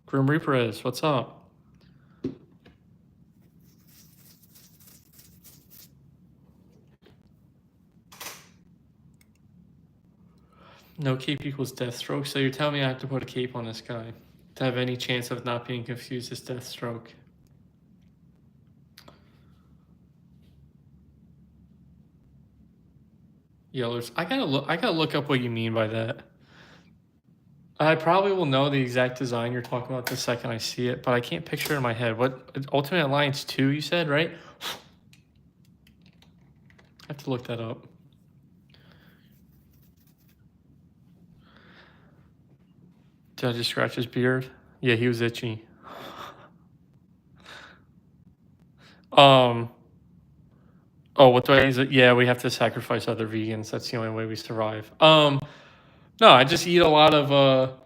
Grim Reaper is, what's up? No cape equals Deathstroke, so you're telling me I have to put a cape on this guy to have any chance of not being confused as Deathstroke. Yellers, I gotta look up what you mean by that. I probably will know the exact design you're talking about the second I see it, but I can't picture it in my head. What, Ultimate Alliance 2 you said, right? I have to look that up. Did I just scratch his beard? Yeah, he was itchy. Oh, what do I use? Yeah, we have to sacrifice other vegans. That's the only way we survive. No, I just eat a lot of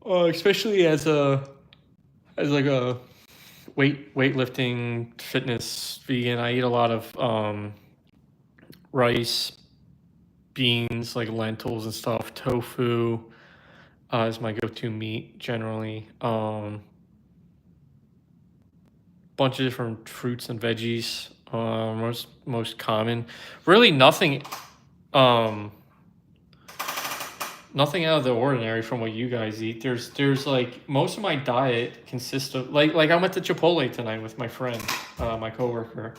especially as like a weightlifting fitness vegan. I eat a lot of rice, beans, like lentils and stuff. Tofu is my go-to meat generally. Bunch of different fruits and veggies. Most common. Really nothing nothing out of the ordinary from what you guys eat. There's like most of my diet consists of like I went to Chipotle tonight with my friend, my coworker,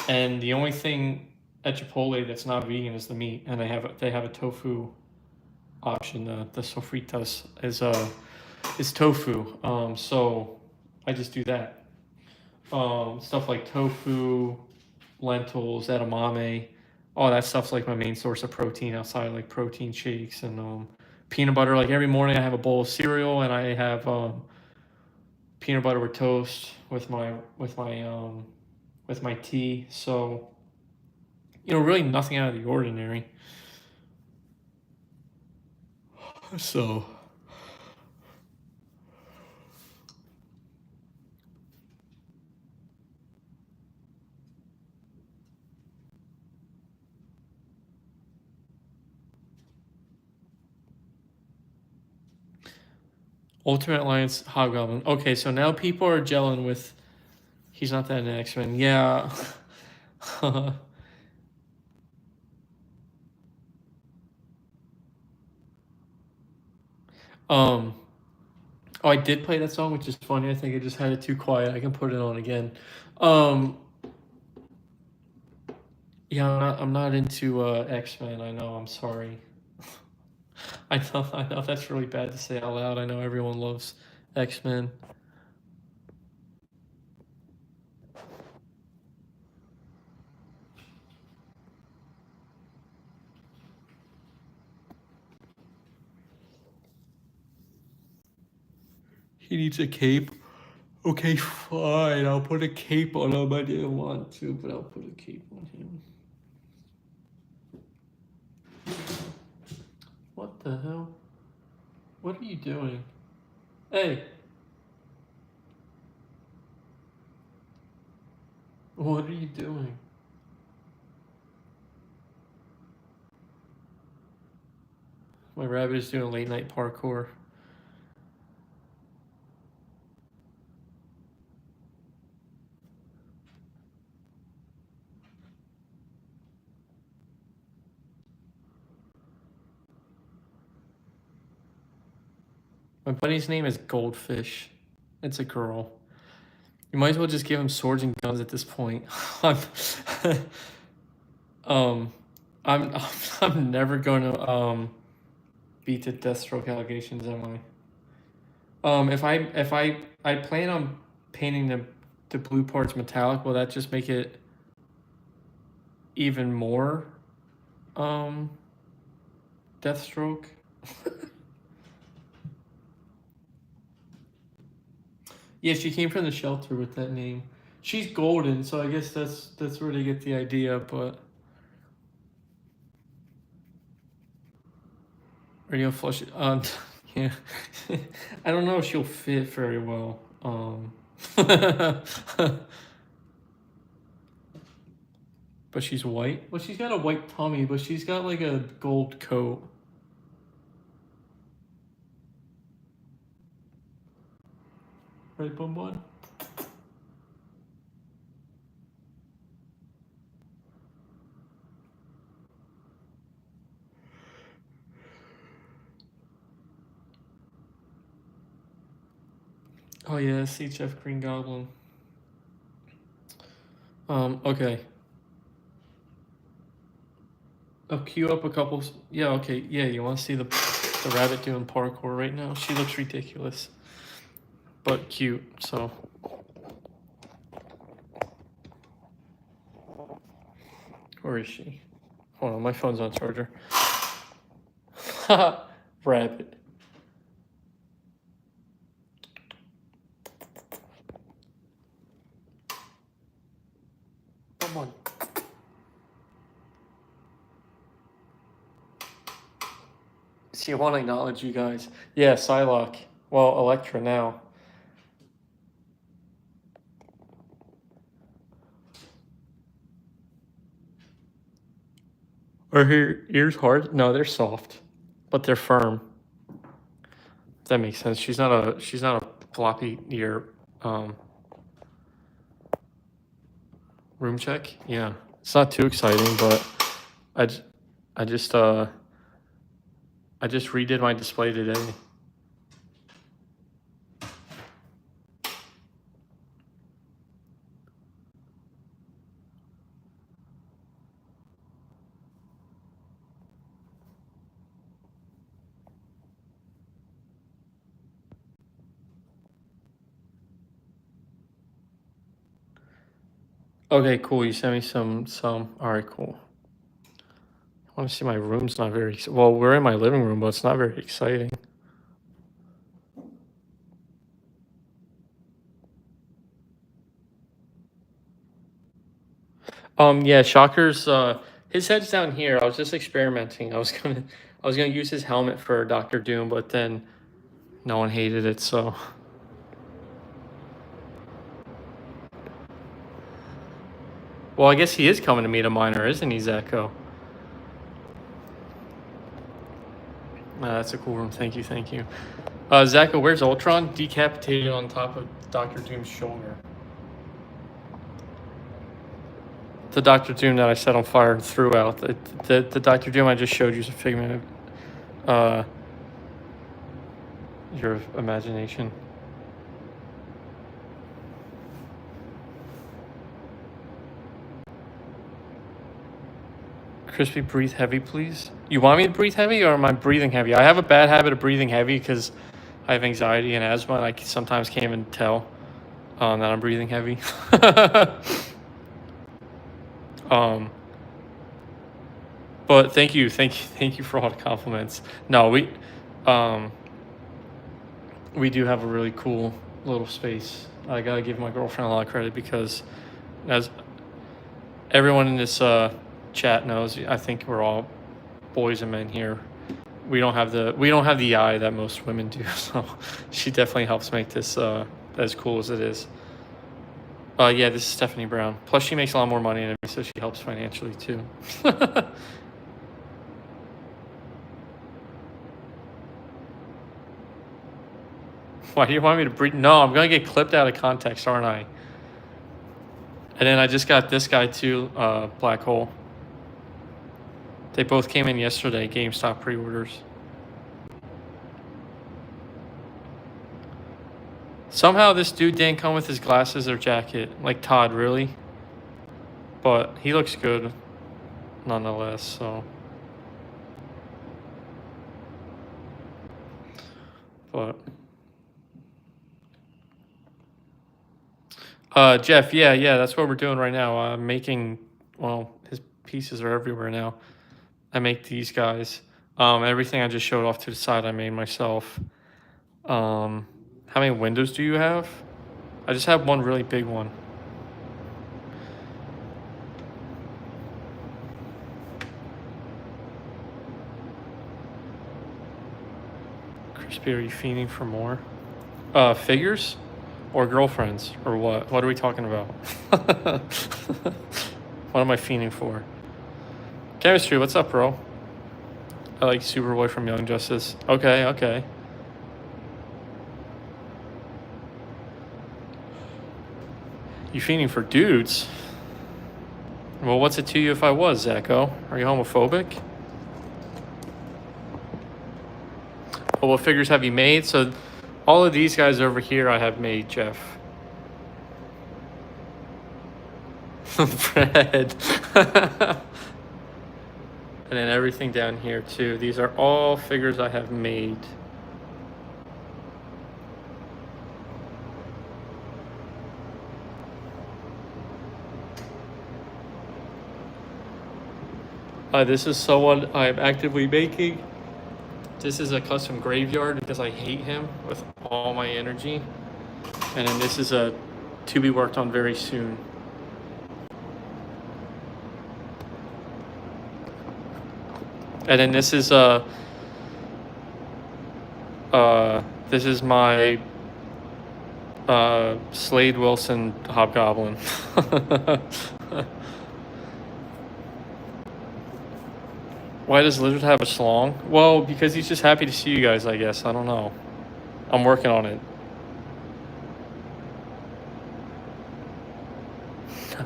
and the only thing at Chipotle that's not vegan is the meat, and they have a tofu option. The sofritas is tofu. So I just do that. Stuff like tofu, lentils, edamame, all that stuff's like my main source of protein outside of like protein shakes and peanut butter. Like every morning I have a bowl of cereal and I have peanut butter with toast with my tea. So really nothing out of the ordinary. So Ultimate Alliance Hobgoblin. Okay, so now people are gelling with he's not that in X-Men. Yeah. Oh, I did play that song, which is funny. I think I just had it too quiet. I can put it on again. Yeah, I'm not into X-Men. I know. I'm sorry. I know that's really bad to say out loud. I know everyone loves X-Men. He needs a cape. Okay, fine. I'll put a cape on him. I didn't want to, but I'll put a cape on him. What the hell? What are you doing? Hey. What are you doing? My rabbit is doing late night parkour. My buddy's name is Goldfish. It's a girl. You might as well just give him swords and guns at this point. I'm never going to beat the Deathstroke allegations, am I? If I plan on painting the blue parts metallic, will that just make it even more Deathstroke? Yeah, she came from the shelter with that name. She's golden, so I guess that's where they get the idea, but radio flush. Yeah. I don't know if she'll fit very well. But she's white. Well, she's got a white tummy, but she's got like a gold coat. Right, Bum Bun? Oh yeah, CHF Green Goblin. Okay. I'll queue up a couple. Yeah, okay. Yeah, you want to see the rabbit doing parkour right now? She looks ridiculous, but cute. So. Where is she? Hold on, my phone's on charger. Rabbit. Come on. See, I want to acknowledge you guys. Yeah, Psylocke. Well, Electra now. Are her ears hard? No, they're soft, but they're firm. That makes sense. She's not a floppy ear. Room check. Yeah, it's not too exciting, but I just redid my display today. Okay, cool. You sent me some. All right, cool. I want to see my room's not very well. We're in my living room, but it's not very exciting. Yeah, Shocker's his head's down here. I was just experimenting. I was gonna use his helmet for Doctor Doom, but then no one hated it, so. Well, I guess he is coming to meet a miner, isn't he, Zacho? That's a cool room. Thank you, thank you. Zacho, where's Ultron? Decapitated on top of Doctor Doom's shoulder. The Doctor Doom that I set on fire and threw out. The Doctor Doom I just showed you is a figment of your imagination. Crispy, breathe heavy, please. You want me to breathe heavy, or am I breathing heavy? I have a bad habit of breathing heavy because I have anxiety and asthma, and I sometimes can't even tell that I'm breathing heavy. But thank you for all the compliments. No, we do have a really cool little space. I gotta give my girlfriend a lot of credit because, as everyone in this chat knows, I think we're all boys and men here. We don't have the eye that most women do, so she definitely helps make this as cool as it is. Yeah, this is Stephanie Brown. Plus, she makes a lot more money than me, so she helps financially too. Why do you want me to breathe? No, I'm gonna get clipped out of context, aren't I? And then I just got this guy too, Black Hole. They both came in yesterday, GameStop pre-orders. Somehow this dude didn't come with his glasses or jacket. Like Todd, really? But he looks good nonetheless, so. But. Jeff, yeah, that's what we're doing right now. I'm making, well, his pieces are everywhere now. I make these guys. Everything I just showed off to the side, I made myself. How many windows do you have? I just have one really big one. Crispy, are you fiending for more? Figures? Or girlfriends? Or what? What are we talking about? What am I fiending for? Chemistry, what's up, bro? I like Superboy from Young Justice. Okay. You fiending for dudes? Well, what's it to you if I was, Zacho? Are you homophobic? Well, what figures have you made? So, all of these guys over here I have made, Jeff. Fred. And then everything down here too. These are all figures I have made. This is someone I'm actively making. This is a custom graveyard because I hate him with all my energy. And then this is a to be worked on very soon. And then this is my Slade Wilson Hobgoblin. Why does Lizard have a slong? Well, because he's just happy to see you guys, I guess. I don't know. I'm working on it.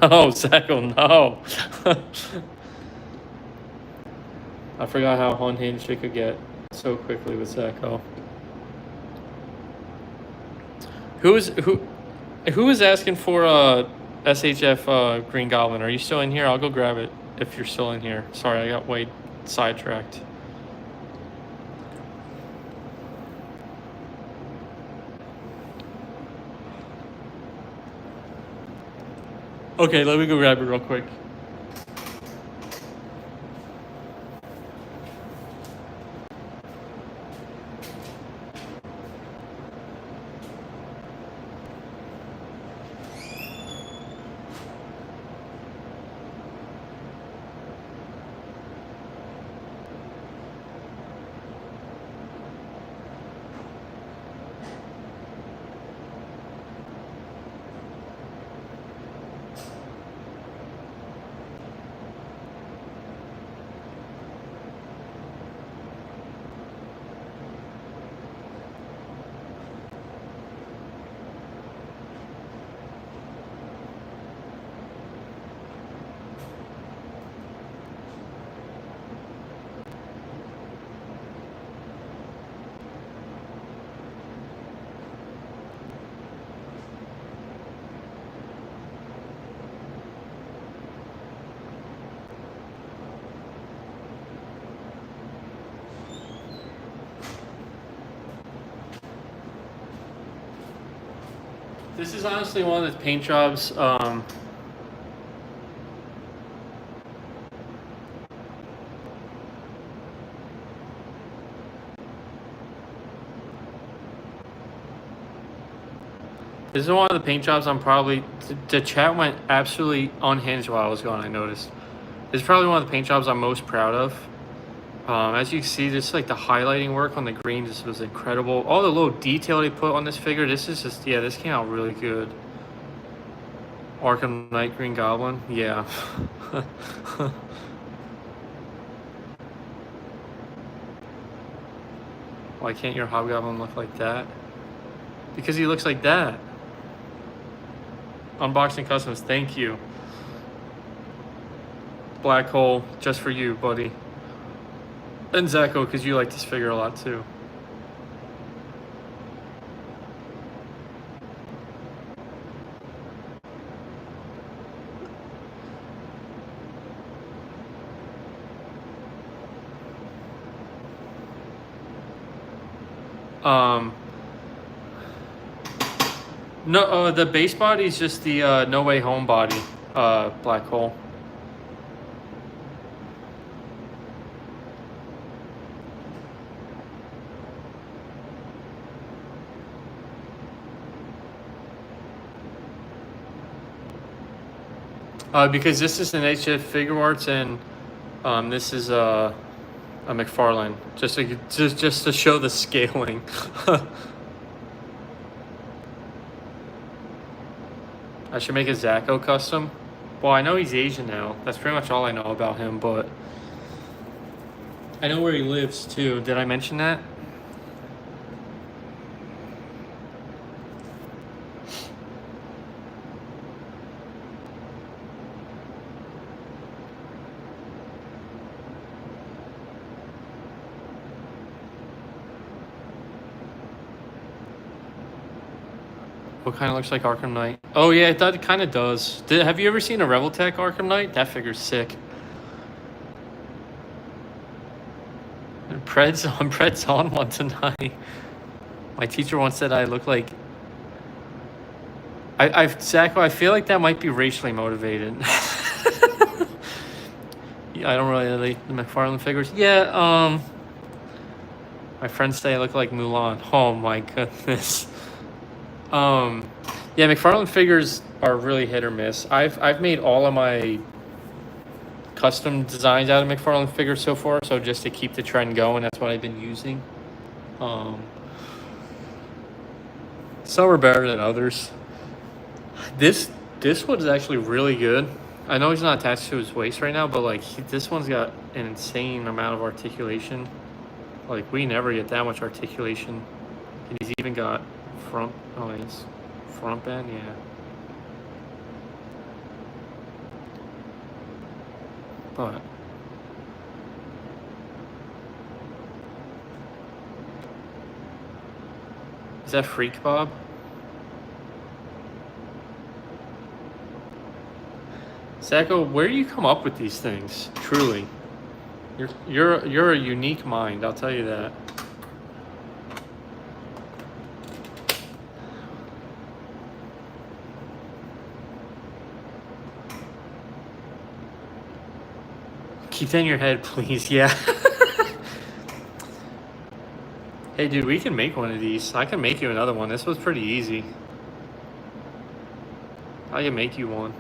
No, Zacho, no. I forgot how unhinged it could get so quickly with Zacho. Who is asking for SHF Green Goblin? Are you still in here? I'll go grab it if you're still in here. Sorry, I got way sidetracked. Okay, let me go grab it real quick. This is honestly one of the paint jobs. This is one of the paint jobs I'm probably... The chat went absolutely unhinged while I was gone, I noticed. This is probably one of the paint jobs I'm most proud of. As you can see, just like the highlighting work on the green just was incredible. All the little detail they put on this figure, this is just, yeah, this came out really good. Arkham Knight, Green Goblin. Yeah. Why can't your Hobgoblin look like that? Because he looks like that. Unboxing Customs, thank you. Black Hole, just for you, buddy. And Zacho, because you like this figure a lot too. No, the base body is just the No Way Home body, Black Hole. Because this is an HF Figure Arts and this is a McFarlane, just to show the scaling. I should make a Zacho custom. Well, I know he's Asian now. That's pretty much all I know about him, but I know where he lives too. Did I mention that? What kind of looks like Arkham Knight? Oh yeah, it kind of does. Have you ever seen a Rebel Tech Arkham Knight? That figure's sick. And Pred's on one tonight. My teacher once said I look like. Zacho, I feel like that might be racially motivated. Yeah, I don't really like the McFarlane figures. Yeah, my friends say I look like Mulan. Oh my goodness. Yeah, McFarlane figures are really hit or miss. I've made all of my custom designs out of McFarlane figures so far, so just to keep the trend going, that's what I've been using. Some are better than others. This one's actually really good. I know he's not attached to his waist right now, but like this one's got an insane amount of articulation. Like we never get that much articulation, and he's even got front. Oh, he's front bend, yeah. But is that Freak Bob? Zacho, where do you come up with these things? Truly, you're a unique mind. I'll tell you that. Keep that in your head, please. Yeah. Hey, dude, we can make one of these. I can make you another one. This was pretty easy. I can make you one.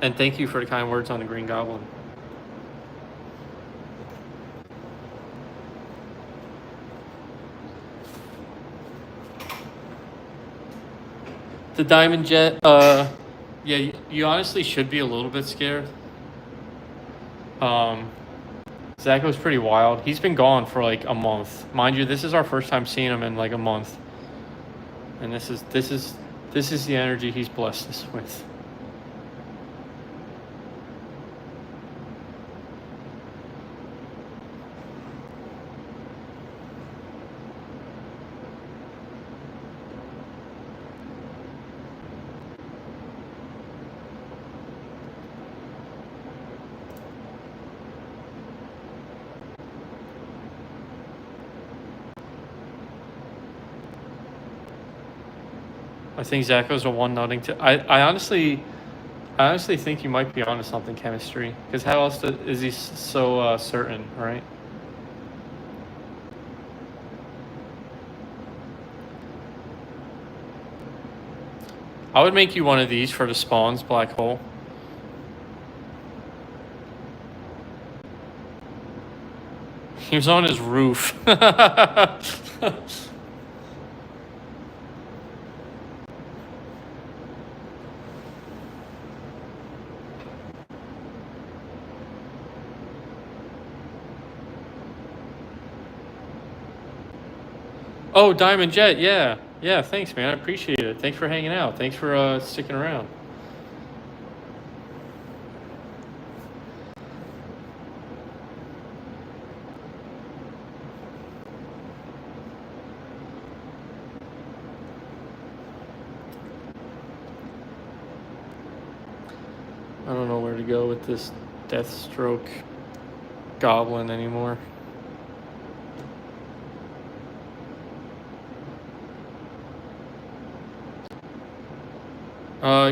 And thank you for the kind words on the Green Goblin. The Diamond Jet, yeah, you honestly should be a little bit scared. Zacho's pretty wild. He's been gone for like a month. Mind you, this is our first time seeing him in like a month. And this is the energy he's blessed us with. I think Zacho's a one nutting to. I honestly think you might be onto something, chemistry. Because how else is he so certain, right? I would make you one of these for the Spawns Black Hole. He was on his roof. Oh, Diamond Jet, yeah. Yeah, thanks, man. I appreciate it. Thanks for hanging out. Thanks for sticking around. I don't know where to go with this Deathstroke Goblin anymore.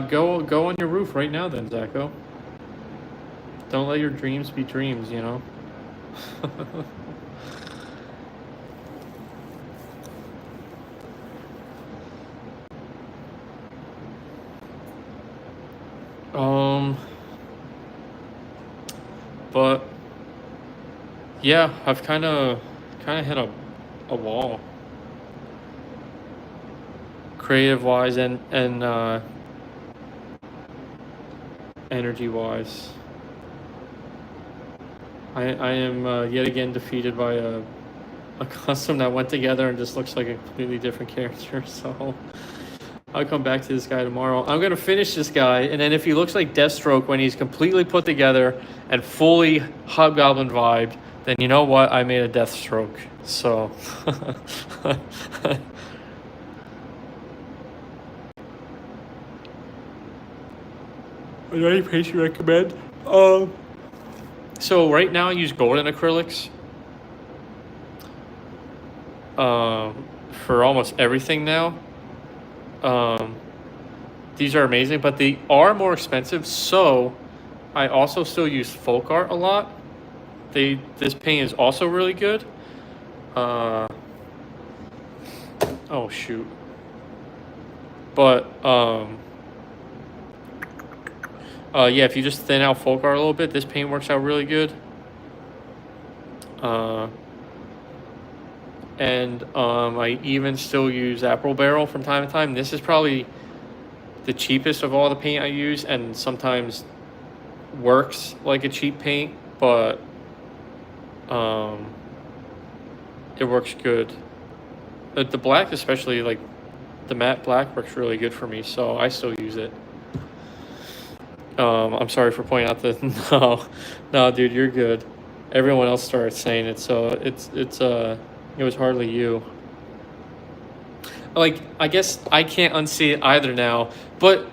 Go on your roof right now then, Zacho. Don't let your dreams be dreams, you know? But yeah, I've kind of hit a wall, creative wise and energy wise. I am yet again defeated by a custom that went together and just looks like a completely different character. So I'll come back to this guy tomorrow. I'm gonna finish this guy, and then if he looks like Deathstroke when he's completely put together and fully Hobgoblin vibed, then you know what? I made a Deathstroke. So any paint you recommend? So right now I use golden acrylics for almost everything now. These are amazing, but they are more expensive, so I also still use folk art a lot. This paint is also really good. Oh shoot. But yeah, if you just thin out folk art a little bit, this paint works out really good. And I even still use April Barrel from time to time. This is probably the cheapest of all the paint I use, and sometimes works like a cheap paint, but it works good. The black, especially, like the matte black, works really good for me, so I still use it. I'm sorry for pointing out that no, dude, you're good. Everyone else started saying it, so it was hardly you. Like, I guess I can't unsee it either now, but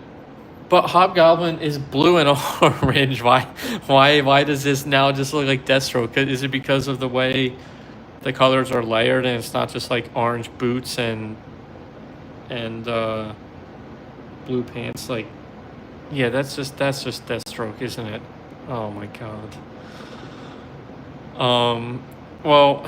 Hobgoblin is blue and orange. Why does this now just look like Deathstroke? Is it because of the way the colors are layered and it's not just like orange boots and blue pants? Like, yeah, that's just Deathstroke, isn't it? Oh my god. Well,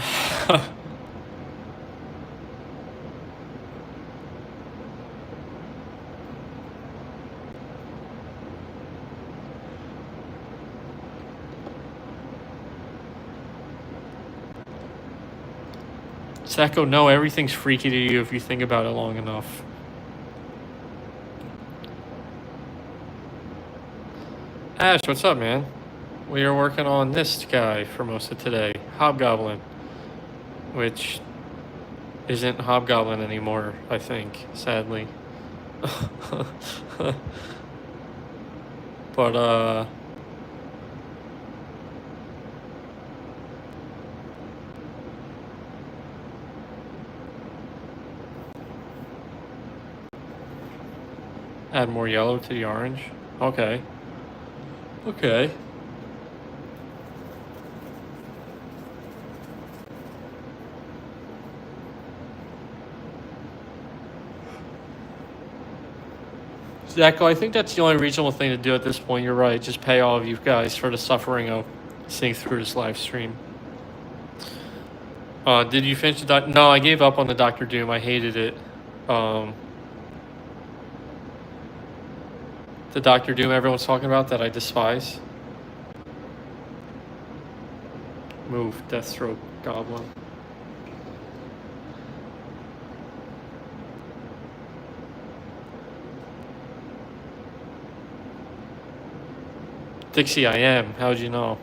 Sacco, no, everything's freaky to you if you think about it long enough. Ash, what's up, man? We are working on this guy for most of today, Hobgoblin, which isn't Hobgoblin anymore, I think, sadly. But add more yellow to the orange. Okay. Okay. Zacho, I think that's the only reasonable thing to do at this point. You're right. Just pay all of you guys for the suffering of seeing through this live stream. Did you finish the No, I gave up on the Dr. Doom. I hated it. The Dr. Doom everyone's talking about that I despise. Move, Deathstroke, Goblin. Dixie, I am. How'd you know?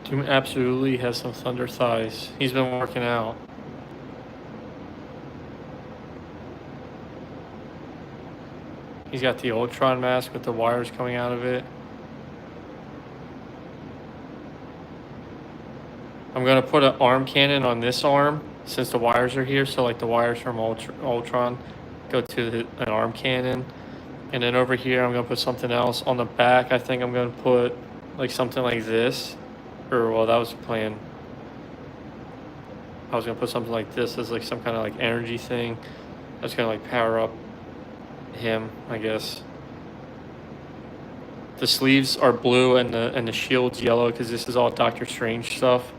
Doom absolutely has some thunder thighs. He's been working out. He's got the Ultron mask with the wires coming out of it. I'm gonna put an arm cannon on this arm since the wires are here. So like the wires from Ultron go to an arm cannon. And then over here, I'm gonna put something else on the back. I think I'm gonna put like something like this. Or, well, that was the plan. I was gonna put something like this as like some kind of like energy thing. That's gonna like power up him, I guess. The sleeves are blue and the shield's yellow because this is all Doctor Strange stuff.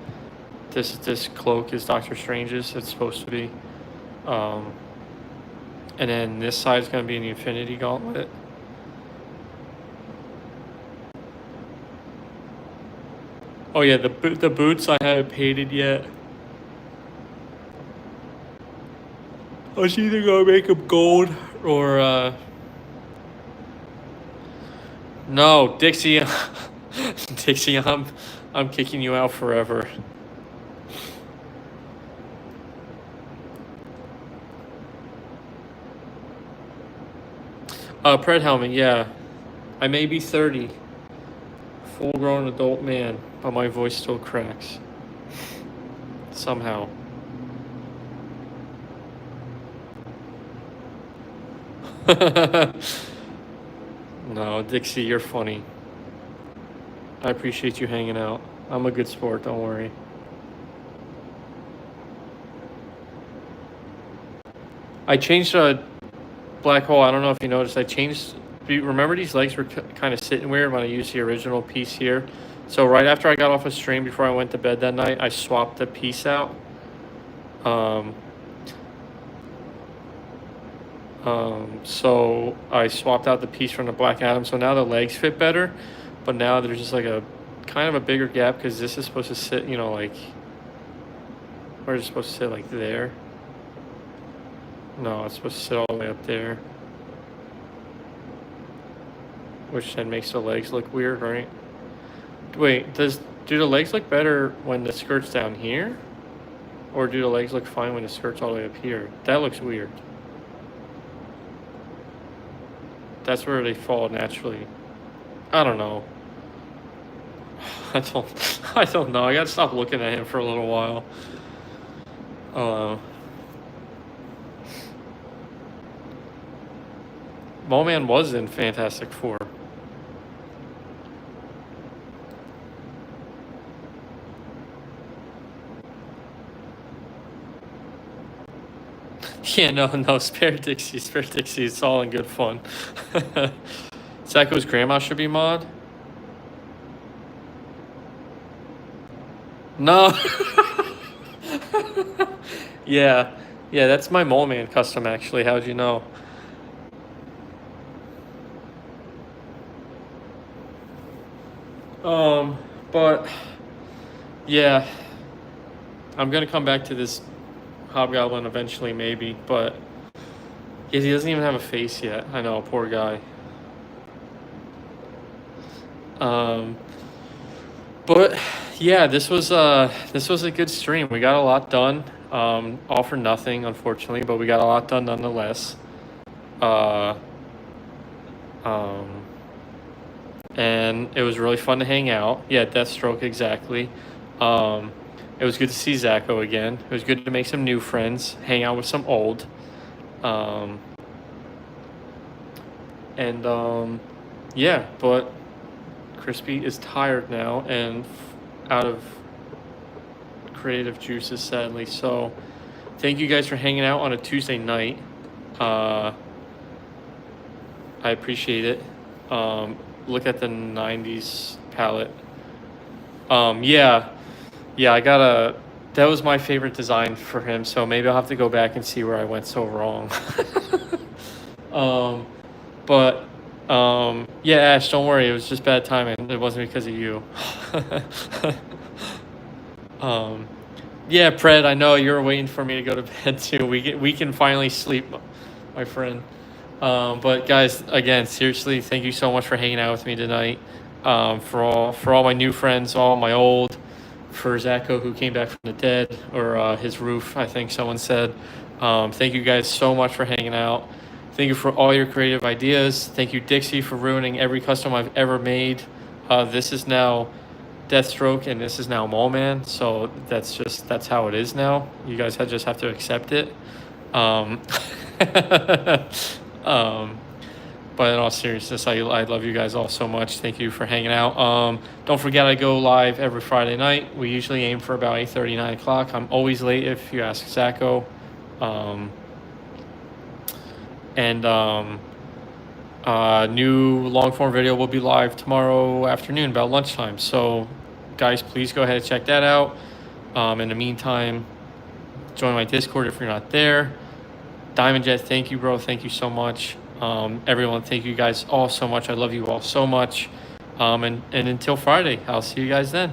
This cloak is Doctor Strange's. It's supposed to be. And then this side is gonna be an Infinity Gauntlet. Oh yeah, the boots I haven't painted yet. I was either gonna make them gold or no, Dixie. Dixie, I'm kicking you out forever. Pred helmet, yeah. I may be 30. Full-grown adult man, but my voice still cracks. Somehow. No, Dixie, you're funny. I appreciate you hanging out. I'm a good sport, don't worry. I changed a black hole. I don't know if you noticed. I changed. Remember these legs were kind of sitting weird when I used the original piece here. So right after I got off a stream, before I went to bed that night, I swapped the piece out. So I swapped out the piece from the Black Adam. So now the legs fit better, but now there's just like a kind of a bigger gap because this is supposed to sit, you know, like where is it supposed to sit, like there? No, it's supposed to sit all the way up there, which then makes the legs look weird, right? Wait, do the legs look better when the skirt's down here, or do the legs look fine when the skirt's all the way up here? That looks weird. That's where they fall naturally. I don't know. I don't know. I gotta stop looking at him for a little while. Moleman was in Fantastic Four. Yeah, no, spare Dixie, it's all in good fun. Zacho's grandma should be mod? No. Yeah, that's my Mole Man custom, actually. How'd you know? But, yeah. I'm gonna come back to this Hobgoblin eventually, maybe, but yeah, he doesn't even have a face yet. I know, poor guy. But yeah, this was a good stream. We got a lot done. All for nothing, unfortunately, but we got a lot done nonetheless. And it was really fun to hang out. Yeah, Deathstroke, exactly. It was good to see Zacho again. It was good to make some new friends, hang out with some old. Yeah, but Crispy is tired now and out of creative juices, sadly. So thank you guys for hanging out on a Tuesday night. I appreciate it. Look at the 90s palette. Yeah, that was my favorite design for him, so maybe I'll have to go back and see where I went so wrong. Yeah, Ash, don't worry, it was just bad timing. It wasn't because of you. Yeah, Pred, I know you're waiting for me to go to bed too. We can finally sleep, my friend. But guys, again, seriously, thank you so much for hanging out with me tonight. For all my new friends, all my old, for Zacho, who came back from the dead, or his roof, I think someone said. Thank you guys so much for hanging out. Thank you for all your creative ideas. Thank you, Dixie, for ruining every custom I've ever made. This is now Deathstroke, and this is now Mallman. So that's how it is now. You guys just have to accept it. But in all seriousness, I love you guys all so much. Thank you for hanging out. Don't forget, I go live every Friday night. We usually aim for about 8:30, 9 o'clock. I'm always late if you ask Zacho. New long form video will be live tomorrow afternoon about lunchtime. So guys, please go ahead and check that out. In the meantime, join my Discord if you're not there. Diamond Jet, thank you, bro. Thank you so much. Everyone, thank you guys all so much. I love you all so much. And until Friday, I'll see you guys then.